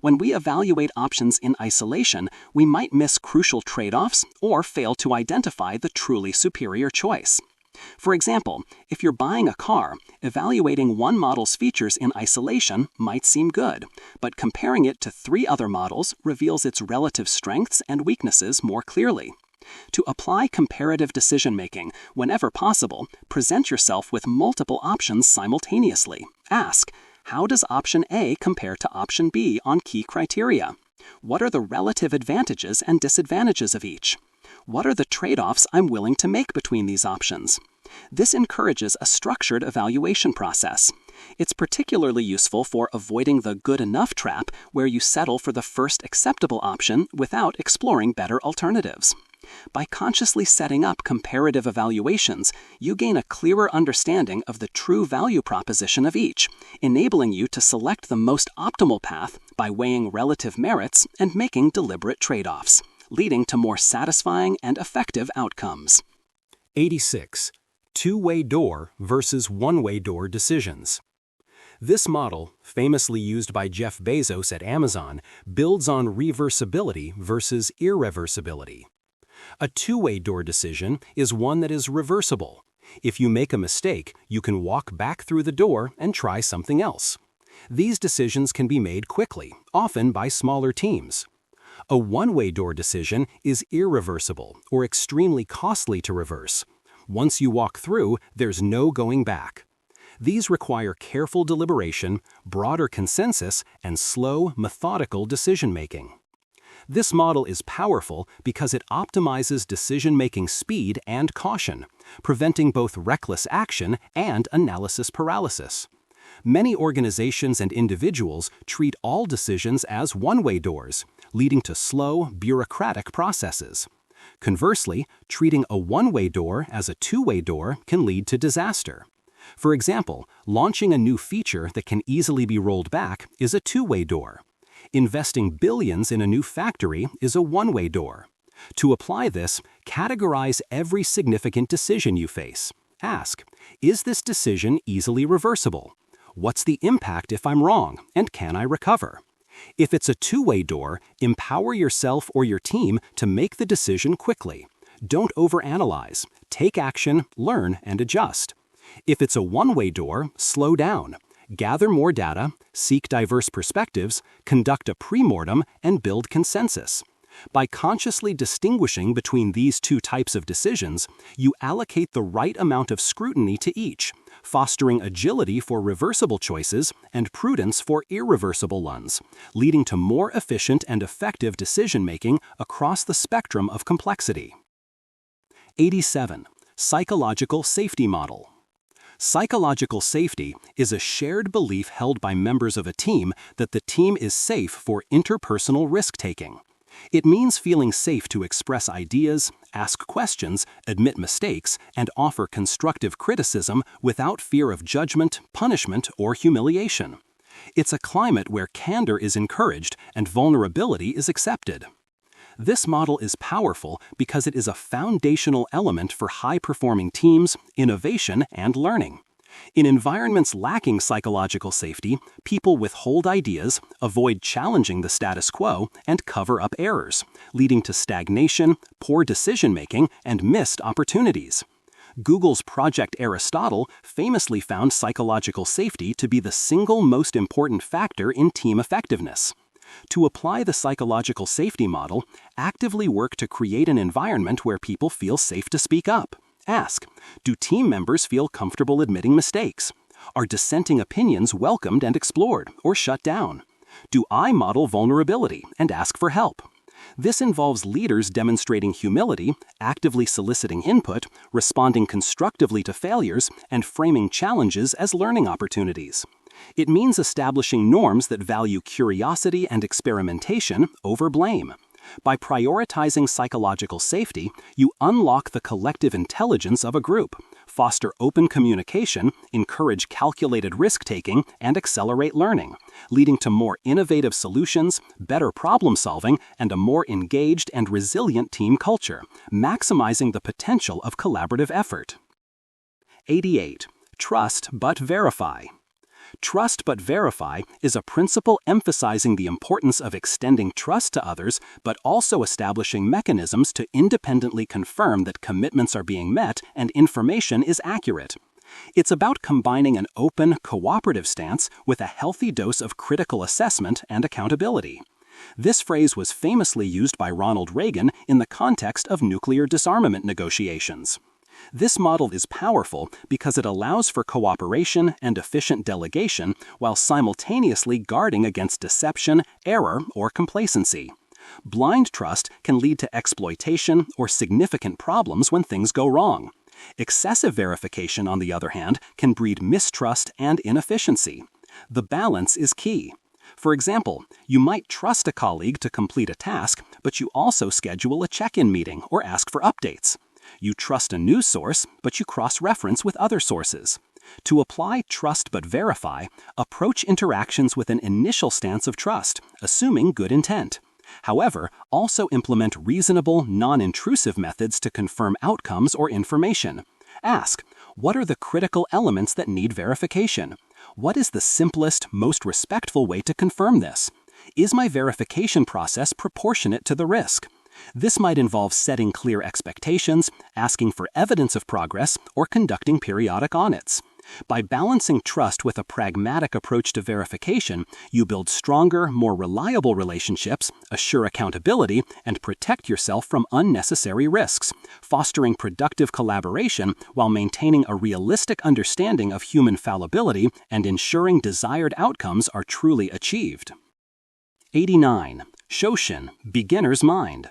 When we evaluate options in isolation, we might miss crucial trade-offs or fail to identify the truly superior choice.
For example, if you're buying a car, evaluating one model's features in isolation might seem good, but comparing it to 3 other models reveals its relative strengths and weaknesses more clearly. To apply comparative decision-making, whenever possible, present yourself with multiple options simultaneously. Ask, how does option A compare to option B on key criteria? What are the relative advantages and disadvantages of each? What are the trade-offs I'm willing to make between these options? This encourages a structured evaluation process. It's particularly useful for avoiding the good enough trap where you settle for the first acceptable option without exploring better alternatives. By consciously setting up comparative evaluations, you gain a clearer understanding of the true value proposition of each, enabling you to select the most optimal path by weighing relative merits and making deliberate trade-offs, leading to more satisfying and effective outcomes.
86. Two-way door versus one-way door decisions. This model, famously used by Jeff Bezos at Amazon, builds on reversibility versus irreversibility. A two-way door decision is one that is reversible. If you make a mistake, you can walk back through the door and try something else. These decisions can be made quickly, often by smaller teams. A one-way door decision is irreversible or extremely costly to reverse. Once you walk through, there's no going back. These require careful deliberation, broader consensus, and slow, methodical decision-making. This model is powerful because it optimizes decision-making speed and caution, preventing both reckless action and analysis paralysis. Many organizations and individuals treat all decisions as one-way doors, leading to slow, bureaucratic processes. Conversely, treating a one-way door as a two-way door can lead to disaster. For example, launching a new feature that can easily be rolled back is a two-way door. Investing billions in a new factory is a one-way door. To apply this, categorize every significant decision you face. Ask, is this decision easily reversible? What's the impact if I'm wrong, and can I recover? If it's a two-way door, empower yourself or your team to make the decision quickly. Don't overanalyze. Take action, learn, and adjust. If it's a one-way door, slow down. Gather more data, seek diverse perspectives, conduct a pre-mortem, and build consensus. By consciously distinguishing between these two types of decisions, you allocate the right amount of scrutiny to each, fostering agility for reversible choices and prudence for irreversible ones, leading to more efficient and effective decision-making across the spectrum of complexity. 87. Psychological safety model. Psychological safety is a shared belief held by members of a team that the team is safe for interpersonal risk-taking. It means feeling safe to express ideas, ask questions, admit mistakes, and offer constructive criticism without fear of judgment, punishment, or humiliation. It's a climate where candor is encouraged and vulnerability is accepted. This model is powerful because it is a foundational element for high-performing teams, innovation, and learning. In environments lacking psychological safety, people withhold ideas, avoid challenging the status quo, and cover up errors, leading to stagnation, poor decision-making, and missed opportunities. Google's Project Aristotle famously found psychological safety to be the single most important factor in team effectiveness. To apply the psychological safety model, actively work to create an environment where people feel safe to speak up. Ask, do team members feel comfortable admitting mistakes? Are dissenting opinions welcomed and explored, or shut down? Do I model vulnerability and ask for help? This involves leaders demonstrating humility, actively soliciting input, responding constructively to failures, and framing challenges as learning opportunities. It means establishing norms that value curiosity and experimentation over blame. By prioritizing psychological safety, you unlock the collective intelligence of a group, foster open communication, encourage calculated risk-taking, and accelerate learning, leading to more innovative solutions, better problem-solving, and a more engaged and resilient team culture, maximizing the potential of collaborative effort. 88. Trust but verify.
Trust but verify is a principle emphasizing the importance of extending trust to others, but also establishing mechanisms to independently confirm that commitments are being met and information is accurate. It's about combining an open, cooperative stance with a healthy dose of critical assessment and accountability. This phrase was famously used by Ronald Reagan in the context of nuclear disarmament negotiations. This model is powerful because it allows for cooperation and efficient delegation while simultaneously guarding against deception, error, or complacency. Blind trust can lead to exploitation or significant problems when things go wrong. Excessive verification, on the other hand, can breed mistrust and inefficiency. The balance is key. For example, you might trust a colleague to complete a task, but you also schedule a check-in meeting or ask for updates. You trust a news source, but you cross-reference with other sources. To apply trust but verify, approach interactions with an initial stance of trust, assuming good intent. However, also implement reasonable, non-intrusive methods to confirm outcomes or information. Ask, what are the critical elements that need verification? What is the simplest, most respectful way to confirm this? Is my verification process proportionate to the risk? This might involve setting clear expectations, asking for evidence of progress, or conducting periodic audits. By balancing trust with a pragmatic approach to verification, you build stronger, more reliable relationships, assure accountability, and protect yourself from unnecessary risks, fostering productive collaboration while maintaining a realistic understanding of human fallibility and ensuring desired outcomes are truly achieved. 89. Shoshin, beginner's mind.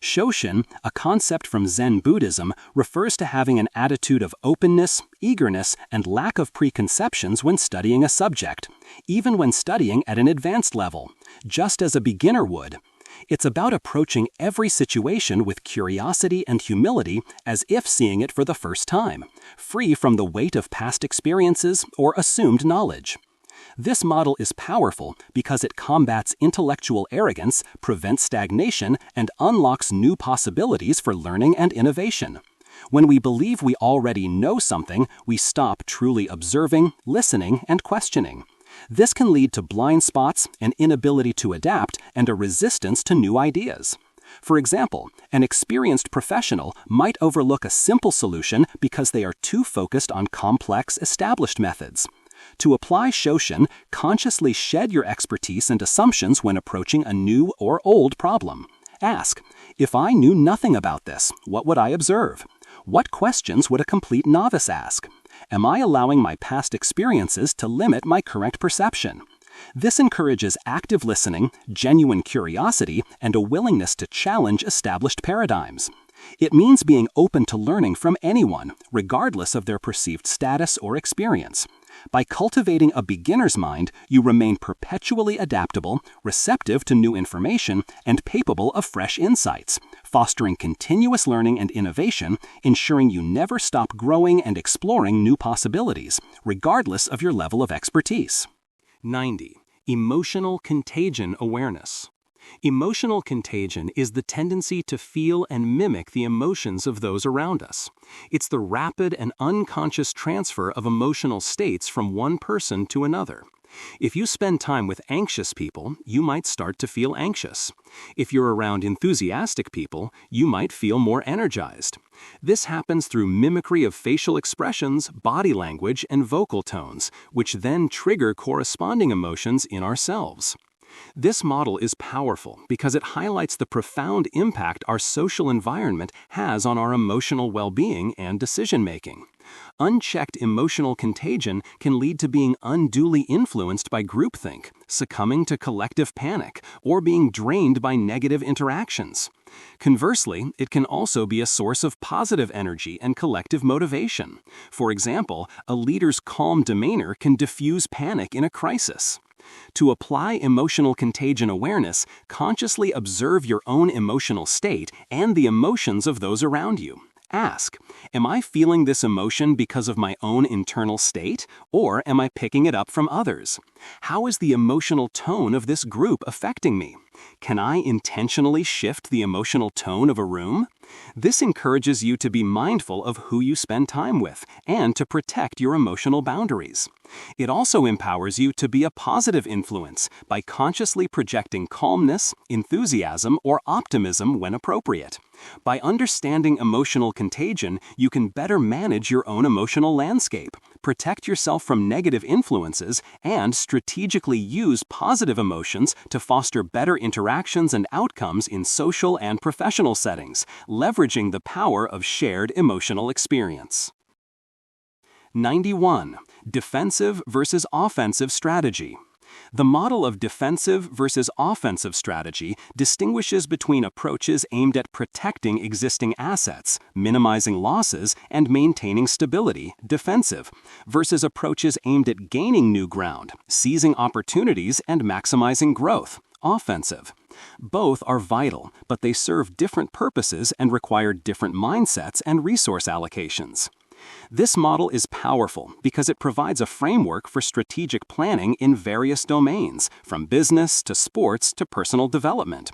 Shoshin, a concept from Zen Buddhism, refers to having an attitude of openness, eagerness, and lack of preconceptions when studying a subject, even when studying at an advanced level, just as a beginner would. It's about approaching every situation with curiosity and humility as if seeing it for the first time, free from the weight of past experiences or assumed knowledge. This model is powerful because it combats intellectual arrogance, prevents stagnation, and unlocks new possibilities for learning and innovation. When we believe we already know something, we stop truly observing, listening, and questioning. This can lead to blind spots, an inability to adapt, and a resistance to new ideas. For example, an experienced professional might overlook a simple solution because they are too focused on complex, established methods. To apply Shoshin, consciously shed your expertise and assumptions when approaching a new or old problem. Ask, if I knew nothing about this, what would I observe? What questions would a complete novice ask? Am I allowing my past experiences to limit my current perception? This encourages active listening, genuine curiosity, and a willingness to challenge established paradigms. It means being open to learning from anyone, regardless of their perceived status or experience. By cultivating a beginner's mind, you remain perpetually adaptable, receptive to new information, and capable of fresh insights, fostering continuous learning and innovation, ensuring you never stop growing and exploring new possibilities, regardless of your level of expertise.
90. Emotional contagion awareness. Emotional contagion is the tendency to feel and mimic the emotions of those around us. It's the rapid and unconscious transfer of emotional states from one person to another. If you spend time with anxious people, you might start to feel anxious. If you're around enthusiastic people, you might feel more energized. This happens through mimicry of facial expressions, body language, and vocal tones, which then trigger corresponding emotions in ourselves. This model is powerful because it highlights the profound impact our social environment has on our emotional well-being and decision-making. Unchecked emotional contagion can lead to being unduly influenced by groupthink, succumbing to collective panic, or being drained by negative interactions. Conversely, it can also be a source of positive energy and collective motivation. For example, a leader's calm demeanor can diffuse panic in a crisis. To apply emotional contagion awareness, consciously observe your own emotional state and the emotions of those around you. Ask, am I feeling this emotion because of my own internal state, or am I picking it up from others? How is the emotional tone of this group affecting me? Can I intentionally shift the emotional tone of a room? This encourages you to be mindful of who you spend time with and to protect your emotional boundaries. It also empowers you to be a positive influence by consciously projecting calmness, enthusiasm, or optimism when appropriate. By understanding emotional contagion, you can better manage your own emotional landscape, protect yourself from negative influences, and strategically use positive emotions to foster better interactions and outcomes in social and professional settings, leveraging the power of shared emotional experience. 91. Defensive versus offensive strategy. The model of defensive versus offensive strategy distinguishes between approaches aimed at protecting existing assets, minimizing losses, and maintaining stability, defensive, versus approaches aimed at gaining new ground, seizing opportunities, and maximizing growth, offensive. Both are vital, but they serve different purposes and require different mindsets and resource allocations. This model is powerful because it provides a framework for strategic planning in various domains, from business to sports to personal development.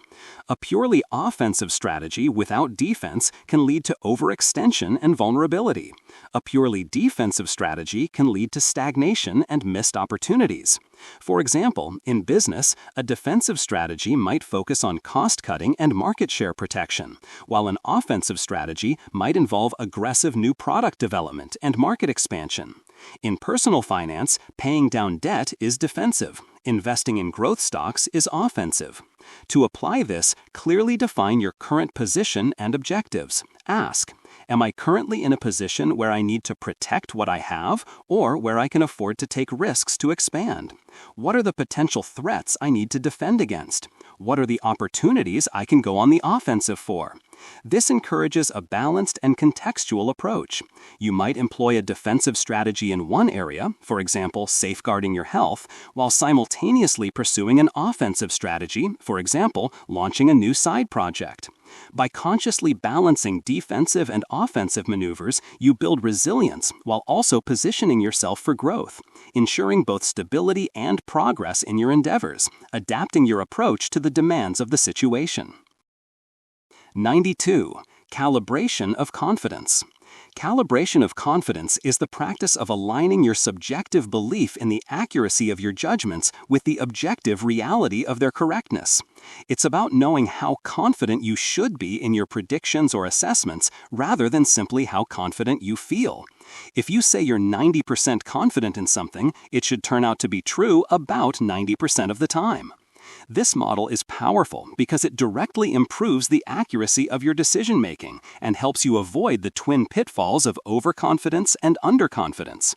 A purely offensive strategy without defense can lead to overextension and vulnerability. A purely defensive strategy can lead to stagnation and missed opportunities. For example, in business, a defensive strategy might focus on cost-cutting and market share protection, while an offensive strategy might involve aggressive new product development and market expansion. In personal finance, paying down debt is defensive. Investing in growth stocks is offensive. To apply this, clearly define your current position and objectives. Ask, am I currently in a position where I need to protect what I have or where I can afford to take risks to expand? What are the potential threats I need to defend against? What are the opportunities I can go on the offensive for? This encourages a balanced and contextual approach. You might employ a defensive strategy in one area, for example, safeguarding your health, while simultaneously pursuing an offensive strategy, for example, launching a new side project. By consciously balancing defensive and offensive maneuvers, you build resilience while also positioning yourself for growth, ensuring both stability and progress in your endeavors, adapting your approach to the demands of the situation. 92. Calibration of confidence. Calibration of confidence is the practice of aligning your subjective belief in the accuracy of your judgments with the objective reality of their correctness. It's about knowing how confident you should be in your predictions or assessments rather than simply how confident you feel. If you say you're 90% confident in something, it should turn out to be true about 90% of the time. This model is powerful because it directly improves the accuracy of your decision-making and helps you avoid the twin pitfalls of overconfidence and underconfidence.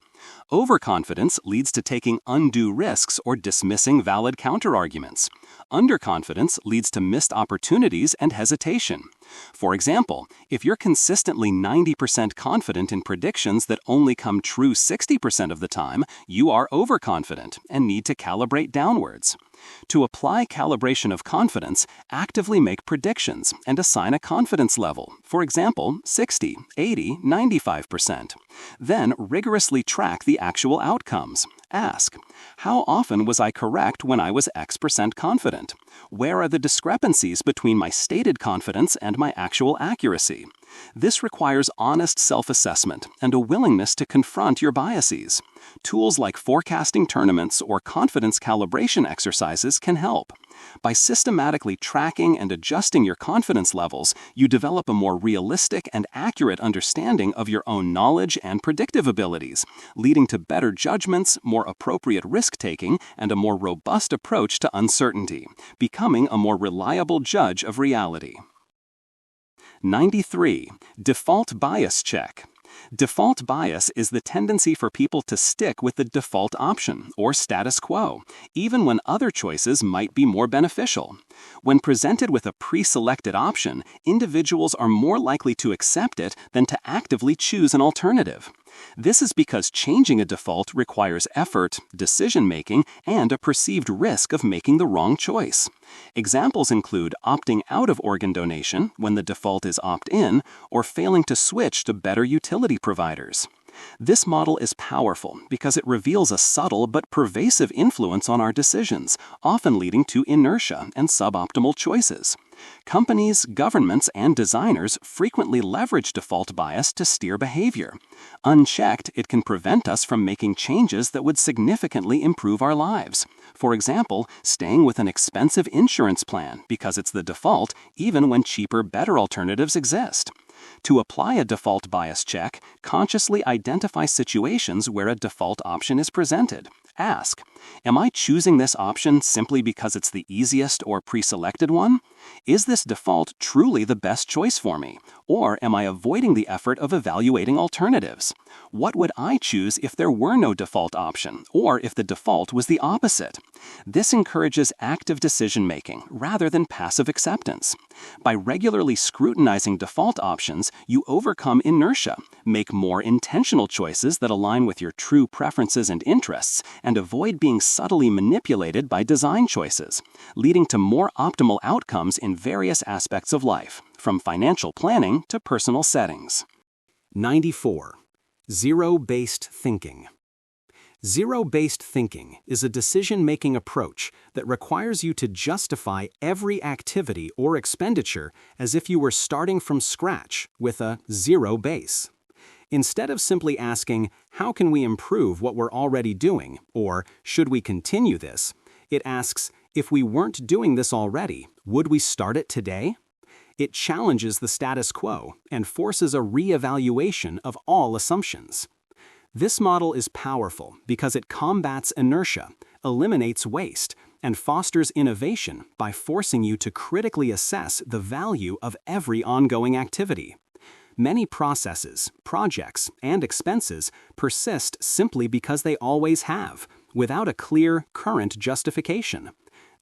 Overconfidence leads to taking undue risks or dismissing valid counterarguments. Underconfidence leads to missed opportunities and hesitation. For example, if you're consistently 90% confident in predictions that only come true 60% of the time, you are overconfident and need to calibrate downwards. To apply calibration of confidence, actively make predictions and assign a confidence level, for example, 60, 80, 95%. Then rigorously track the actual outcomes. Ask, how often was I correct when I was X% confident? Where are the discrepancies between my stated confidence and my actual accuracy? This requires honest self-assessment and a willingness to confront your biases. Tools like forecasting tournaments or confidence calibration exercises can help. By systematically tracking and adjusting your confidence levels, you develop a more realistic and accurate understanding of your own knowledge and predictive abilities, leading to better judgments, more appropriate risk-taking, and a more robust approach to uncertainty, becoming a more reliable judge of reality. 93. Default bias check. Default bias is the tendency for people to stick with the default option, or status quo, even when other choices might be more beneficial. When presented with a pre-selected option, individuals are more likely to accept it than to actively choose an alternative. This is because changing a default requires effort, decision-making, and a perceived risk of making the wrong choice. Examples include opting out of organ donation when the default is opt-in, or failing to switch to better utility providers. This model is powerful because it reveals a subtle but pervasive influence on our decisions, often leading to inertia and suboptimal choices. Companies, governments, and designers frequently leverage default bias to steer behavior. Unchecked, it can prevent us from making changes that would significantly improve our lives. For example, staying with an expensive insurance plan because it's the default, even when cheaper, better alternatives exist. To apply a default bias check, consciously identify situations where a default option is presented. Ask, am I choosing this option simply because it's the easiest or pre-selected one? Is this default truly the best choice for me? Or am I avoiding the effort of evaluating alternatives? What would I choose if there were no default option, or if the default was the opposite? This encourages active decision-making rather than passive acceptance. By regularly scrutinizing default options, you overcome inertia, make more intentional choices that align with your true preferences and interests, and avoid being subtly manipulated by design choices, leading to more optimal outcomes in various aspects of life, from financial planning to personal settings.
94. Zero-based thinking. Zero-based thinking is a decision-making approach that requires you to justify every activity or expenditure as if you were starting from scratch with a zero base. Instead of simply asking, how can we improve what we're already doing, or should we continue this, it asks, if we weren't doing this already, would we start it today? It challenges the status quo and forces a re-evaluation of all assumptions. This model is powerful because it combats inertia, eliminates waste, and fosters innovation by forcing you to critically assess the value of every ongoing activity. Many processes, projects, and expenses persist simply because they always have, without a clear, current justification.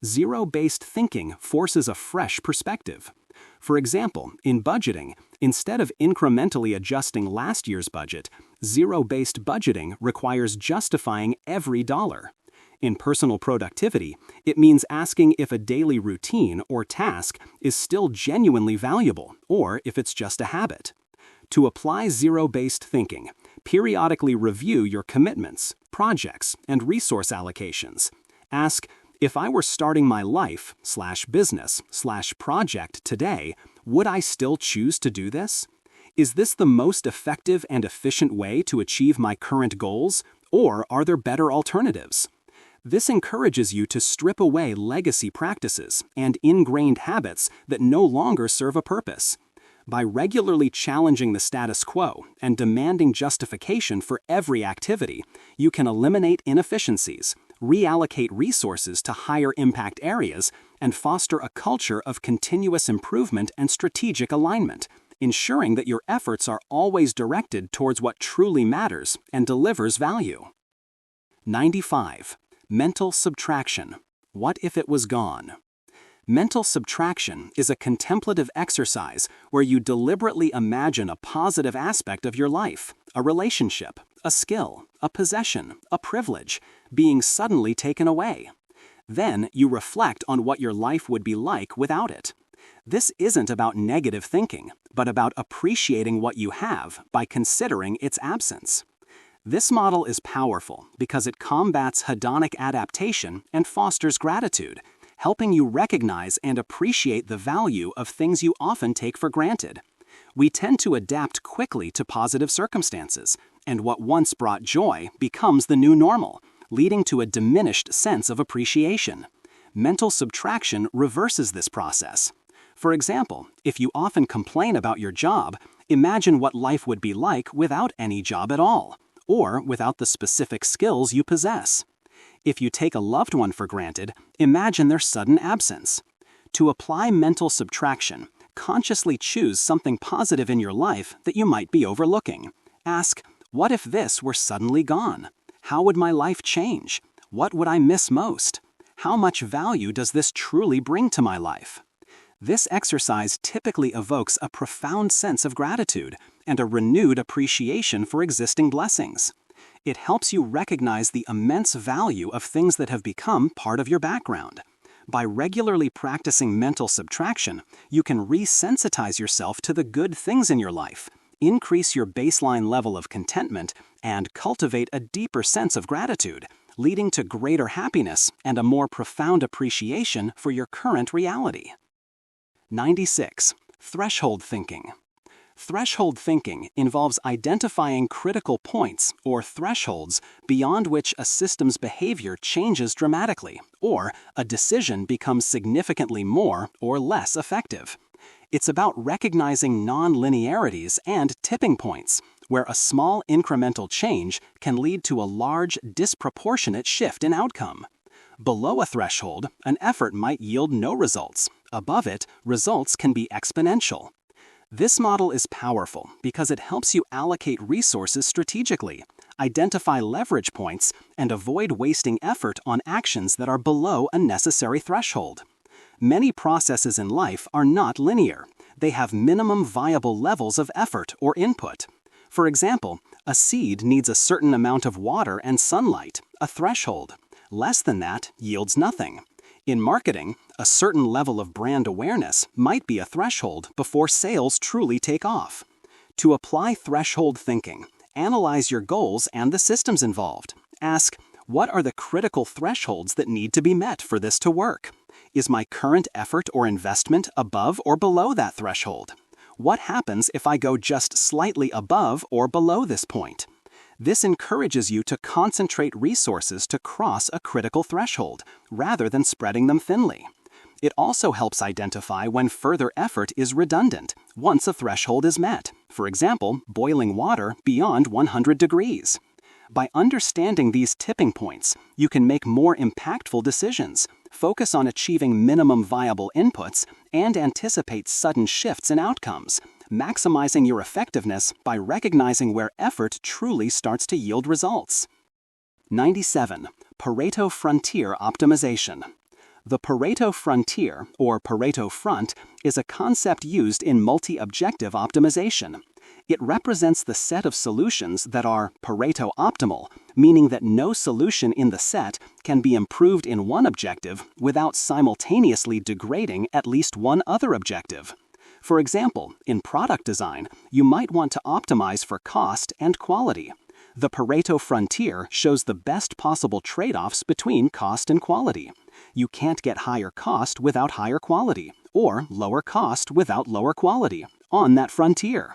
Zero-based thinking forces a fresh perspective. For example, in budgeting, instead of incrementally adjusting last year's budget, zero-based budgeting requires justifying every dollar. In personal productivity, it means asking if a daily routine or task is still genuinely valuable, or if it's just a habit. To apply zero-based thinking, periodically review your commitments, projects, and resource allocations. Ask, if I were starting my life/business/project today, would I still choose to do this? Is this the most effective and efficient way to achieve my current goals, or are there better alternatives? This encourages you to strip away legacy practices and ingrained habits that no longer serve a purpose. By regularly challenging the status quo and demanding justification for every activity, you can eliminate inefficiencies, reallocate resources to higher impact areas, and foster a culture of continuous improvement and strategic alignment, ensuring that your efforts are always directed towards what truly matters and delivers value. 95. Mental subtraction. What if it was gone? Mental subtraction is a contemplative exercise where you deliberately imagine a positive aspect of your life, a relationship, a skill, a possession, a privilege, being suddenly taken away. Then you reflect on what your life would be like without it. This isn't about negative thinking, but about appreciating what you have by considering its absence. This model is powerful because it combats hedonic adaptation and fosters gratitude, helping you recognize and appreciate the value of things you often take for granted. We tend to adapt quickly to positive circumstances, and what once brought joy becomes the new normal, leading to a diminished sense of appreciation. Mental subtraction reverses this process. For example, if you often complain about your job, imagine what life would be like without any job at all, or without the specific skills you possess. If you take a loved one for granted, imagine their sudden absence. To apply mental subtraction, consciously choose something positive in your life that you might be overlooking. Ask, what if this were suddenly gone? How would my life change? What would I miss most? How much value does this truly bring to my life? This exercise typically evokes a profound sense of gratitude and a renewed appreciation for existing blessings. It helps you recognize the immense value of things that have become part of your background. By regularly practicing mental subtraction, you can resensitize yourself to the good things in your life, increase your baseline level of contentment and cultivate a deeper sense of gratitude, leading to greater happiness and a more profound appreciation for your current reality. 96. Threshold thinking. Threshold thinking involves identifying critical points or thresholds beyond which a system's behavior changes dramatically, or a decision becomes significantly more or less effective. It's about recognizing non-linearities and tipping points, where a small incremental change can lead to a large, disproportionate shift in outcome. Below a threshold, an effort might yield no results. Above it, results can be exponential. This model is powerful because it helps you allocate resources strategically, identify leverage points, and avoid wasting effort on actions that are below a necessary threshold. Many processes in life are not linear. They have minimum viable levels of effort or input. For example, a seed needs a certain amount of water and sunlight, a threshold. Less than that yields nothing. In marketing, a certain level of brand awareness might be a threshold before sales truly take off. To apply threshold thinking, analyze your goals and the systems involved. Ask, what are the critical thresholds that need to be met for this to work? Is my current effort or investment above or below that threshold? What happens if I go just slightly above or below this point? This encourages you to concentrate resources to cross a critical threshold, rather than spreading them thinly. It also helps identify when further effort is redundant once a threshold is met, for example, boiling water beyond 100 degrees. By understanding these tipping points, you can make more impactful decisions, focus on achieving minimum viable inputs, and anticipate sudden shifts in outcomes, maximizing your effectiveness by recognizing where effort truly starts to yield results. 97. Pareto Frontier Optimization. The Pareto Frontier, or Pareto Front, is a concept used in multi-objective optimization. It represents the set of solutions that are Pareto optimal, meaning that no solution in the set can be improved in one objective without simultaneously degrading at least one other objective. For example, in product design, you might want to optimize for cost and quality. The Pareto Frontier shows the best possible trade-offs between cost and quality. You can't get higher cost without higher quality, or lower cost without lower quality, on that frontier.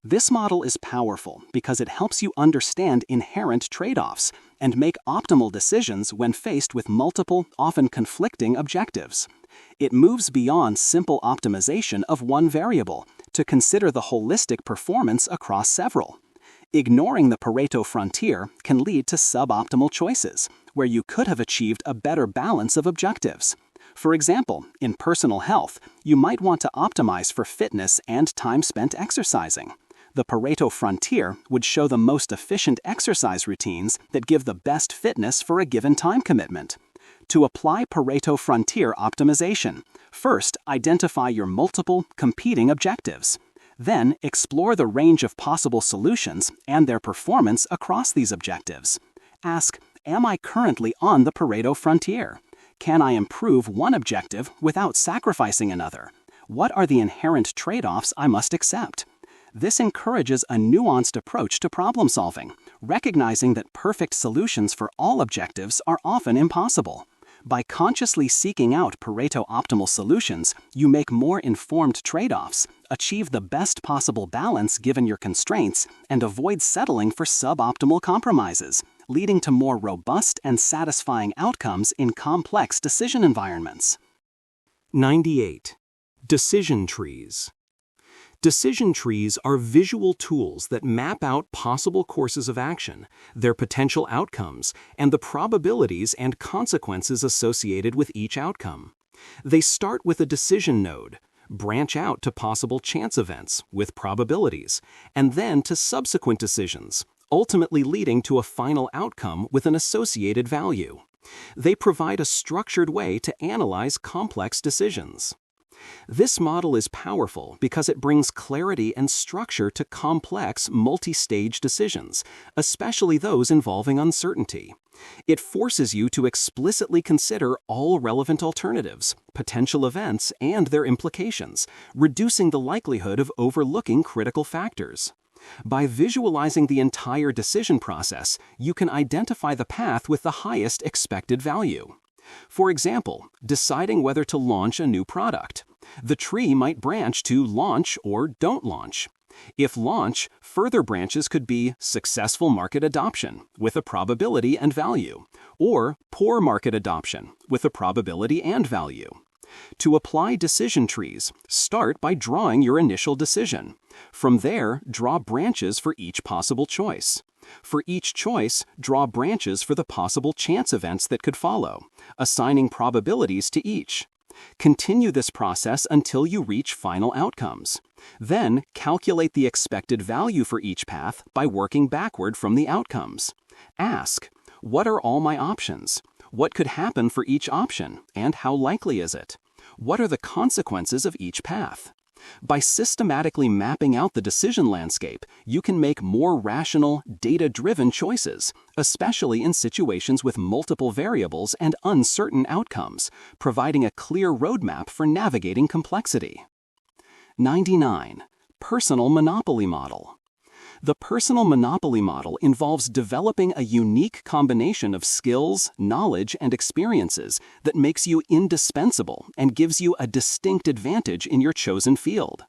This model is powerful because it helps you understand inherent trade-offs and make optimal decisions when faced with multiple, often conflicting objectives. It moves beyond simple optimization of one variable to consider the holistic performance across several. Ignoring the Pareto Frontier can lead to suboptimal choices, where you could have achieved a better balance of objectives. For example, in personal health, you might want to optimize for fitness and time spent exercising. The Pareto Frontier would show the most efficient exercise routines that give the best fitness for a given time commitment. To apply Pareto Frontier optimization, first identify your multiple, competing objectives. Then explore the range of possible solutions and their performance across these objectives. Ask, am I currently on the Pareto Frontier? Can I improve one objective without sacrificing another? What are the inherent trade-offs I must accept? This encourages a nuanced approach to problem solving, recognizing that perfect solutions for all objectives are often impossible. By consciously seeking out Pareto optimal solutions, you make more informed trade-offs, achieve the best possible balance given your constraints, and avoid settling for suboptimal compromises, leading to more robust and satisfying outcomes in complex decision environments.
98. Decision trees. Decision trees are visual tools that map out possible courses of action, their potential outcomes, and the probabilities and consequences associated with each outcome. They start with a decision node, branch out to possible chance events with probabilities, and then to subsequent decisions, ultimately leading to a final outcome with an associated value. They provide a structured way to analyze complex decisions. This model is powerful because it brings clarity and structure to complex, multi-stage decisions, especially those involving uncertainty. It forces you to explicitly consider all relevant alternatives, potential events, and their implications, reducing the likelihood of overlooking critical factors.
By visualizing the entire decision process, you can identify the path with the highest expected value. For example, deciding whether to launch a new product. The tree might branch to launch or don't launch. If launch, further branches could be successful market adoption with a probability and value, or poor market adoption with a probability and value. To apply decision trees, start by drawing your initial decision. From there, draw branches for each possible choice. For each choice, draw branches for the possible chance events that could follow, assigning probabilities to each. Continue this process until you reach final outcomes. Then, calculate the expected value for each path by working backward from the outcomes. Ask, what are all my options? What could happen for each option, and how likely is it? What are the consequences of each path? By systematically mapping out the decision landscape, you can make more rational, data-driven choices, especially in situations with multiple variables and uncertain outcomes, providing a clear roadmap for navigating complexity. 99. Personal Monopoly Model. The personal monopoly model involves developing a unique combination of skills, knowledge, and experiences that makes you indispensable and gives you a distinct advantage in your chosen field.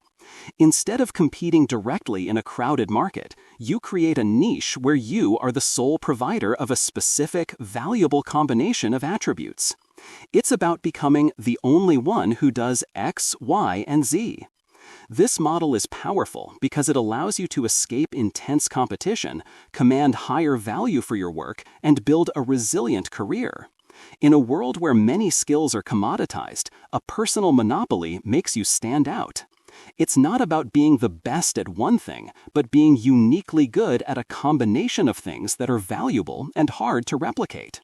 Instead of competing directly in a crowded market, you create a niche where you are the sole provider of a specific, valuable combination of attributes. It's about becoming the only one who does X, Y, and Z. This model is powerful because it allows you to escape intense competition, command higher value for your work, and build a resilient career. In a world where many skills are commoditized, a personal monopoly makes you stand out. It's not about being the best at one thing, but being uniquely good at a combination of things that are valuable and hard to replicate.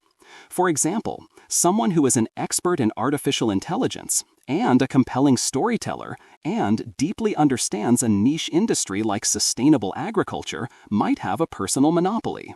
For example, someone who is an expert in artificial intelligence and a compelling storyteller and deeply understands a niche industry like sustainable agriculture might have a personal monopoly.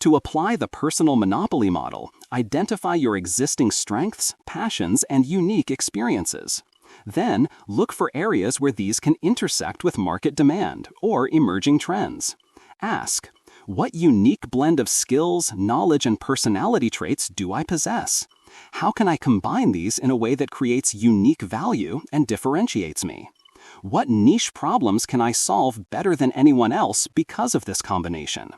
To apply the personal monopoly model, identify your existing strengths, passions, and unique experiences. Then, look for areas where these can intersect with market demand or emerging trends. Ask, what unique blend of skills, knowledge, and personality traits do I possess? How can I combine these in a way that creates unique value and differentiates me? What niche problems can I solve better than anyone else because of this combination?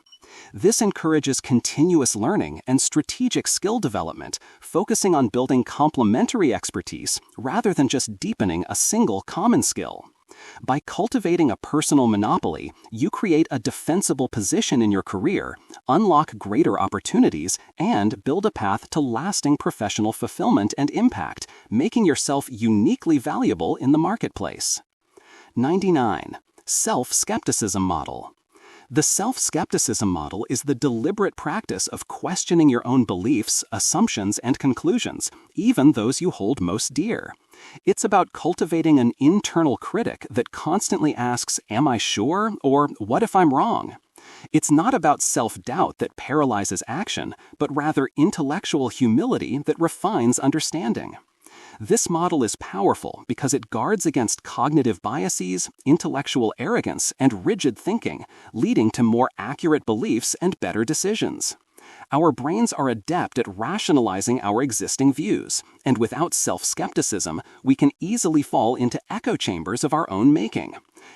This encourages continuous learning and strategic skill development, focusing on building complementary expertise rather than just deepening a single common skill. By cultivating a personal monopoly, you create a defensible position in your career, unlock greater opportunities, and build a path to lasting professional fulfillment and impact, making yourself uniquely valuable in the marketplace. 99. Self-skepticism model. The self-skepticism model is the deliberate practice of questioning your own beliefs, assumptions, and conclusions, even those you hold most dear. It's about cultivating an internal critic that constantly asks, "Am I sure?" or "What if I'm wrong?" It's not about self-doubt that paralyzes action, but rather intellectual humility that refines understanding. This model is powerful because it guards against cognitive biases, intellectual arrogance, and rigid thinking, leading to more accurate beliefs and better decisions. Our brains are adept at rationalizing our existing views, and without self-skepticism, we can easily fall into echo chambers of our own making.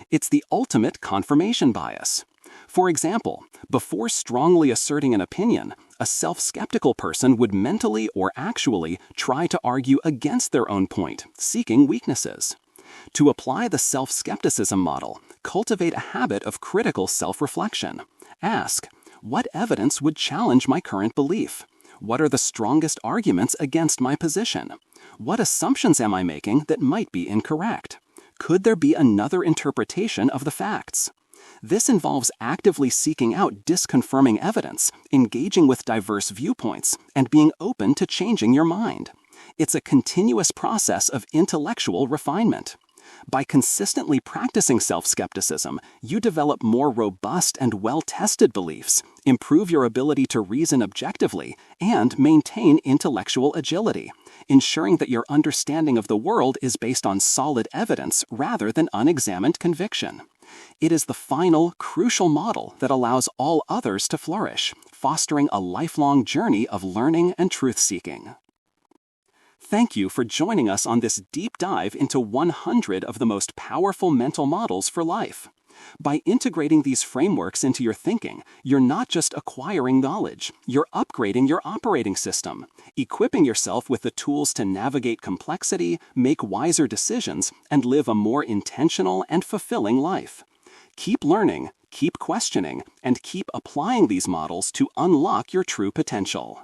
It's the ultimate confirmation bias. For example, before strongly asserting an opinion, a self-skeptical person would mentally or actually try to argue against their own point, seeking weaknesses. To apply the self-skepticism model, cultivate a habit of critical self-reflection. Ask, what evidence would challenge my current belief? What are the strongest arguments against my position? What assumptions am I making that might be incorrect? Could there be another interpretation of the facts? This involves actively seeking out disconfirming evidence, engaging with diverse viewpoints, and being open to changing your mind. It's a continuous process of intellectual refinement. By consistently practicing self-skepticism, you develop more robust and well-tested beliefs, improve your ability to reason objectively, and maintain intellectual agility, ensuring that your understanding of the world is based on solid evidence rather than unexamined conviction.
It is the final, crucial model that allows all others to flourish, fostering a lifelong journey of learning and truth-seeking. Thank you for joining us on this deep dive into 100 of the most powerful mental models for life. By integrating these frameworks into your thinking, you're not just acquiring knowledge, you're upgrading your operating system, equipping yourself with the tools to navigate complexity, make wiser decisions, and live a more intentional and fulfilling life. Keep learning, keep questioning, and keep applying these models to unlock your true potential.